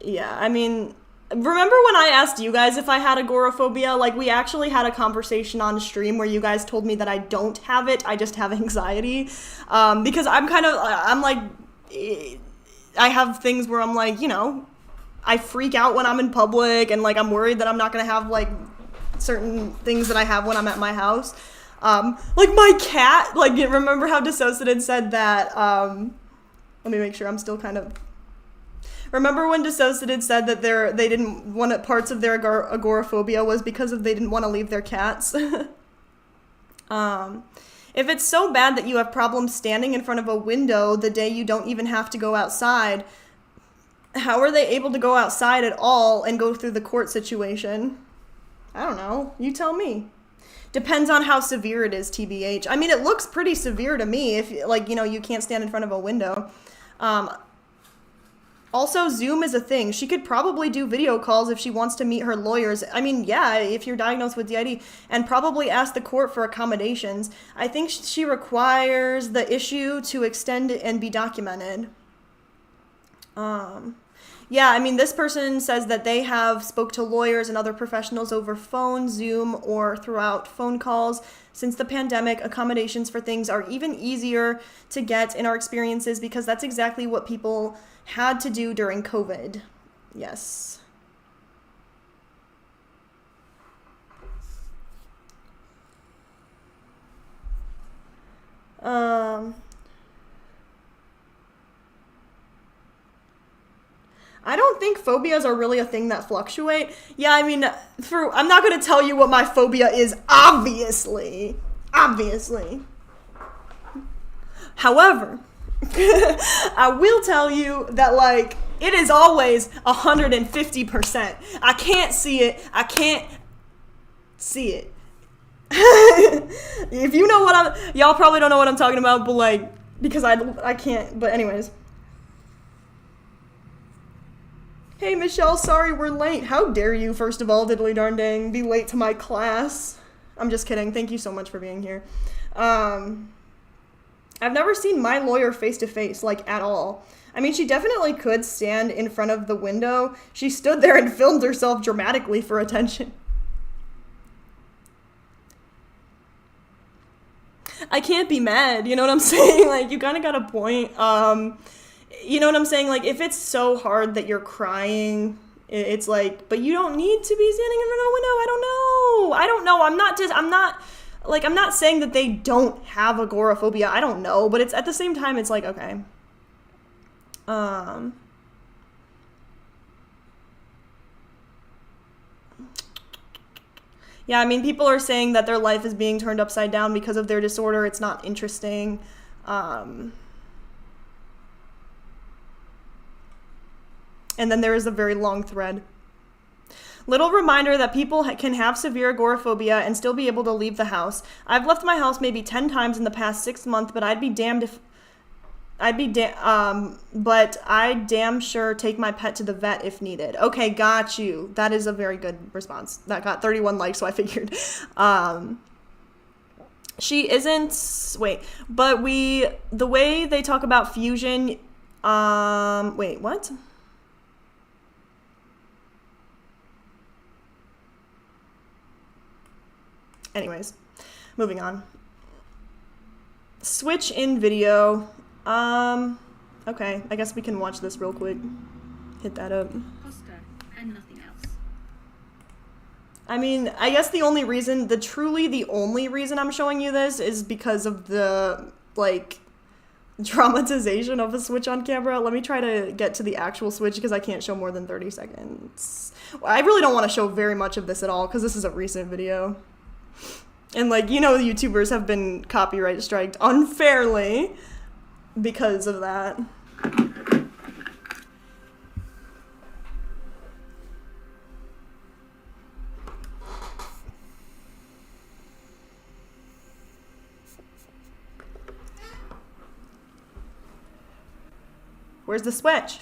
Yeah, I mean, remember when I asked you guys if I had agoraphobia? Like, we actually had a conversation on stream where you guys told me that I don't have it, I just have anxiety. Because I'm like, I have things where I'm like, you know, I freak out when I'm in public, and like, I'm worried that I'm not gonna have like certain things that I have when I'm at my house. Like my cat, like, remember how DissociaDID said that, let me make sure I'm still kind of... Remember when DissociaDID said that they didn't want parts of their agoraphobia was because they didn't want to leave their cats? If it's so bad that you have problems standing in front of a window the day you don't even have to go outside, how are they able to go outside at all and go through the court situation? I don't know. You tell me. Depends on how severe it is, TBH. I mean, it looks pretty severe to me if, like, you know, you can't stand in front of a window. Also, Zoom is a thing. She could probably do video calls if she wants to meet her lawyers. I mean, yeah, if you're diagnosed with DID, and probably ask the court for accommodations. I think she requires the issue to extend and be documented. Yeah, I mean, this person says that they have spoke to lawyers and other professionals over phone, Zoom, or throughout phone calls. Since the pandemic, accommodations for things are even easier to get in our experiences because that's exactly what people had to do during COVID. Yes. I don't think phobias are really a thing that fluctuate. Yeah, I mean, I'm not going to tell you what my phobia is, obviously. Obviously. However, I will tell you that, like, it is always 150%. I can't see it. I can't see it. If you know what y'all probably don't know what I'm talking about, but, like, because I can't, but anyways. Hey, Michelle, sorry we're late. How dare you, first of all, diddly darn dang, be late to my class. I'm just kidding. Thank you so much for being here. I've never seen my lawyer face to face, like, at all. I mean, she definitely could stand in front of the window. She stood there and filmed herself dramatically for attention. I can't be mad, you know what I'm saying? Like, you kind of got a point. You know what I'm saying? Like, if it's so hard that you're crying, it's like, but you don't need to be standing in front of a window. I don't know. I'm not saying that they don't have agoraphobia. I don't know, but it's at the same time, it's like, okay. Yeah, I mean, people are saying that their life is being turned upside down because of their disorder. It's not interesting. And then there is a very long thread. Little reminder that people can have severe agoraphobia and still be able to leave the house. I've left my house maybe 10 times in the past 6 months, but I'd be damned if... but I damn sure take my pet to the vet if needed. Okay, got you. That is a very good response. That got 31 likes, so I figured. She isn't... Wait, but the way they talk about fusion... Wait, what? Anyways, moving on. Switch in video. Okay, I guess we can watch this real quick. Hit that up. Costa and nothing else. I mean, I guess the only reason I'm showing you this is because of the, like, dramatization of a switch on camera. Let me try to get to the actual switch because I can't show more than 30 seconds. Well, I really don't want to show very much of this at all because this is a recent video. And, like, you know, YouTubers have been copyright striked unfairly because of that. Where's the switch?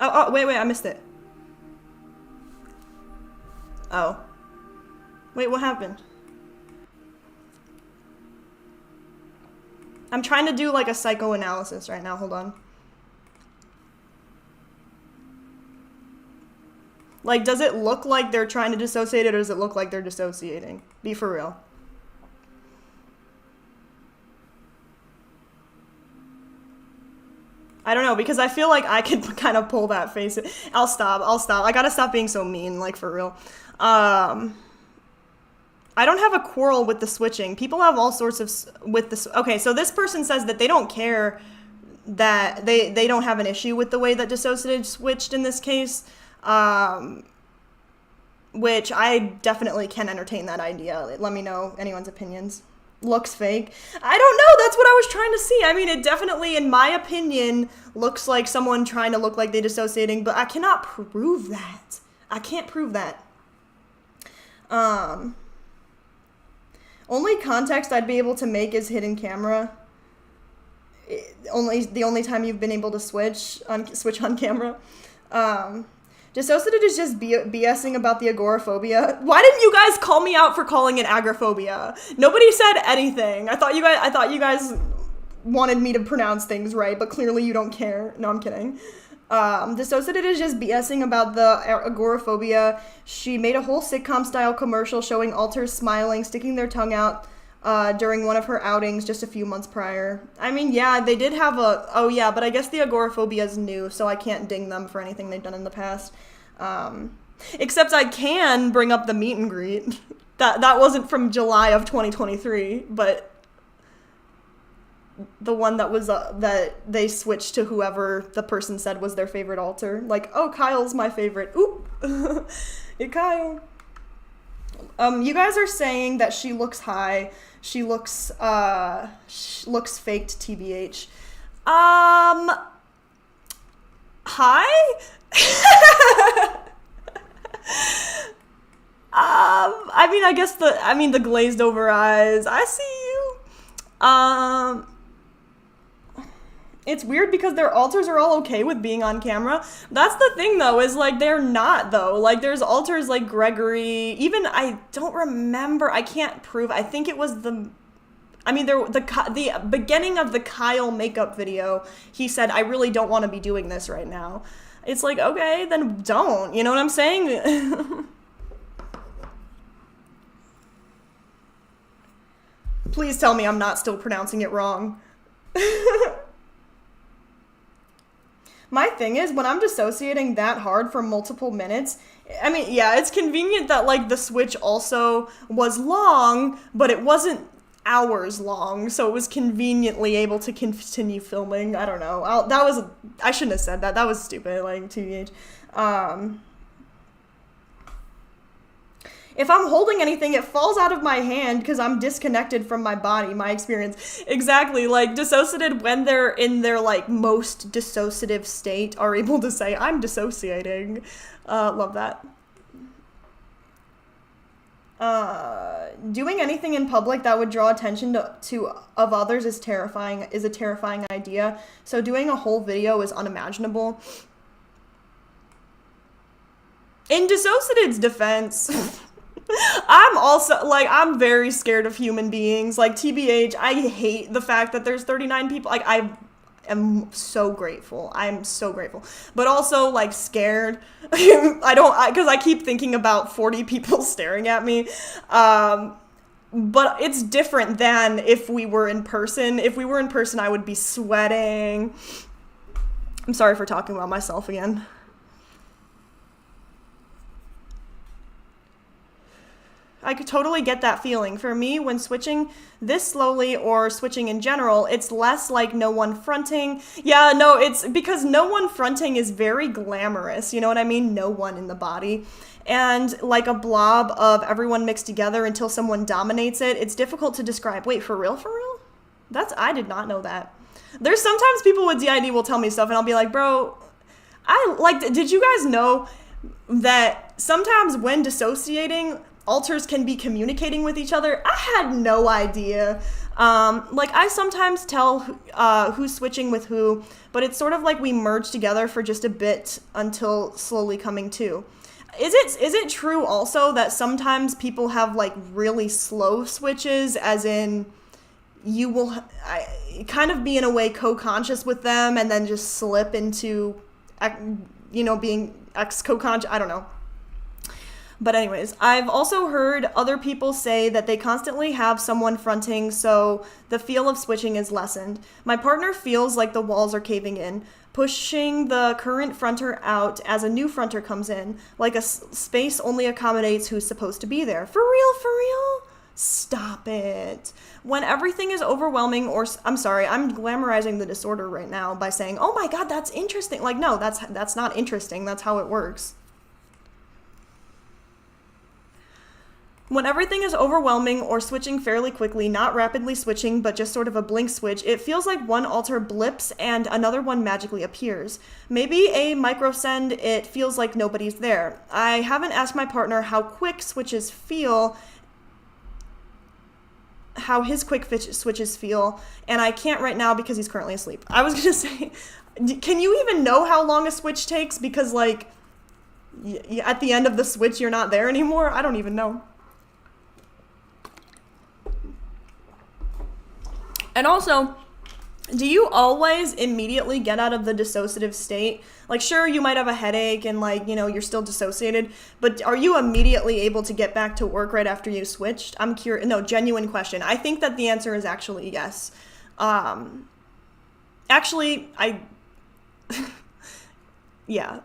Oh, wait, I missed it. Oh. Wait, what happened? I'm trying to do like a psychoanalysis right now, hold on. Like, does it look like they're trying to dissociate it or does it look like they're dissociating? Be for real. I don't know, because I feel like I could kind of pull that face. I'll stop. I gotta stop being so mean, like, for real. I don't have a quarrel with the switching. People have all sorts of with this. Okay, so this person says that they don't care that they don't have an issue with the way that DissociaDID switched in this case, which I definitely can entertain that idea. Let me know anyone's opinions. Looks fake. I don't know. That's what I was trying to see. I mean, it definitely, in my opinion, looks like someone trying to look like they're dissociating, but I cannot prove that. I can't prove that. Only context I'd be able to make is hidden camera. The only time you've been able to switch on camera. DissociaDID is just BSing about the agoraphobia. Why didn't you guys call me out for calling it agoraphobia? Nobody said anything. I thought you guys wanted me to pronounce things right, but clearly you don't care. No, I'm kidding. DissociaDID is just BSing about the agoraphobia. She made a whole sitcom-style commercial showing alters smiling, sticking their tongue out during one of her outings just a few months prior. I mean, yeah, they did have oh yeah, but I guess the agoraphobia is new, so I can't ding them for anything they've done in the past. Except I can bring up the meet and greet. That wasn't from July of 2023, but the one that was that they switched to whoever the person said was their favorite alter. Like, oh, Kyle's my favorite. Oop. Hey, Kyle. You guys are saying that she looks high. She looks faked, TBH. Hi? I mean, I guess the glazed over eyes. I see you. It's weird because their alters are all okay with being on camera. That's the thing, though, is, like, they're not, though. Like, there's alters like Gregory. Even, I don't remember. I can't prove. I think it was the beginning of the Kyle makeup video. He said, I really don't want to be doing this right now. It's like, okay, then don't. You know what I'm saying? Please tell me I'm not still pronouncing it wrong. My thing is, when I'm dissociating that hard for multiple minutes, I mean, yeah, it's convenient that, like, the switch also was long, but it wasn't hours long, so it was conveniently able to continue filming. I don't know. I shouldn't have said that. That was stupid, like, TBH. If I'm holding anything, it falls out of my hand because I'm disconnected from my body, my experience. Exactly, like dissociated when they're in their like most dissociative state are able to say, I'm dissociating. Love that. Doing anything in public that would draw attention to of others is a terrifying idea. So doing a whole video is unimaginable. In dissociated's defense, I'm also, like, I'm very scared of human beings. Like, TBH, I hate the fact that there's 39 people. Like, I am so grateful. I'm so grateful. But also, like, scared. Because I keep thinking about 40 people staring at me. But it's different than if we were in person. If we were in person, I would be sweating. I'm sorry for talking about myself again. I could totally get that feeling. For me, when switching this slowly or switching in general, it's less like no one fronting. Yeah, no, it's because no one fronting is very glamorous. You know what I mean? No one in the body. And like a blob of everyone mixed together until someone dominates it, it's difficult to describe. Wait, for real? For real? I did not know that. There's sometimes people with DID will tell me stuff and I'll be like, bro, did you guys know that sometimes when dissociating, alters can be communicating with each other? I had no idea. Like, I sometimes tell who's switching with who, but it's sort of like we merge together for just a bit until slowly coming to. Is it true also that sometimes people have, like, really slow switches, as in you will kind of be in a way co-conscious with them and then just slip into, you know, being ex-co-conscious? I don't know. But anyways, I've also heard other people say that they constantly have someone fronting, so the feel of switching is lessened. My partner feels like the walls are caving in, pushing the current fronter out as a new fronter comes in, like a space only accommodates who's supposed to be there. For real, for real? Stop it. When everything is overwhelming, or I'm sorry, I'm glamorizing the disorder right now by saying, oh my god, that's interesting. Like, no, that's not interesting. That's how it works. When everything is overwhelming or switching fairly quickly, not rapidly switching, but just sort of a blink switch, it feels like one alter blips and another one magically appears. Maybe a microsend, it feels like nobody's there. I haven't asked my partner how quick switches feel, how his quick switches feel, and I can't right now because he's currently asleep. I was gonna say, can you even know how long a switch takes? Because, like, at the end of the switch, you're not there anymore? I don't even know. And also, do you always immediately get out of the dissociative state? Like, sure, you might have a headache and, like, you know, you're still dissociated, but are you immediately able to get back to work right after you switched? I'm curious. No, genuine question. I think that the answer is actually yes. Actually, yeah.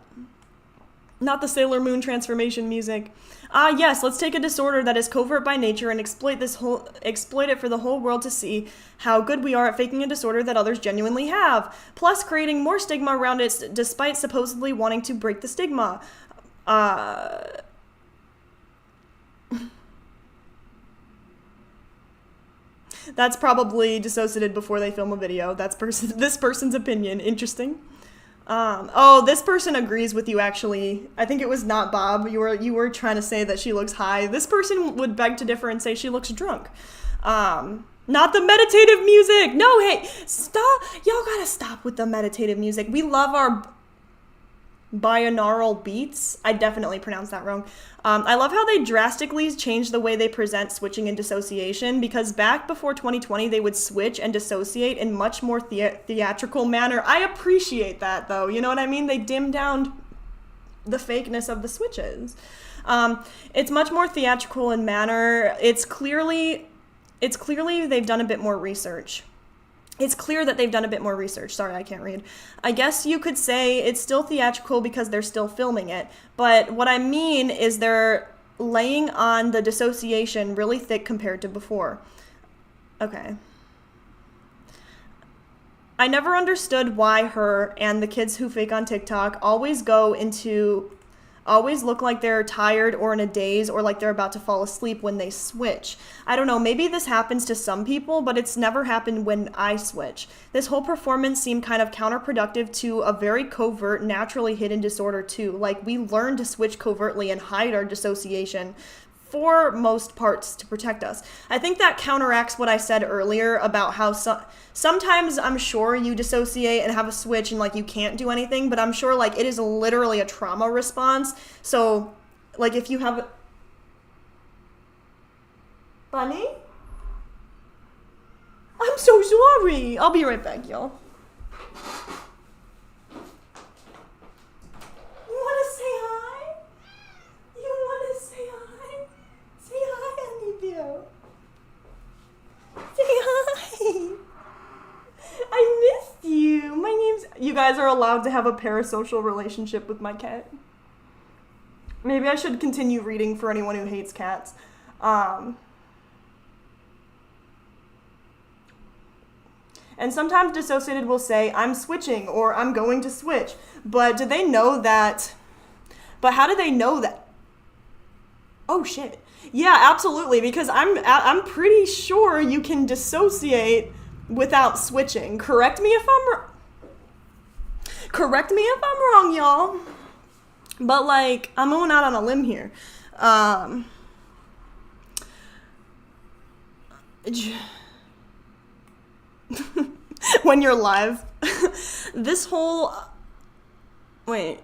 Not the Sailor Moon transformation music. Yes, let's take a disorder that is covert by nature and exploit it for the whole world to see how good we are at faking a disorder that others genuinely have, plus creating more stigma around it despite supposedly wanting to break the stigma. That's probably dissociated before they film a video. That's this person's opinion. Interesting. Oh, this person agrees with you, actually. I think it was not Bob. You were trying to say that she looks high. This person would beg to differ and say she looks drunk. Not the meditative music. No, hey, stop. Y'all gotta stop with the meditative music. We love our binaural beats. I definitely pronounced that wrong. I love how they drastically changed the way they present switching and dissociation, because back before 2020, they would switch and dissociate in much more theatrical manner. I appreciate that, though. You know what I mean? They dimmed down the fakeness of the switches. It's much more theatrical in manner. It's clearly they've done a bit more research. It's clear that they've done a bit more research. Sorry, I can't read. I guess you could say it's still theatrical because they're still filming it. But what I mean is they're laying on the dissociation really thick compared to before. Okay. I never understood why her and the kids who fake on TikTok always go into always look like they're tired or in a daze or like they're about to fall asleep when they switch. I don't know, maybe this happens to some people, but it's never happened when I switch. This whole performance seemed kind of counterproductive to a very covert, naturally hidden disorder too. Like, we learn to switch covertly and hide our dissociation for most parts to protect us. I think that counteracts what I said earlier about how sometimes I'm sure you dissociate and have a switch and like you can't do anything, but I'm sure like it is literally a trauma response. So like if you have Bunny? I'm so sorry. I'll be right back, y'all. You want to say hi? You want to say hi? Say hi, Honeydew. Say hi. I missed you. My name's... You guys are allowed to have a parasocial relationship with my cat. Maybe I should continue reading for anyone who hates cats. And sometimes dissociated will say, I'm switching or I'm going to switch. But do they know that? But how do they know that? Oh, shit. Yeah, absolutely. Because I'm pretty sure you can dissociate without switching. Correct me if I'm wrong, y'all. But, like, I'm going out on a limb here. When you're live. This whole... Wait.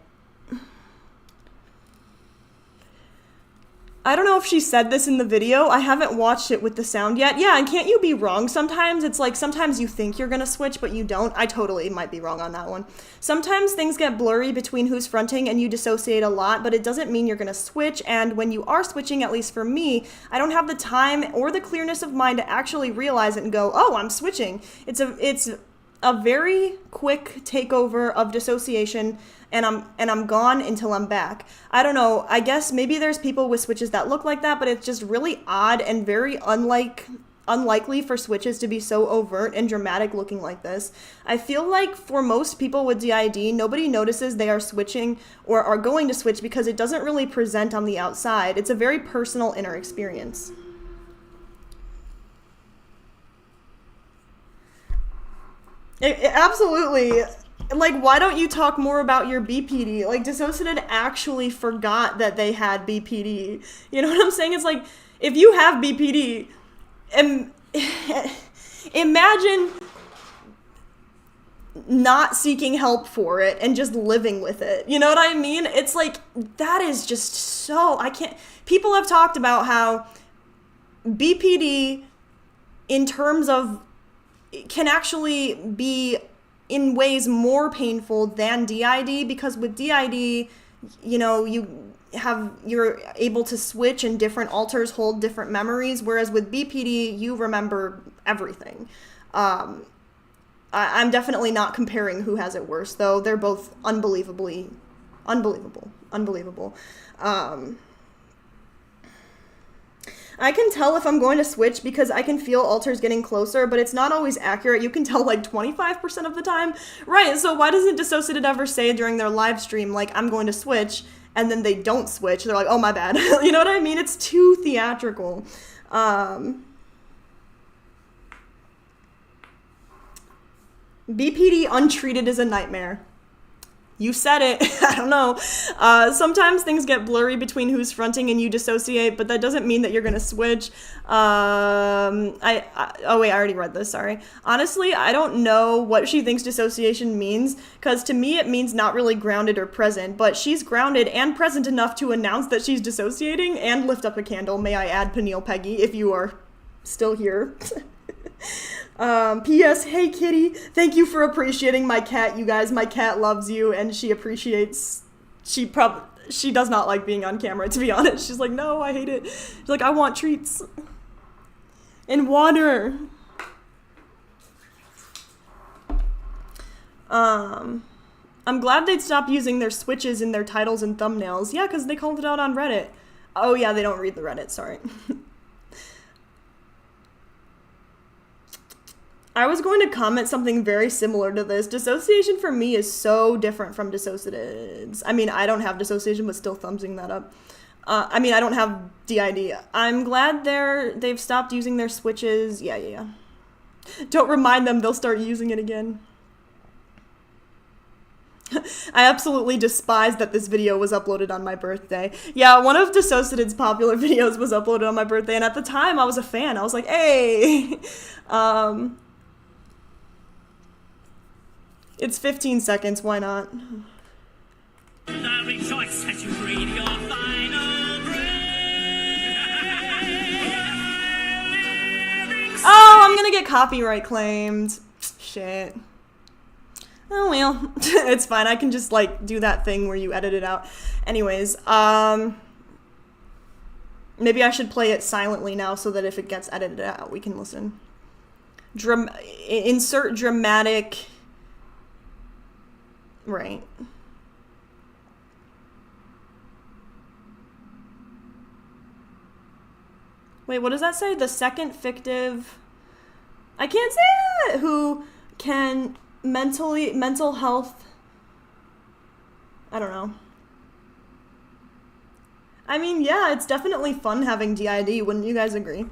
I don't know if she said this in the video. I haven't watched it with the sound yet. Yeah, and can't you be wrong sometimes? It's like sometimes you think you're gonna switch, but you don't. I totally might be wrong on that one. Sometimes things get blurry between who's fronting and you dissociate a lot, but it doesn't mean you're gonna switch. And when you are switching, at least for me, I don't have the time or the clearness of mind to actually realize it and go, oh, I'm switching. It's a very quick takeover of dissociation, and I'm gone until I'm back. I don't know, I guess maybe there's people with switches that look like that, but it's just really odd and very unlikely for switches to be so overt and dramatic looking like this. I feel like for most people with DID, nobody notices they are switching or are going to switch because it doesn't really present on the outside. It's a very personal inner experience. Absolutely. Like, why don't you talk more about your BPD? Like, dissociated actually forgot that they had BPD. You know what I'm saying? It's like, if you have BPD, imagine not seeking help for it and just living with it. You know what I mean? It's like, that is just so, people have talked about how BPD, in terms of, can actually be in ways more painful than DID, because with DID, you know, you're able to switch and different alters hold different memories, whereas with BPD, you remember everything. I'm definitely not comparing who has it worse, though. They're both unbelievable. I can tell if I'm going to switch because I can feel alters getting closer, but it's not always accurate. You can tell like 25% of the time. Right, so why doesn't dissociated ever say during their live stream, like, I'm going to switch, and then they don't switch? They're like, oh, my bad. You know what I mean? It's too theatrical. BPD untreated is a nightmare. You said it. I don't know. Sometimes things get blurry between who's fronting and you dissociate, but that doesn't mean that you're going to switch. Oh wait, I already read this, sorry. Honestly, I don't know what she thinks dissociation means, because to me it means not really grounded or present, but she's grounded and present enough to announce that she's dissociating and lift up a candle. May I add, Peniel Peggy, if you are still here. P.S. Hey kitty, thank you for appreciating my cat, you guys. My cat loves you and she appreciates, she does not like being on camera, to be honest. She's like, no, I hate it. She's like, I want treats and water. I'm glad they'd stop using their switches in their titles and thumbnails. Yeah, because they called it out on Reddit. Oh yeah, they don't read the Reddit, sorry. I was going to comment something very similar to this. Dissociation for me is so different from DissociaDIDs. I mean, I don't have dissociation, but still thumbsing that up. I mean, I don't have DID. I'm glad they've stopped using their switches. Yeah. Don't remind them, they'll start using it again. I absolutely despise that this video was uploaded on my birthday. Yeah, one of DissociaDID's popular videos was uploaded on my birthday, and at the time, I was a fan. I was like, hey! It's 15 seconds, why not? I rejoice as you breathe your final breath. Oh, I'm gonna get copyright claimed. Shit. Oh well, it's fine. I can just like do that thing where you edit it out. Anyways, maybe I should play it silently now so that if it gets edited out, we can listen. Insert dramatic. Right. Wait, what does that say? The second fictive. I can't say it. Who can mental health. I don't know. I mean, yeah, it's definitely fun having DID, wouldn't you guys agree?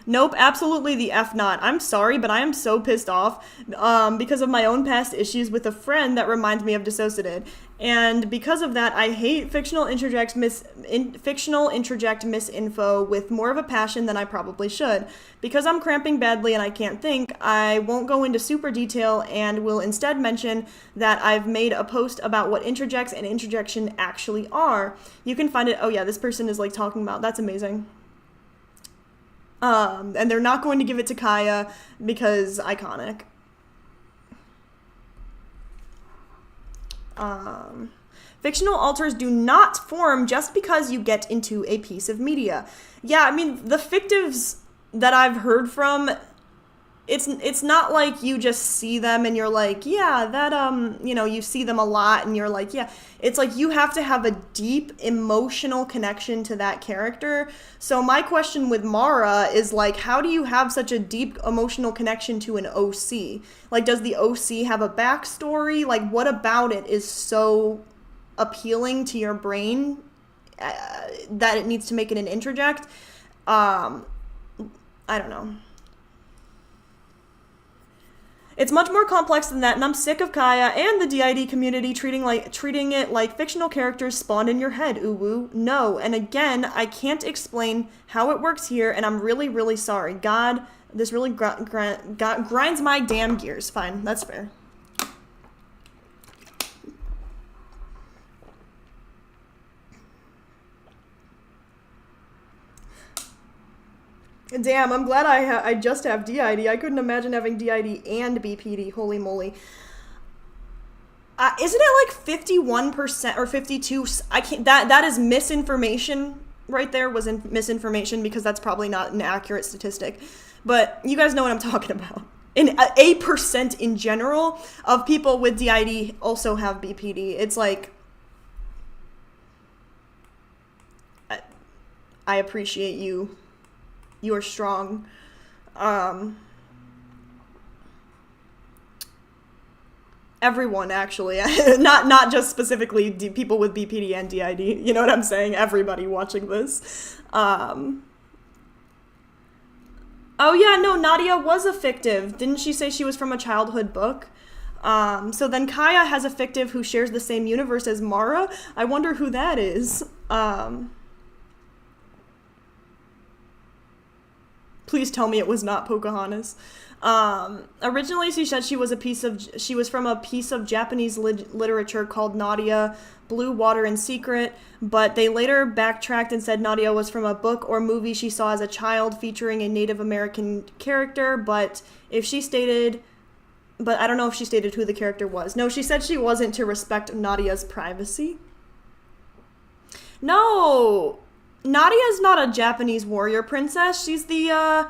Nope, absolutely the F not. I'm sorry, but I am so pissed off because of my own past issues with a friend that reminds me of DissociaDID. And because of that, I hate fictional interject misinfo with more of a passion than I probably should. Because I'm cramping badly and I can't think, I won't go into super detail and will instead mention that I've made a post about what interjects and interjection actually are. You can find it. Oh yeah, this person is like talking about. That's amazing. And they're not going to give it to Kya because iconic. Fictional alters do not form just because you get into a piece of media. Yeah, I mean, the fictives that I've heard from, it's not like you just see them and you're like, yeah, that, you know, you see them a lot and you're like, yeah. It's like you have to have a deep emotional connection to that character. So my question with Mara is like, how do you have such a deep emotional connection to an OC? Like, does the OC have a backstory? Like, what about it is so appealing to your brain that it needs to make it an interject? I don't know. It's much more complex than that, and I'm sick of Kya and the DID community treating it like fictional characters spawned in your head. Ooh woo. No. And again, I can't explain how it works here, and I'm really, really sorry. God, this really grinds my damn gears. Fine, that's fair. Damn, I'm glad I just have DID. I couldn't imagine having DID and BPD. Holy moly. Isn't it like 51% or 52? I can't. That is misinformation right there. Was misinformation because that's probably not an accurate statistic. But you guys know what I'm talking about. And 8% in general of people with DID also have BPD. It's like, I appreciate you. You are strong. Everyone, actually. not just specifically people with BPD and DID. You know what I'm saying? Everybody watching this. Oh yeah, no, Nadia was a fictive. Didn't she say she was from a childhood book? So then Kya has a fictive who shares the same universe as Mara. I wonder who that is. Please tell me it was not Pocahontas. Originally, she said she was from a piece of Japanese literature called Nadia, Blue Water and Secret, but they later backtracked and said Nadia was from a book or movie she saw as a child featuring a Native American character, but I don't know if she stated who the character was. No, she said she wasn't to respect Nadia's privacy. No! Nadia's not a Japanese warrior princess. She's the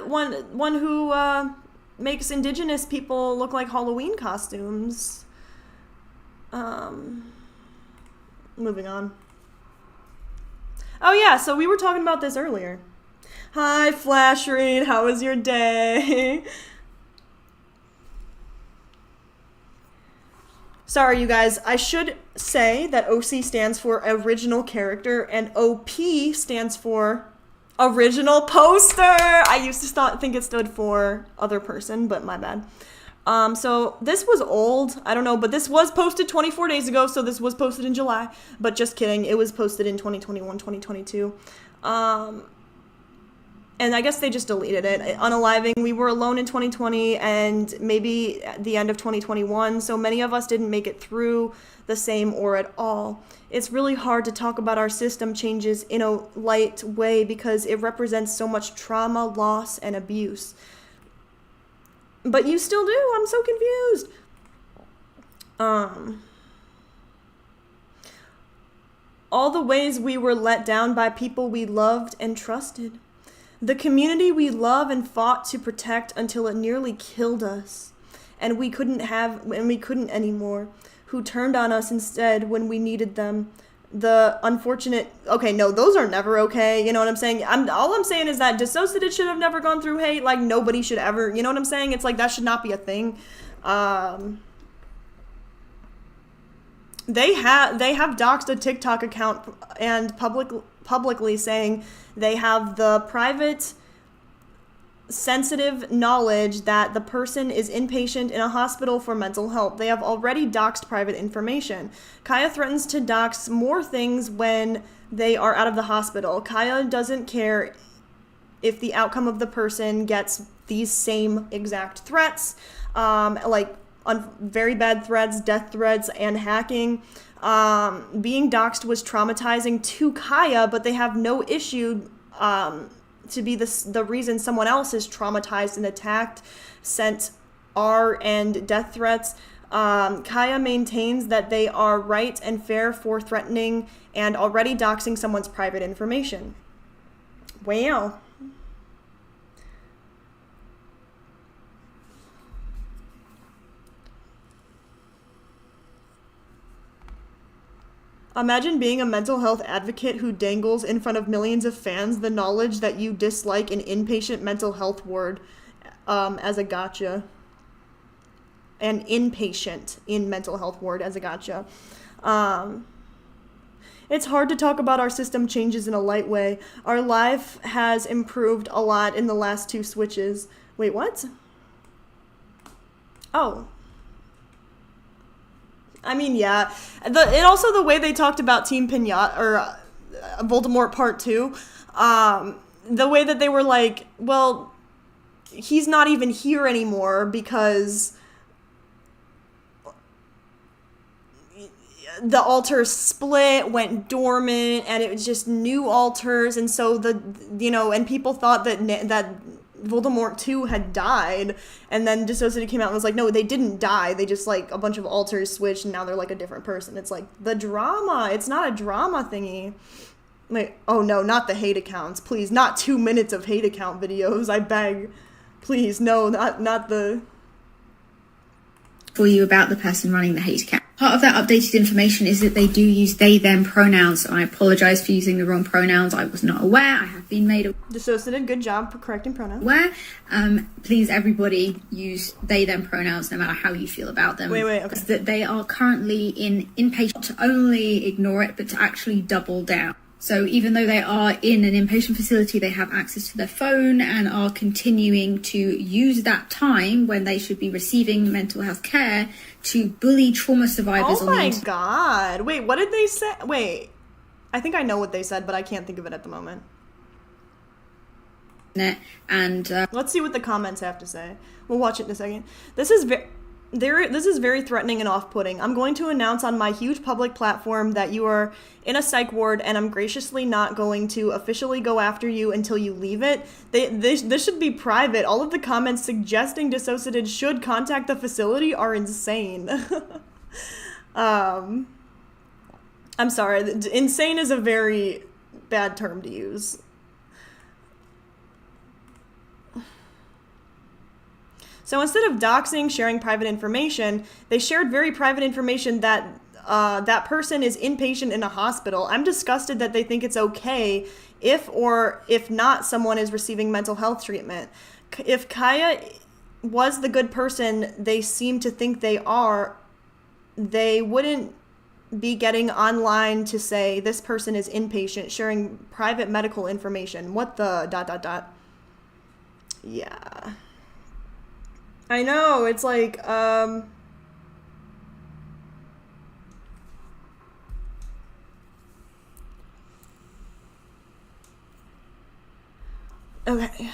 one who makes indigenous people look like Halloween costumes. Moving on. Oh yeah, so we were talking about this earlier. Hi, Flash Read. How was your day? Sorry, you guys. I should say that OC stands for original character and OP stands for original poster. I used to think it stood for other person, but my bad. So this was old. I don't know, but this was posted 24 days ago, so this was posted in July. But just kidding. It was posted in 2021, 2022. And I guess they just deleted it. Unaliving, we were alone in 2020 and maybe at the end of 2021, so many of us didn't make it through the same or at all. It's really hard to talk about our system changes in a light way because it represents so much trauma, loss, and abuse. But you still do. I'm so confused. All the ways we were let down by people we loved and trusted. The community we love and fought to protect until it nearly killed us. And we couldn't anymore. Who turned on us instead when we needed them. The unfortunate, okay, no, those are never okay, you know what I'm saying? All I'm saying is that DissociaDID should have never gone through hate, like nobody should ever, you know what I'm saying? It's like that should not be a thing. They have doxed a TikTok account and publicly saying they have the private sensitive knowledge that the person is inpatient in a hospital for mental health. They have already doxed private information. Kaya threatens to dox more things when they are out of the hospital. Kaya doesn't care if the outcome of the person gets these same exact threats, very bad threats, death threats, and hacking. Being doxed was traumatizing to Kaya, but they have no issue to be the reason someone else is traumatized and attacked, sent R and death threats. Kaya maintains that they are right and fair for threatening and already doxing someone's private information. Wow. Imagine being a mental health advocate who dangles in front of millions of fans the knowledge that you dislike an inpatient mental health ward as a gotcha. An inpatient in mental health ward as a gotcha. It's hard to talk about our system changes in a light way. Our life has improved a lot in the last 2 switches. Wait, what? Oh. I mean, yeah. And also the way they talked about Team Pinata, or Voldemort Part 2, the way that they were like, well, he's not even here anymore because the altars split, went dormant, and it was just new altars, and so and people thought that Voldemort 2 had died, and then DissociaDID came out and was like, no, they didn't die, they just, like, a bunch of altars switched, and now they're, like, a different person. It's like, the drama, it's not a drama thingy. Like, oh no, not the hate accounts, please, not 2 minutes of hate account videos, I beg. Please, no, not the... For you about the person running the hate account. Part of that updated information is that they do use they, them pronouns. I apologise for using the wrong pronouns. I was not aware. I have been made DissociaDID, good job for correcting pronouns. aware. Please, everybody, use they, them pronouns no matter how you feel about them. Wait, okay. That they are currently in inpatient, to only ignore it, but to actually double down. So even though they are in an inpatient facility, they have access to their phone and are continuing to use that time when they should be receiving mental health care to bully trauma survivors. Oh my god. Wait, what did they say? Wait. I think I know what they said, but I can't think of it at the moment. And let's see what the comments have to say. We'll watch it in a second. This is very threatening and off-putting. I'm going to announce on my huge public platform that you are in a psych ward, and I'm graciously not going to officially go after you until you leave it. This should be private. All of the comments suggesting DissociaDID should contact the facility are insane. I'm sorry. Insane is a very bad term to use. So instead of doxing, sharing private information, they shared very private information that that person is inpatient in a hospital. I'm disgusted that they think it's okay if or if not someone is receiving mental health treatment. If Kaya was the good person they seem to think they are, they wouldn't be getting online to say this person is inpatient, sharing private medical information. What the ... Yeah. I know, it's like, okay.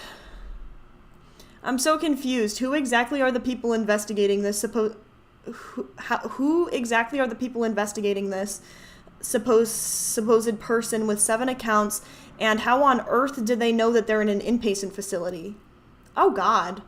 I'm so confused. Who exactly are the people investigating this? Who exactly are the people investigating this supposed person with 7 accounts, and how on earth did they know that they're in an inpatient facility? Oh God.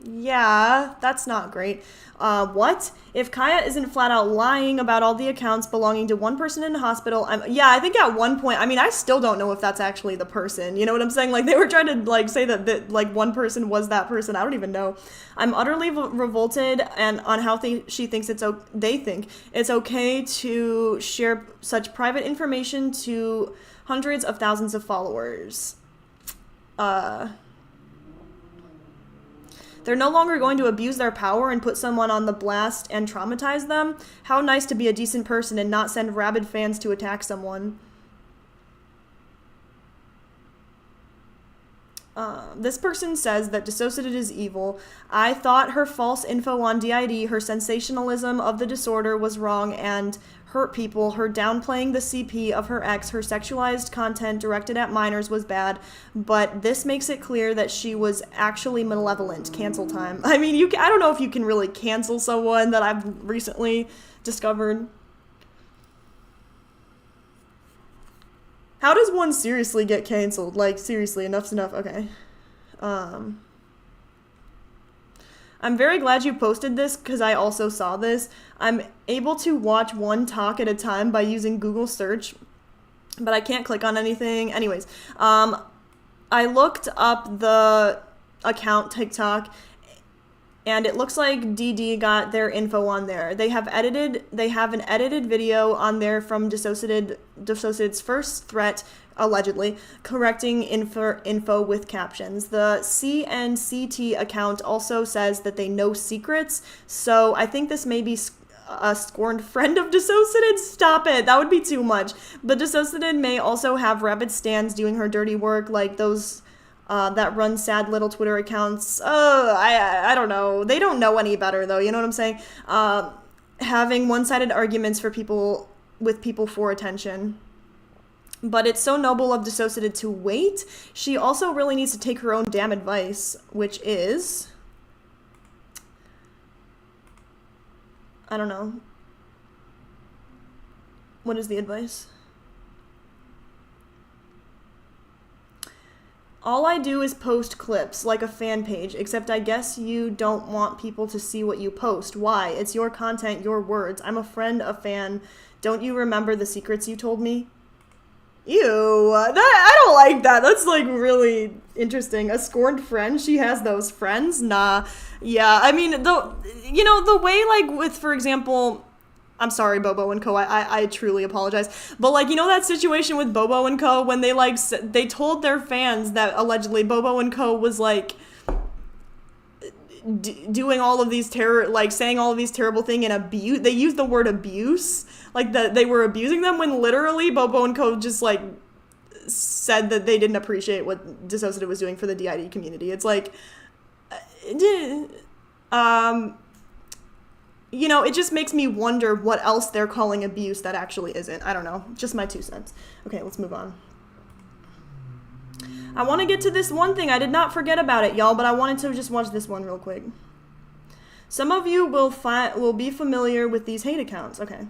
Yeah, that's not great. What? If Kaya isn't flat out lying about all the accounts belonging to one person in a hospital, yeah, I think at one point, I mean, I still don't know if that's actually the person. You know what I'm saying? Like, they were trying to, like, say that like, one person was that person. I don't even know. I'm utterly revolted and on how she thinks they think it's okay to share such private information to hundreds of thousands of followers. They're no longer going to abuse their power and put someone on the blast and traumatize them. How nice to be a decent person and not send rabid fans to attack someone. This person says that DissociaDID is evil. I thought her false info on DID, her sensationalism of the disorder was wrong and hurt people. Her downplaying the CP of her ex, her sexualized content directed at minors was bad, but this makes it clear that she was actually malevolent. Cancel time. I mean, I don't know if you can really cancel someone that I've recently discovered. How does one seriously get canceled? Like, seriously, enough's enough. Okay. I'm very glad you posted this because I also saw this. I'm able to watch one talk at a time by using Google search, but I can't click on anything. Anyways, I looked up the account TikTok, and it looks like DD got their info on there. They have an edited video on there from DissociaDID's first threat, allegedly, correcting info with captions. The CNCT account also says that they know secrets, so I think this may be a scorned friend of DissociaDID. Stop it, that would be too much. But DissociaDID may also have rabid stans doing her dirty work, like those that run sad little Twitter accounts. I don't know. They don't know any better, though, you know what I'm saying? Having one-sided arguments for people for attention. But it's so noble of DissociaDID to wait. She also really needs to take her own damn advice, which is... I don't know. What is the advice? All I do is post clips, like a fan page, except I guess you don't want people to see what you post. Why? It's your content, your words. I'm a friend, a fan. Don't you remember the secrets you told me? Ew, I don't like that. That's, like, really interesting. A scorned friend? She has those friends? Nah. Yeah, I mean, the way, like, with, for example... I'm sorry, Bobo and Co. I truly apologize. But, like, you know that situation with Bobo and Co. when they, like, they told their fans that allegedly Bobo and Co. was, like, doing all of these saying all of these terrible things and abuse. They used the word abuse. Like, that they were abusing them when literally Bobo and Co. just, like, said that they didn't appreciate what DissociaDID was doing for the DID community. It's like, you know, it just makes me wonder what else they're calling abuse that actually isn't. I don't know. Just my 2 cents. Okay, let's move on. I want to get to this one thing. I did not forget about it, y'all, but I wanted to just watch this one real quick. Some of you will be familiar with these hate accounts. Okay.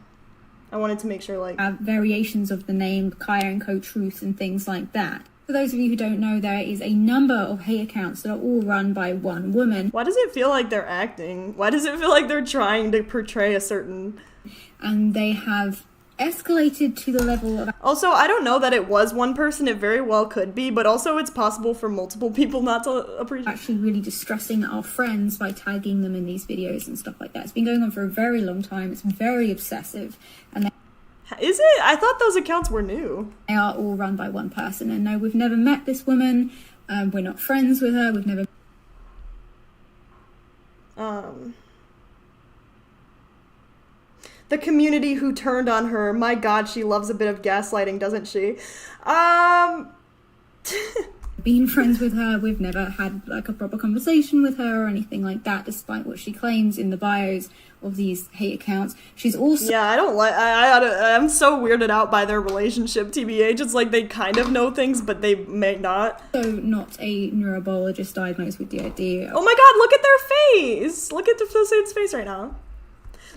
I wanted to make sure, like... variations of the name kya&co Truth and things like that. For those of you who don't know, there is a number of hate accounts that are all run by one woman. Why does it feel like they're acting? Why does it feel like they're trying to portray a certain... And they have escalated to the level of Also, I don't know that it was one person. It very well could be, but also it's possible for multiple people not to appreciate. actually really distressing our friends by tagging them in these videos and stuff like that. It's been going on for a very long time. It's very obsessive, and Is it? I thought those accounts were new. they are all run by one person. And no, we've never met this woman. We're not friends with her. We've never. The community who turned on her. My God, she loves a bit of gaslighting, doesn't she? Been friends with her. We've never had like a proper conversation with her or anything like that, despite what she claims in the bios of these hate accounts. She's also Yeah, I don't like. I'm so weirded out by their relationship. TBH, it's like they kind of know things, but they may not. not a neurobiologist diagnosed with DID. Oh my God, look at their face. Look at the Dissociated's face right now.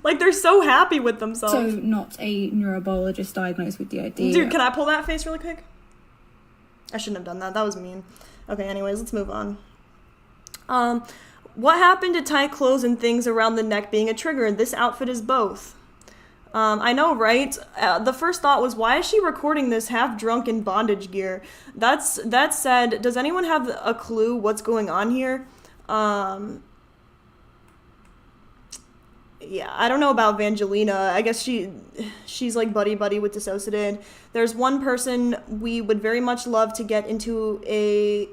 Like they're so happy with themselves. So not a neurobiologist diagnosed with DID. Dude, can I pull that face really quick? I shouldn't have done that. That was mean. Okay, anyways, let's move on. What happened to tight clothes and things around the neck being a trigger? This outfit is both. I know, right? The first thought was, why is she recording this half drunk in bondage gear? That said, does anyone have a clue what's going on here? Yeah, I don't know about Vangelina. I guess she's like buddy with DissociaDID. There's one person we would very much love to get into a...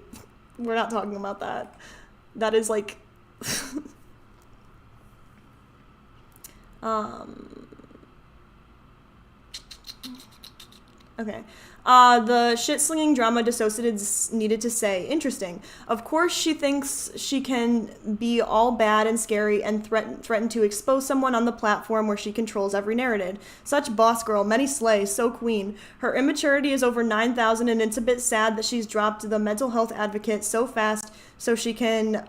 We're not talking about that. That is like... Okay. The shit-slinging drama DissociaDID needed to say. Interesting. Of course she thinks she can be all bad and scary and threaten to expose someone on the platform where she controls every narrative. Such boss girl, many slay, so queen. Her immaturity is over 9,000 and it's a bit sad that she's dropped the mental health advocate so fast so she can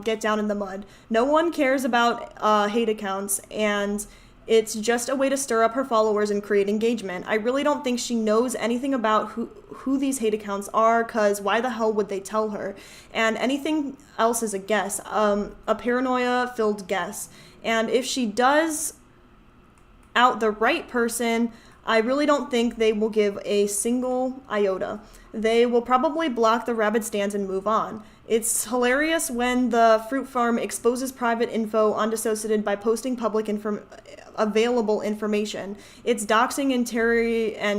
get down in the mud. No one cares about hate accounts, and it's just a way to stir up her followers and create engagement. I really don't think she knows anything about who these hate accounts are, because why the hell would they tell her? And anything else is a guess, a paranoia-filled guess. And if she does out the right person, I really don't think they will give a single iota. They will probably block the rabid stands and move on. It's hilarious when the fruit farm exposes private info on DissociaDID by posting public available information. It's doxing and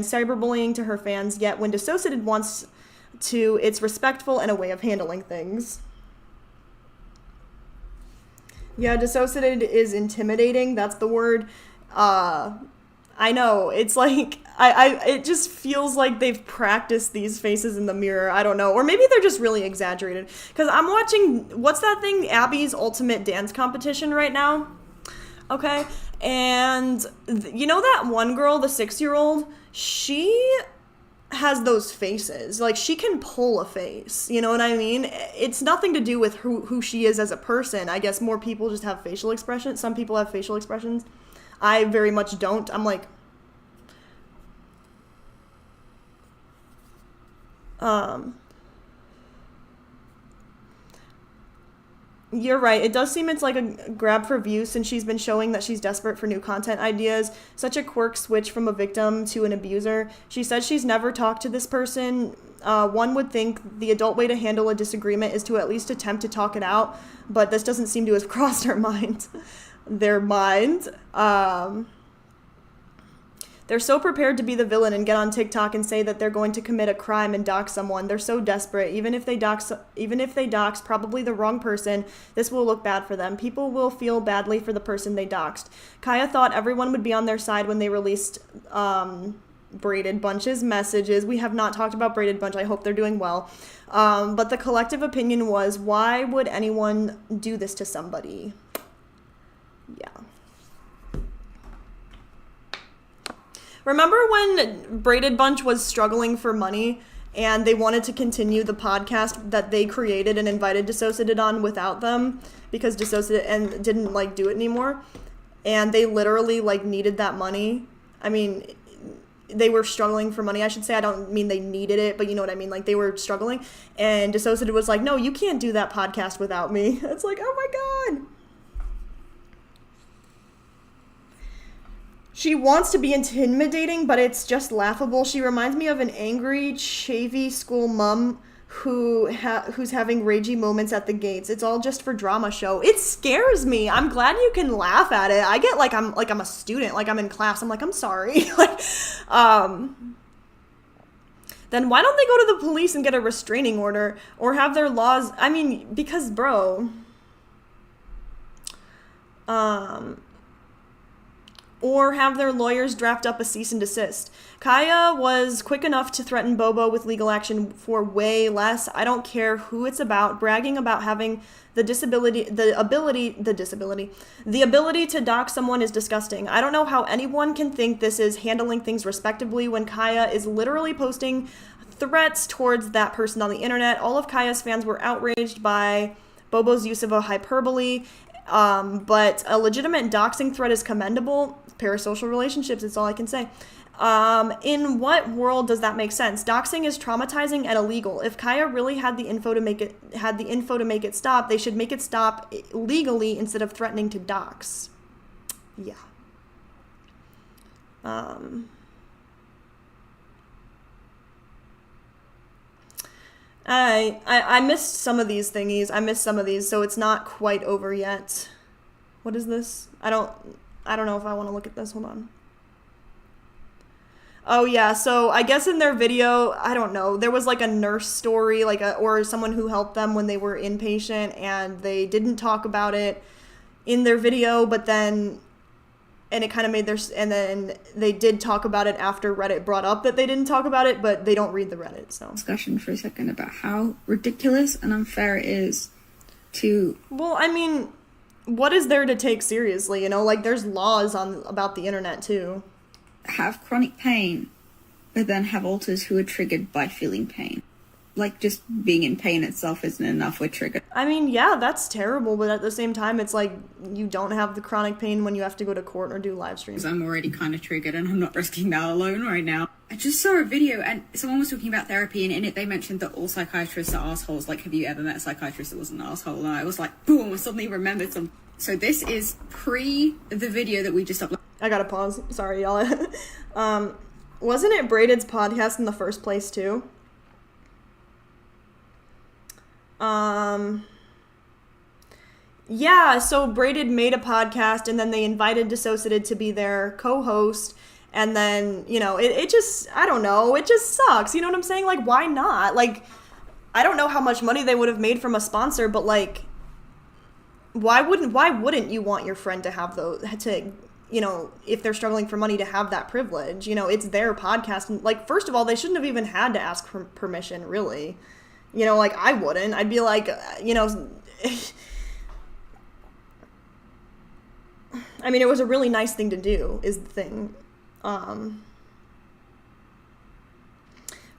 cyberbullying to her fans, yet when DissociaDID wants to, it's respectful and a way of handling things. Yeah, DissociaDID is intimidating. That's the word. I know, it's like, it just feels like they've practiced these faces in the mirror, I don't know, or maybe they're just really exaggerated, because I'm watching, what's that thing, Abby's Ultimate Dance Competition right now, okay, and you know that one girl, the 6-year-old, she has those faces, like, she can pull a face, you know what I mean? It's nothing to do with who she is as a person. I guess more people just have facial expressions. Some people have facial expressions. I very much don't. I'm like, you're right. It does seem it's like a grab for views, since she's been showing that she's desperate for new content ideas. Such a quirk switch from a victim to an abuser. She says she's never talked to this person. One would think the adult way to handle a disagreement is to at least attempt to talk it out, but this doesn't seem to have crossed her mind. Their mind. They're so prepared to be the villain and get on TikTok and say that they're going to commit a crime and dox someone. They're so desperate. Even if they dox probably the wrong person, this will look bad for them. People will feel badly for the person they doxed. Kaya thought everyone would be on their side when they released Braided Bunch's messages. We have not talked about Braided Bunch. I hope they're doing well. But the collective opinion was, why would anyone do this to somebody? Yeah. Remember when Braided Bunch was struggling for money and they wanted to continue the podcast that they created and invited DissociaDID on without them because DissociaDID didn't like do it anymore, and they literally like needed that money. I mean, they were struggling for money. I should say, I don't mean they needed it, but you know what I mean? Like, they were struggling, and DissociaDID was like, no, you can't do that podcast without me. It's like, oh my God. She wants to be intimidating, but it's just laughable. She reminds me of an angry, chavy school mom who's having ragey moments at the gates. It's all just for drama show. It scares me. I'm glad you can laugh at it. I get like I'm a student, like I'm in class. I'm like, I'm sorry. Like, then why don't they go to the police and get a restraining order or have their laws? I mean, because bro, or have their lawyers draft up a cease and desist. Kaya was quick enough to threaten Bobo with legal action for way less. I don't care who it's about. Bragging about having the ability to dox someone is disgusting. I don't know how anyone can think this is handling things respectably when Kaya is literally posting threats towards that person on the internet. All of Kaya's fans were outraged by Bobo's use of a hyperbole. But a legitimate doxing threat is commendable. Parasocial relationships, it's all I can say. In what world does that make sense? Doxing is traumatizing and illegal. If Kaya really had the info to make it stop, they should make it stop legally instead of threatening to dox. Yeah. I missed some of these thingies. I missed some of these, so it's not quite over yet. What is this? I don't know if I want to look at this. Hold on. Oh yeah, so I guess in their video, I don't know, there was like a nurse story, or someone who helped them when they were inpatient, and they didn't talk about it in their video, but then, and it kind of made and then they did talk about it after Reddit brought up that they didn't talk about it, but they don't read the Reddit, so. Discussion for a second about how ridiculous and unfair it is to... Well, I mean, what is there to take seriously, you know? Like, there's laws about the internet, too. Have chronic pain, but then have alters who are triggered by feeling pain. Like, just being in pain itself isn't enough, we're triggered. I mean, yeah, that's terrible, but at the same time, it's like, you don't have the chronic pain when you have to go to court or do live streams. Because I'm already kind of triggered, and I'm not risking that alone right now. I just saw a video, and someone was talking about therapy, and in it they mentioned that all psychiatrists are assholes. Like, have you ever met a psychiatrist that was an asshole? And I was like, boom, I suddenly remembered some. So this is pre the video that we just uploaded. I gotta pause. Sorry, y'all. Wasn't it Braided's podcast in the first place, too? Yeah, so Braided made a podcast, and then they invited DissociaDID to be their co-host, and then, you know, it just, I don't know, it just sucks, you know what I'm saying? Like, why not? Like, I don't know how much money they would have made from a sponsor, but, like, why wouldn't you want your friend to have those, to, you know, if they're struggling for money, to have that privilege? You know, it's their podcast, and, like, first of all, they shouldn't have even had to ask for permission, really. You know, like, I wouldn't. I'd be like, you know, I mean, it was a really nice thing to do, is the thing. But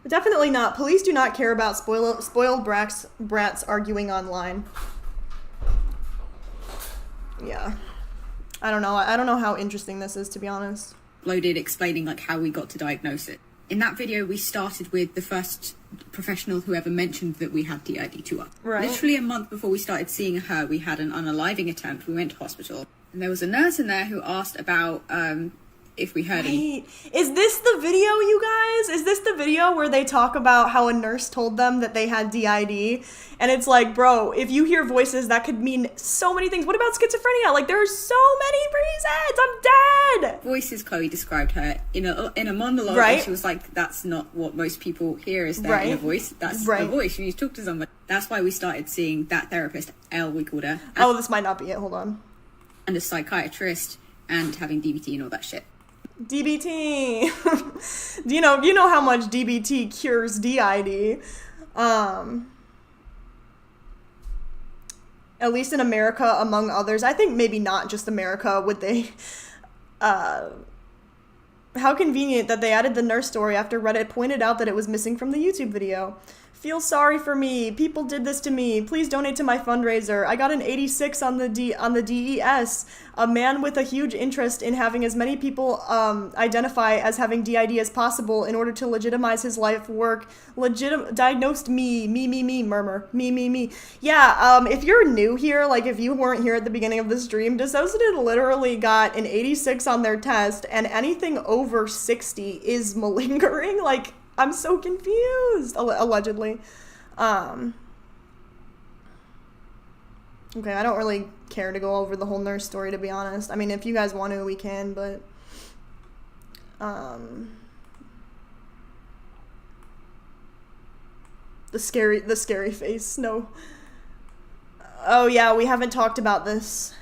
definitely not. Police do not care about spoiled brats arguing online. Yeah. I don't know. I don't know how interesting this is, to be honest. Loaded explaining, like, how we got to diagnose it. In that video, we started with the first professional who ever mentioned that we had DID to us. Right. Literally a month before we started seeing her, we had an unaliving attempt. We went to hospital. And there was a nurse in there who asked about if we heard any... Is this the video, you guys? Is this the video where they talk about how a nurse told them that they had DID? And it's like, bro, if you hear voices, that could mean so many things. What about schizophrenia? Like, there are so many reasons. I'm dead. Voices, Chloe described her in a monologue. Right. And she was like, that's not what most people hear, is there in a voice. That's a voice. You talk to someone. That's why we started seeing that therapist, Elle, we called her. Oh, this might not be it. Hold on. And a psychiatrist, and having DBT and all that shit. DBT. you know how much DBT cures DID. At least in America, among others. I think maybe not just America would they. How convenient that they added the nurse story after Reddit pointed out that it was missing from the YouTube video. Feel sorry for me. People did this to me. Please donate to my fundraiser. I got an 86 on the DES. A man with a huge interest in having as many people identify as having DID as possible in order to legitimize his life work. Diagnosed me, murmur. Me. Yeah, if you're new here, like if you weren't here at the beginning of the stream, DissociaDID literally got an 86 on their test, and anything over 60 is malingering. Like, I'm so confused, allegedly. Okay, I don't really care to go over the whole nurse story, to be honest. I mean, if you guys want to, we can, but... The scary face, no. Oh yeah, we haven't talked about this.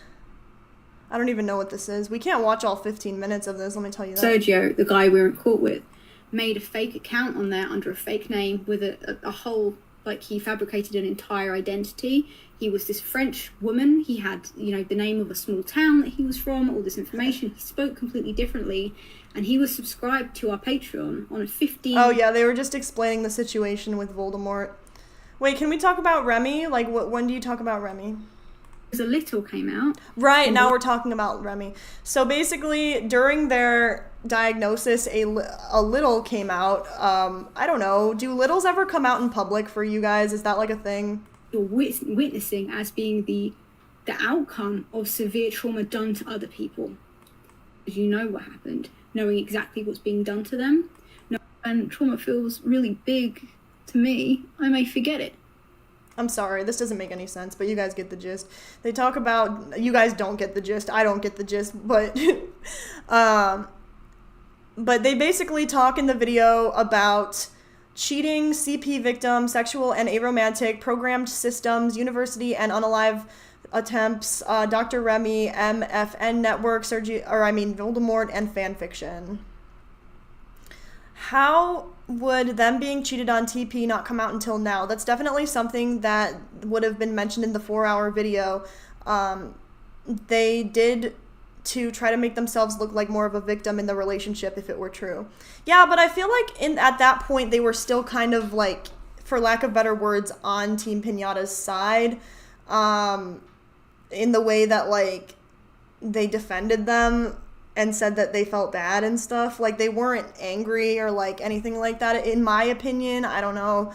I don't even know what this is. We can't watch all 15 minutes of this, let me tell you that. Sergio, the guy we were in court with, made a fake account on there under a fake name with a whole, like, he fabricated an entire identity. He was this French woman. He had, you know, the name of a small town that he was from, all this information. He spoke completely differently, and he was subscribed to our Patreon on a 15... Oh yeah, they were just explaining the situation with Voldemort. Wait, can we talk about Remy? Like, when do you talk about Remy? A little came out. Right, now we're talking about Remy. So basically, during their diagnosis, a little came out. I don't know, do littles ever come out in public for you guys? Is that like a thing? You're witnessing as being the outcome of severe trauma done to other people. Because you know what happened, knowing exactly what's being done to them. And trauma feels really big to me, I may forget it. I'm sorry, this doesn't make any sense, but you guys get the gist. They talk about, you guys don't get the gist, I don't get the gist, but they basically talk in the video about cheating, CP victims, sexual and aromantic, programmed systems, university and unalive attempts, Dr. Remy, MFN network, Voldemort, and fanfiction. How would them being cheated on TP not come out until now? That's definitely something that would have been mentioned in the 4-hour video. They did to try to make themselves look like more of a victim in the relationship if it were true. Yeah, but I feel like at that point they were still kind of like, for lack of better words, on Team Pinata's side, in the way that like they defended them and said that they felt bad and stuff. Like, they weren't angry or, like, anything like that, in my opinion. I don't know.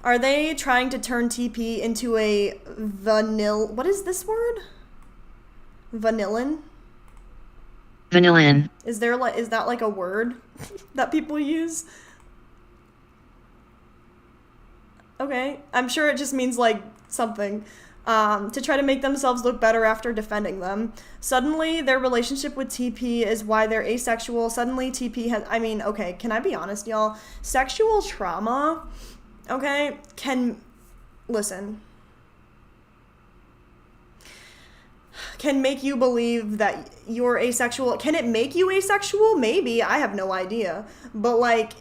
Are they trying to turn TP into a what is this word? Vanillin? Vanillin. Is that, like, a word that people use? Okay. I'm sure it just means, like, something. To try to make themselves look better after defending them. Suddenly, their relationship with TP is why they're asexual. Suddenly, TP has... I mean, okay, can I be honest, y'all? Sexual trauma, okay, listen, can make you believe that you're asexual. Can it make you asexual? Maybe. I have no idea. But, like,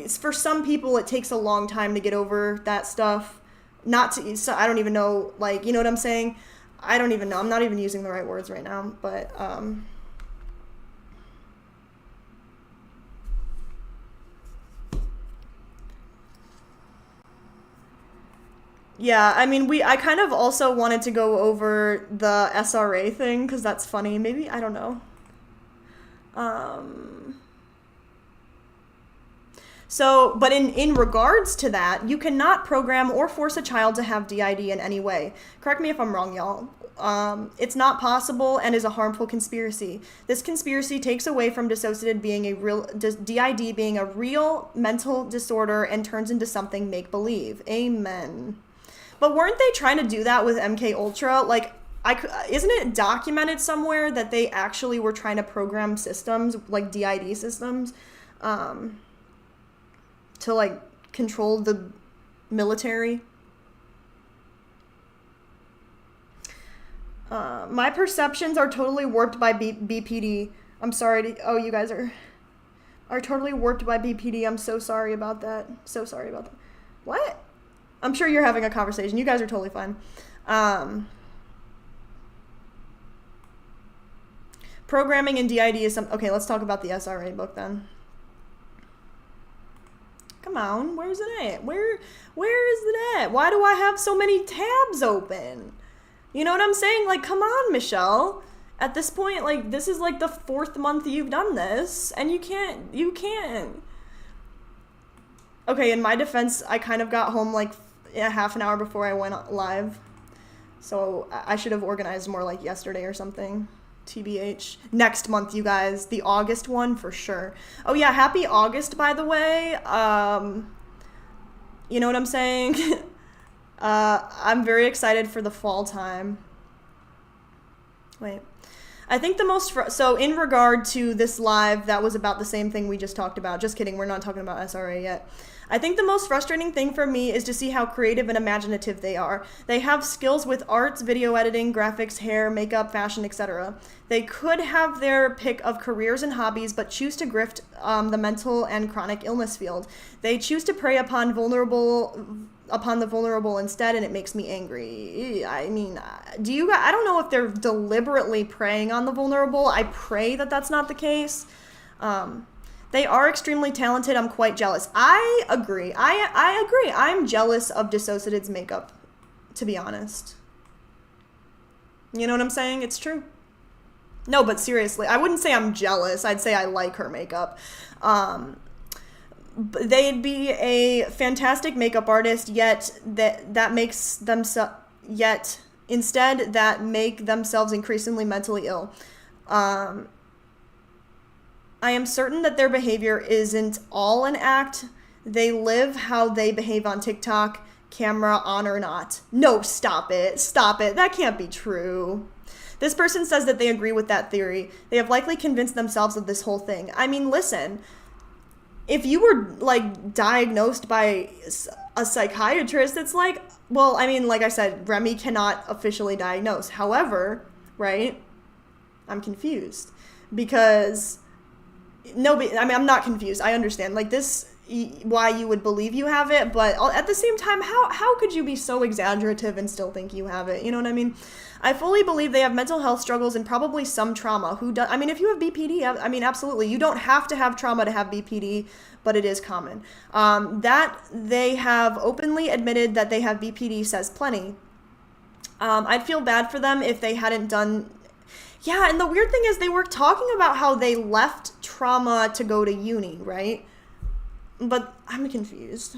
for some people, it takes a long time to get over that stuff. So I don't even know, like, you know what I'm saying? I don't even know. I'm not even using the right words right now, but, yeah, I mean, I kind of also wanted to go over the SRA thing, because that's funny. Maybe, I don't know. So, but in regards to that, you cannot program or force a child to have DID in any way. Correct me if I'm wrong, y'all. It's not possible and is a harmful conspiracy. This conspiracy takes away from DissociaDID being DID being a real mental disorder and turns into something make-believe. Amen. But weren't they trying to do that with MK Ultra? Like, isn't it documented somewhere that they actually were trying to program systems, like DID systems, to, like, control the military? My perceptions are totally warped by BPD. I'm sorry oh, you guys are totally warped by BPD. I'm so sorry about that. So sorry about that. What? I'm sure you're having a conversation. You guys are totally fine. Programming in DID is okay, let's talk about the SRA book then. Come on, where's it at? Where is it at? Why do I have so many tabs open? You know what I'm saying? Like, come on, Michelle. At this point, like, this is like the 4th month you've done this, and you can't. Okay, in my defense, I kind of got home like a half an hour before I went live. So I should have organized more like yesterday or something. TBH. Next month, you guys. The August one for sure. Oh yeah, happy August, by the way. You know what I'm saying? I'm very excited for the fall time. Wait. I think the most, so in regard to this live, that was about the same thing we just talked about. Just kidding, we're not talking about SRA yet. I think the most frustrating thing for me is to see how creative and imaginative they are. They have skills with arts, video editing, graphics, hair, makeup, fashion, etc. They could have their pick of careers and hobbies, but choose to grift the mental and chronic illness field. They choose to prey upon the vulnerable instead, and it makes me angry. I mean, I don't know if they're deliberately preying on the vulnerable. I pray that that's not the case. They are extremely talented. I'm quite jealous. I agree. I agree. I'm jealous of DissociaDID's makeup, to be honest. You know what I'm saying? It's true. No, but seriously, I wouldn't say I'm jealous. I'd say I like her makeup. They'd be a fantastic makeup artist, yet that makes them instead that make themselves increasingly mentally ill. I am certain that their behavior isn't all an act. They live how they behave on TikTok, camera on or not. No, stop it. Stop it. That can't be true. This person says that they agree with that theory. They have likely convinced themselves of this whole thing. I mean, listen, if you were, like, diagnosed by a psychiatrist, it's like, well, I mean, like I said, Remy cannot officially diagnose. However, right, I'm confused because... No, but I mean, I'm not confused. I understand. Like, this, why you would believe you have it, but at the same time, how could you be so exaggerative and still think you have it? You know what I mean? I fully believe they have mental health struggles and probably some trauma. I mean, if you have BPD, I mean, absolutely. You don't have to have trauma to have BPD, but it is common. That they have openly admitted that they have BPD says plenty. I'd feel bad for them if they hadn't done... Yeah, and the weird thing is they were talking about how they left trauma to go to uni, right? But I'm confused.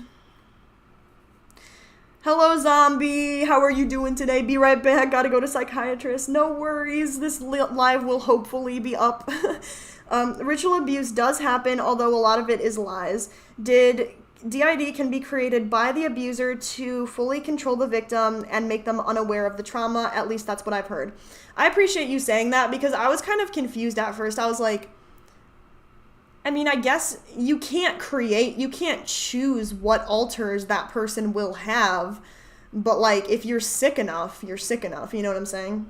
Hello, zombie. How are you doing today? Be right back. Gotta go to psychiatrist. No worries. This live will hopefully be up. Ritual abuse does happen, although a lot of it is lies. DID can be created by the abuser to fully control the victim and make them unaware of the trauma. At least that's what I've heard. I appreciate you saying that because I was kind of confused at first. I was like, I mean, I guess you can't choose what alters that person will have. But like, if you're sick enough, you're sick enough. You know what I'm saying?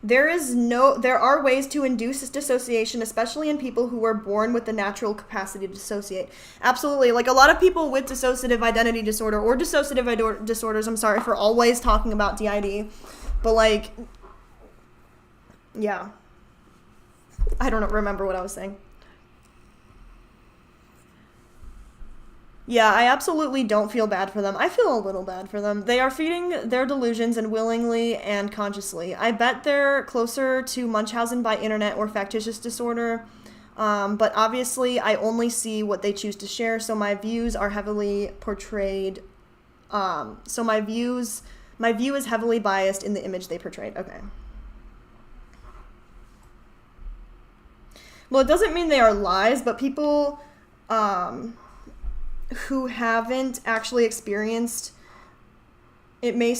There are ways to induce dissociation, especially in people who are born with the natural capacity to dissociate. Absolutely. Like a lot of people with dissociative identity disorder or dissociative disorders, I'm sorry for always talking about DID, but like, yeah. I don't remember what I was saying. Yeah, I absolutely don't feel bad for them. I feel a little bad for them. They are feeding their delusions and willingly and consciously. I bet they're closer to Munchausen by internet or factitious disorder, but obviously I only see what they choose to share, so my views are heavily portrayed. So my view is heavily biased in the image they portrayed. Okay. Well, it doesn't mean they are lies, but people, who haven't actually experienced it may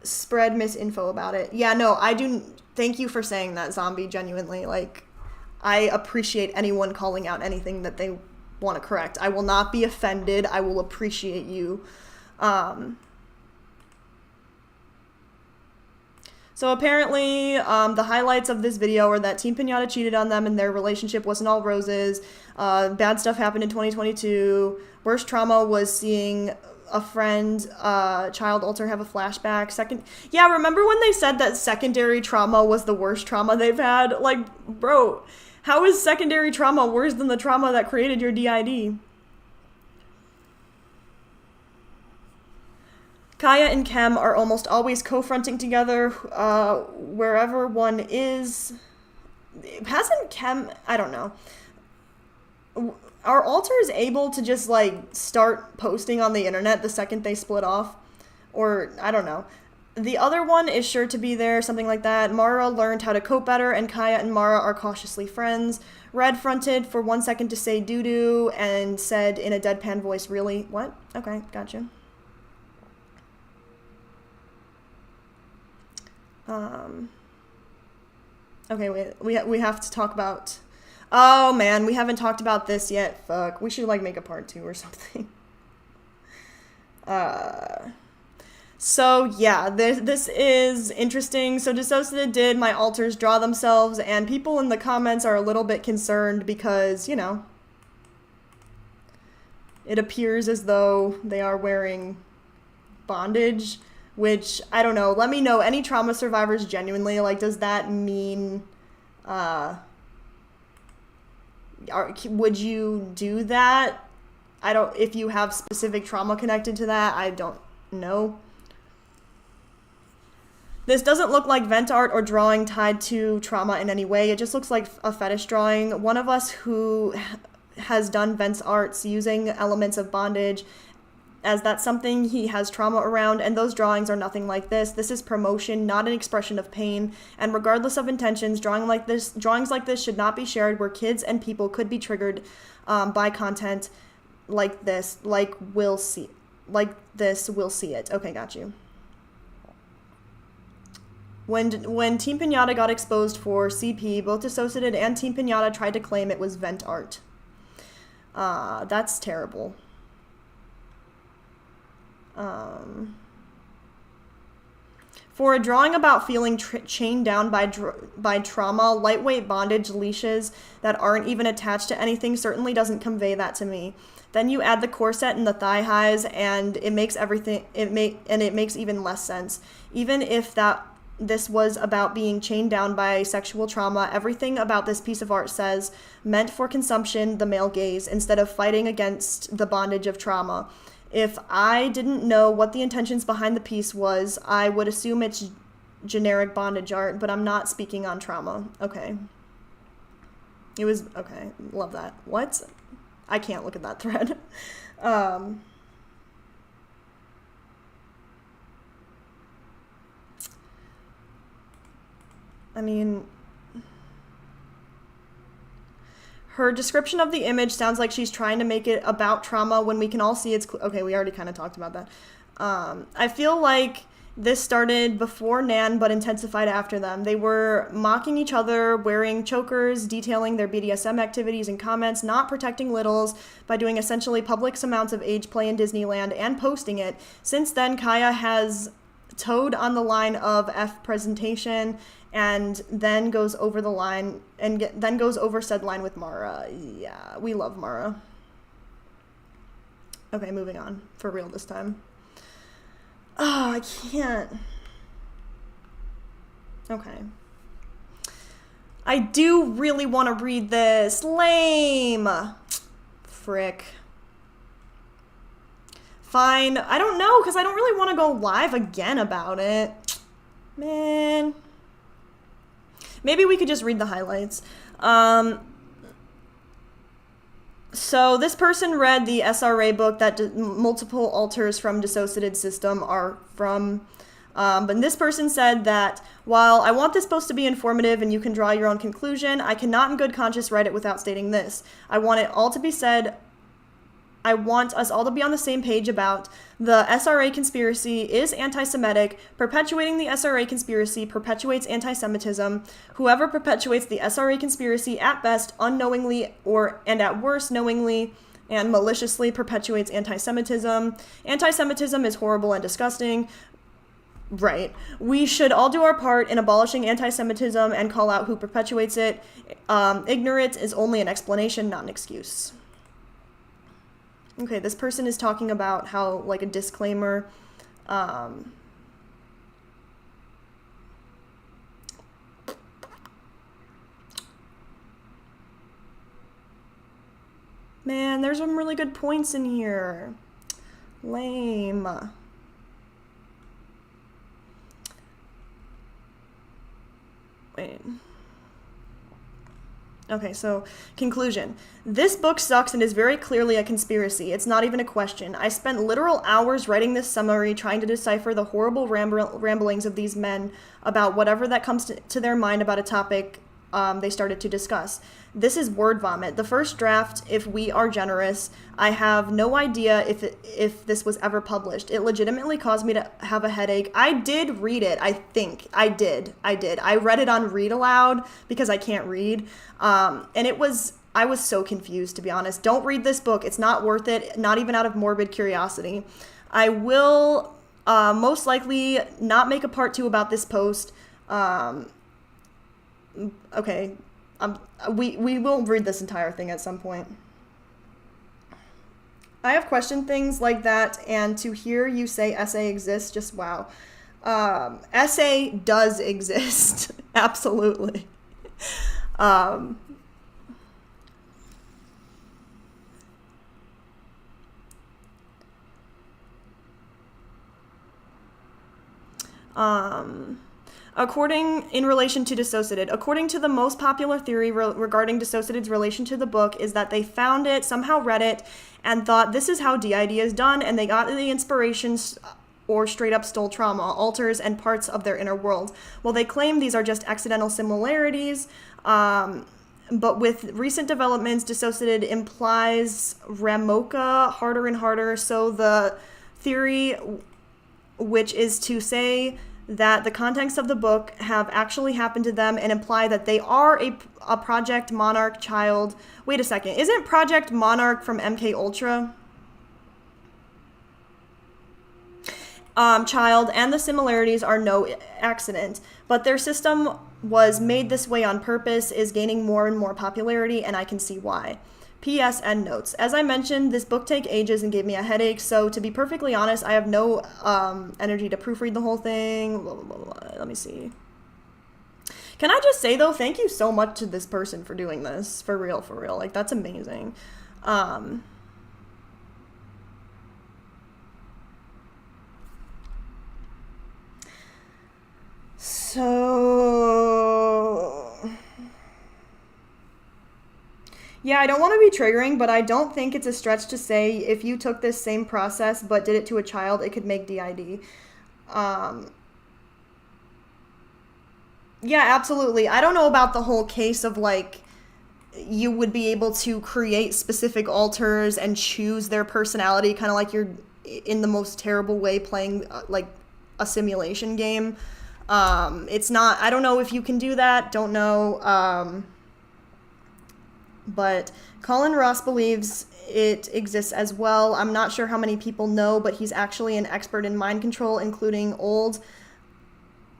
spread misinfo about it. Yeah, no, I do. Thank you for saying that, zombie. Genuinely, like, I appreciate anyone calling out anything that they want to correct. I will not be offended. I will appreciate you. So apparently, the highlights of this video are that Team Piñata cheated on them and their relationship wasn't all roses. Bad stuff happened in 2022. Worst trauma was seeing a friend, child alter have a flashback. Yeah, remember when they said that secondary trauma was the worst trauma they've had? Like, bro, how is secondary trauma worse than the trauma that created your DID? Kaya and Kem are almost always co-fronting together, wherever one is. Hasn't Kem, I don't know. Are alters able to just, like, start posting on the internet the second they split off? Or, I don't know. The other one is sure to be there, something like that. Mara learned how to cope better, and Kaya and Mara are cautiously friends. Red fronted for 1 second to say doo-doo, and said in a deadpan voice, really? What? Okay, gotcha. Okay, wait, we have to talk about... Oh, man, we haven't talked about this yet. Fuck, we should, like, make a part 2 or something. So, yeah, this is interesting. So, DissociaDID did my alters draw themselves, and people in the comments are a little bit concerned because, you know, it appears as though they are wearing bondage, which, I don't know, let me know, any trauma survivors genuinely, like, does that mean, would you do that? If you have specific trauma connected to that, I don't know. This doesn't look like vent art or drawing tied to trauma in any way. It just looks like a fetish drawing. One of us who has done vents arts using elements of bondage, as that's something he has trauma around, and those drawings are nothing like this. This is promotion, not an expression of pain, and regardless of intentions, drawings like this should not be shared where kids and people could be triggered by content like this, we'll see it. Okay, got you. When Team Piñata got exposed for CP, both DissociaDID and Team Piñata tried to claim it was vent art. That's terrible. For a drawing about feeling chained down by trauma, lightweight bondage leashes that aren't even attached to anything certainly doesn't convey that to me. Then you add the corset and the thigh highs, and it makes it makes even less sense. Even if this was about being chained down by sexual trauma, everything about this piece of art says meant for consumption, the male gaze, instead of fighting against the bondage of trauma. If I didn't know what the intentions behind the piece was, I would assume it's generic bondage art, but I'm not speaking on trauma. Okay. Okay, love that. What? I can't look at that thread. I mean, her description of the image sounds like she's trying to make it about trauma when we can all see it's... Okay, we already kind of talked about that. I feel like this started before Nan, but intensified after them. They were mocking each other, wearing chokers, detailing their BDSM activities and comments, not protecting littles by doing essentially public amounts of age play in Disneyland and posting it. Since then, Kaya has towed on the line of F presentation and then goes over the line and then goes over said line with Mara. Yeah, we love Mara. Okay, moving on. For real this time. Oh, I can't. Okay. I do really want to read this. Lame. Frick. Fine. I don't know, because I don't really want to go live again about it. Man. Maybe we could just read the highlights. So this person read the SRA book that multiple alters from DissociaDID system are from. But this person said that, while I want this post to be informative and you can draw your own conclusion, I cannot in good conscience write it without stating this. I want it all to be said. I want us all to be on the same page about the SRA conspiracy is anti-Semitic. Perpetuating the SRA conspiracy perpetuates anti-Semitism. Whoever perpetuates the SRA conspiracy at best unknowingly and at worst knowingly and maliciously perpetuates anti-Semitism. Anti-Semitism is horrible and disgusting. Right. We should all do our part in abolishing anti-Semitism and call out who perpetuates it. Ignorance is only an explanation, not an excuse. Okay, this person is talking about how, like, a disclaimer, man, there's some really good points in here. Lame. Wait. Okay, so conclusion. This book sucks and is very clearly a conspiracy. It's not even a question. I spent literal hours writing this summary trying to decipher the horrible ramblings of these men about whatever that comes to their mind about a topic they started to discuss. This is word vomit. The first draft, if we are generous, I have no idea if this was ever published. It legitimately caused me to have a headache. I did read it, I think. I did. I read it on Read Aloud because I can't read. And I was so confused, to be honest. Don't read this book. It's not worth it, not even out of morbid curiosity. I will most likely not make a part 2 about this post. Okay, we will read this entire thing at some point. I have questioned things like that, and to hear you say SA exists, just wow. SA does exist, absolutely. In relation to DissociaDID, according to the most popular theory regarding DissociaDID's relation to the book is that they found it, somehow read it, and thought this is how DID is done, and they got the inspirations or straight up stole trauma, alters, and parts of their inner world. Well, they claim these are just accidental similarities, but with recent developments, DissociaDID implies Ramoka harder and harder, so the theory, which is to say that the contents of the book have actually happened to them and imply that they are a Project Monarch child. Wait a second, isn't Project Monarch from MK Ultra? Child, and the similarities are no accident, but their system was made this way on purpose, is gaining more and more popularity, and I can see why. P.S. End notes. As I mentioned, this book took ages and gave me a headache, so to be perfectly honest, I have no energy to proofread the whole thing. Blah, blah, blah, blah. Let me see. Can I just say, though, thank you so much to this person for doing this. For real, for real. Like, that's amazing. Yeah, I don't want to be triggering, but I don't think it's a stretch to say if you took this same process but did it to a child, it could make DID. Yeah, absolutely. I don't know about the whole case of, like, you would be able to create specific alters and choose their personality, kind of like you're in the most terrible way playing, like, a simulation game. It's not, I don't know if you can do that, don't know, but Colin Ross believes it exists as well. I'm not sure how many people know, but he's actually an expert in mind control, including old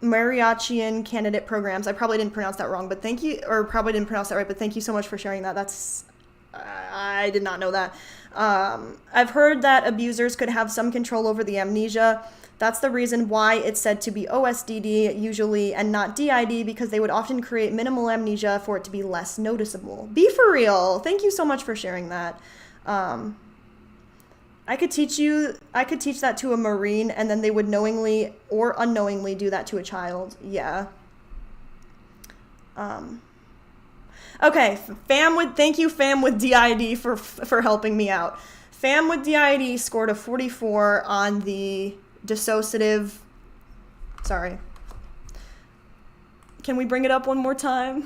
Mariachian candidate programs. I probably didn't pronounce that wrong, but thank you, or probably didn't pronounce that right, but thank you so much for sharing that. That's, I did not know that. I've heard that abusers could have some control over the amnesia. That's the reason why it's said to be OSDD usually and not DID, because they would often create minimal amnesia for it to be less noticeable. Be for real. Thank you so much for sharing that. I could teach that to a Marine, and then they would knowingly or unknowingly do that to a child. Yeah. Okay, thank you, Fam with DID, for helping me out. Fam with DID scored a 44 on the dissociative. Sorry. Can we bring it up one more time?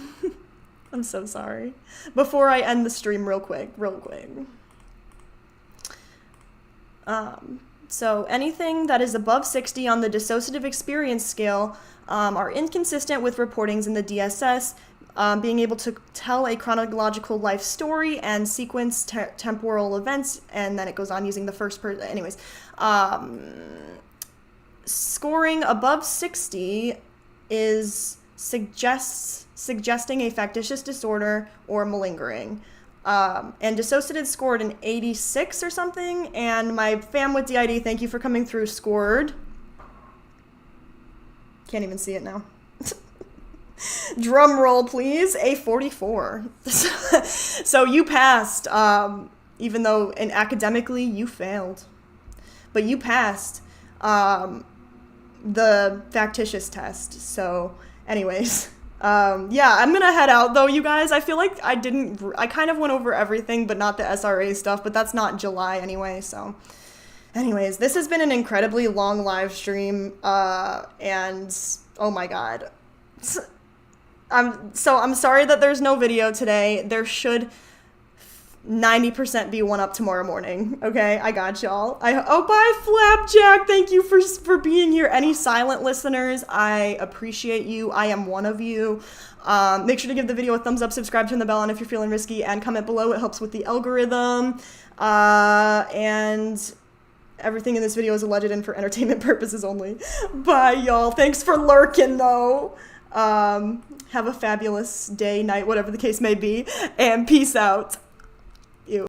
I'm so sorry. Before I end the stream real quick. So anything that is above 60 on the dissociative experience scale are inconsistent with reportings in the DSS, being able to tell a chronological life story and sequence temporal events, and then it goes on using the first person. Anyways, scoring above 60 is suggesting a factitious disorder or malingering. And DissociaDID scored an 86 or something, and my fam with DID, thank you for coming through, scored, can't even see it now. Drum roll, please, a 44. So you passed, even though academically you failed. But you passed the factitious test. So anyways, yeah, I'm gonna head out though, you guys. I feel like I kind of went over everything, but not the SRA stuff, but that's not July anyway, so. Anyways, this has been an incredibly long live stream, and oh my god. I'm sorry that there's no video today. There should 90% be one up tomorrow morning. Okay, I got y'all. Oh, bye, Flapjack. Thank you for being here. Any silent listeners, I appreciate you. I am one of you. Make sure to give the video a thumbs up, subscribe, turn the bell on if you're feeling risky, and comment below. It helps with the algorithm. And everything in this video is alleged and for entertainment purposes only. Bye, y'all. Thanks for lurking, though. Have a fabulous day, night, whatever the case may be, and peace out.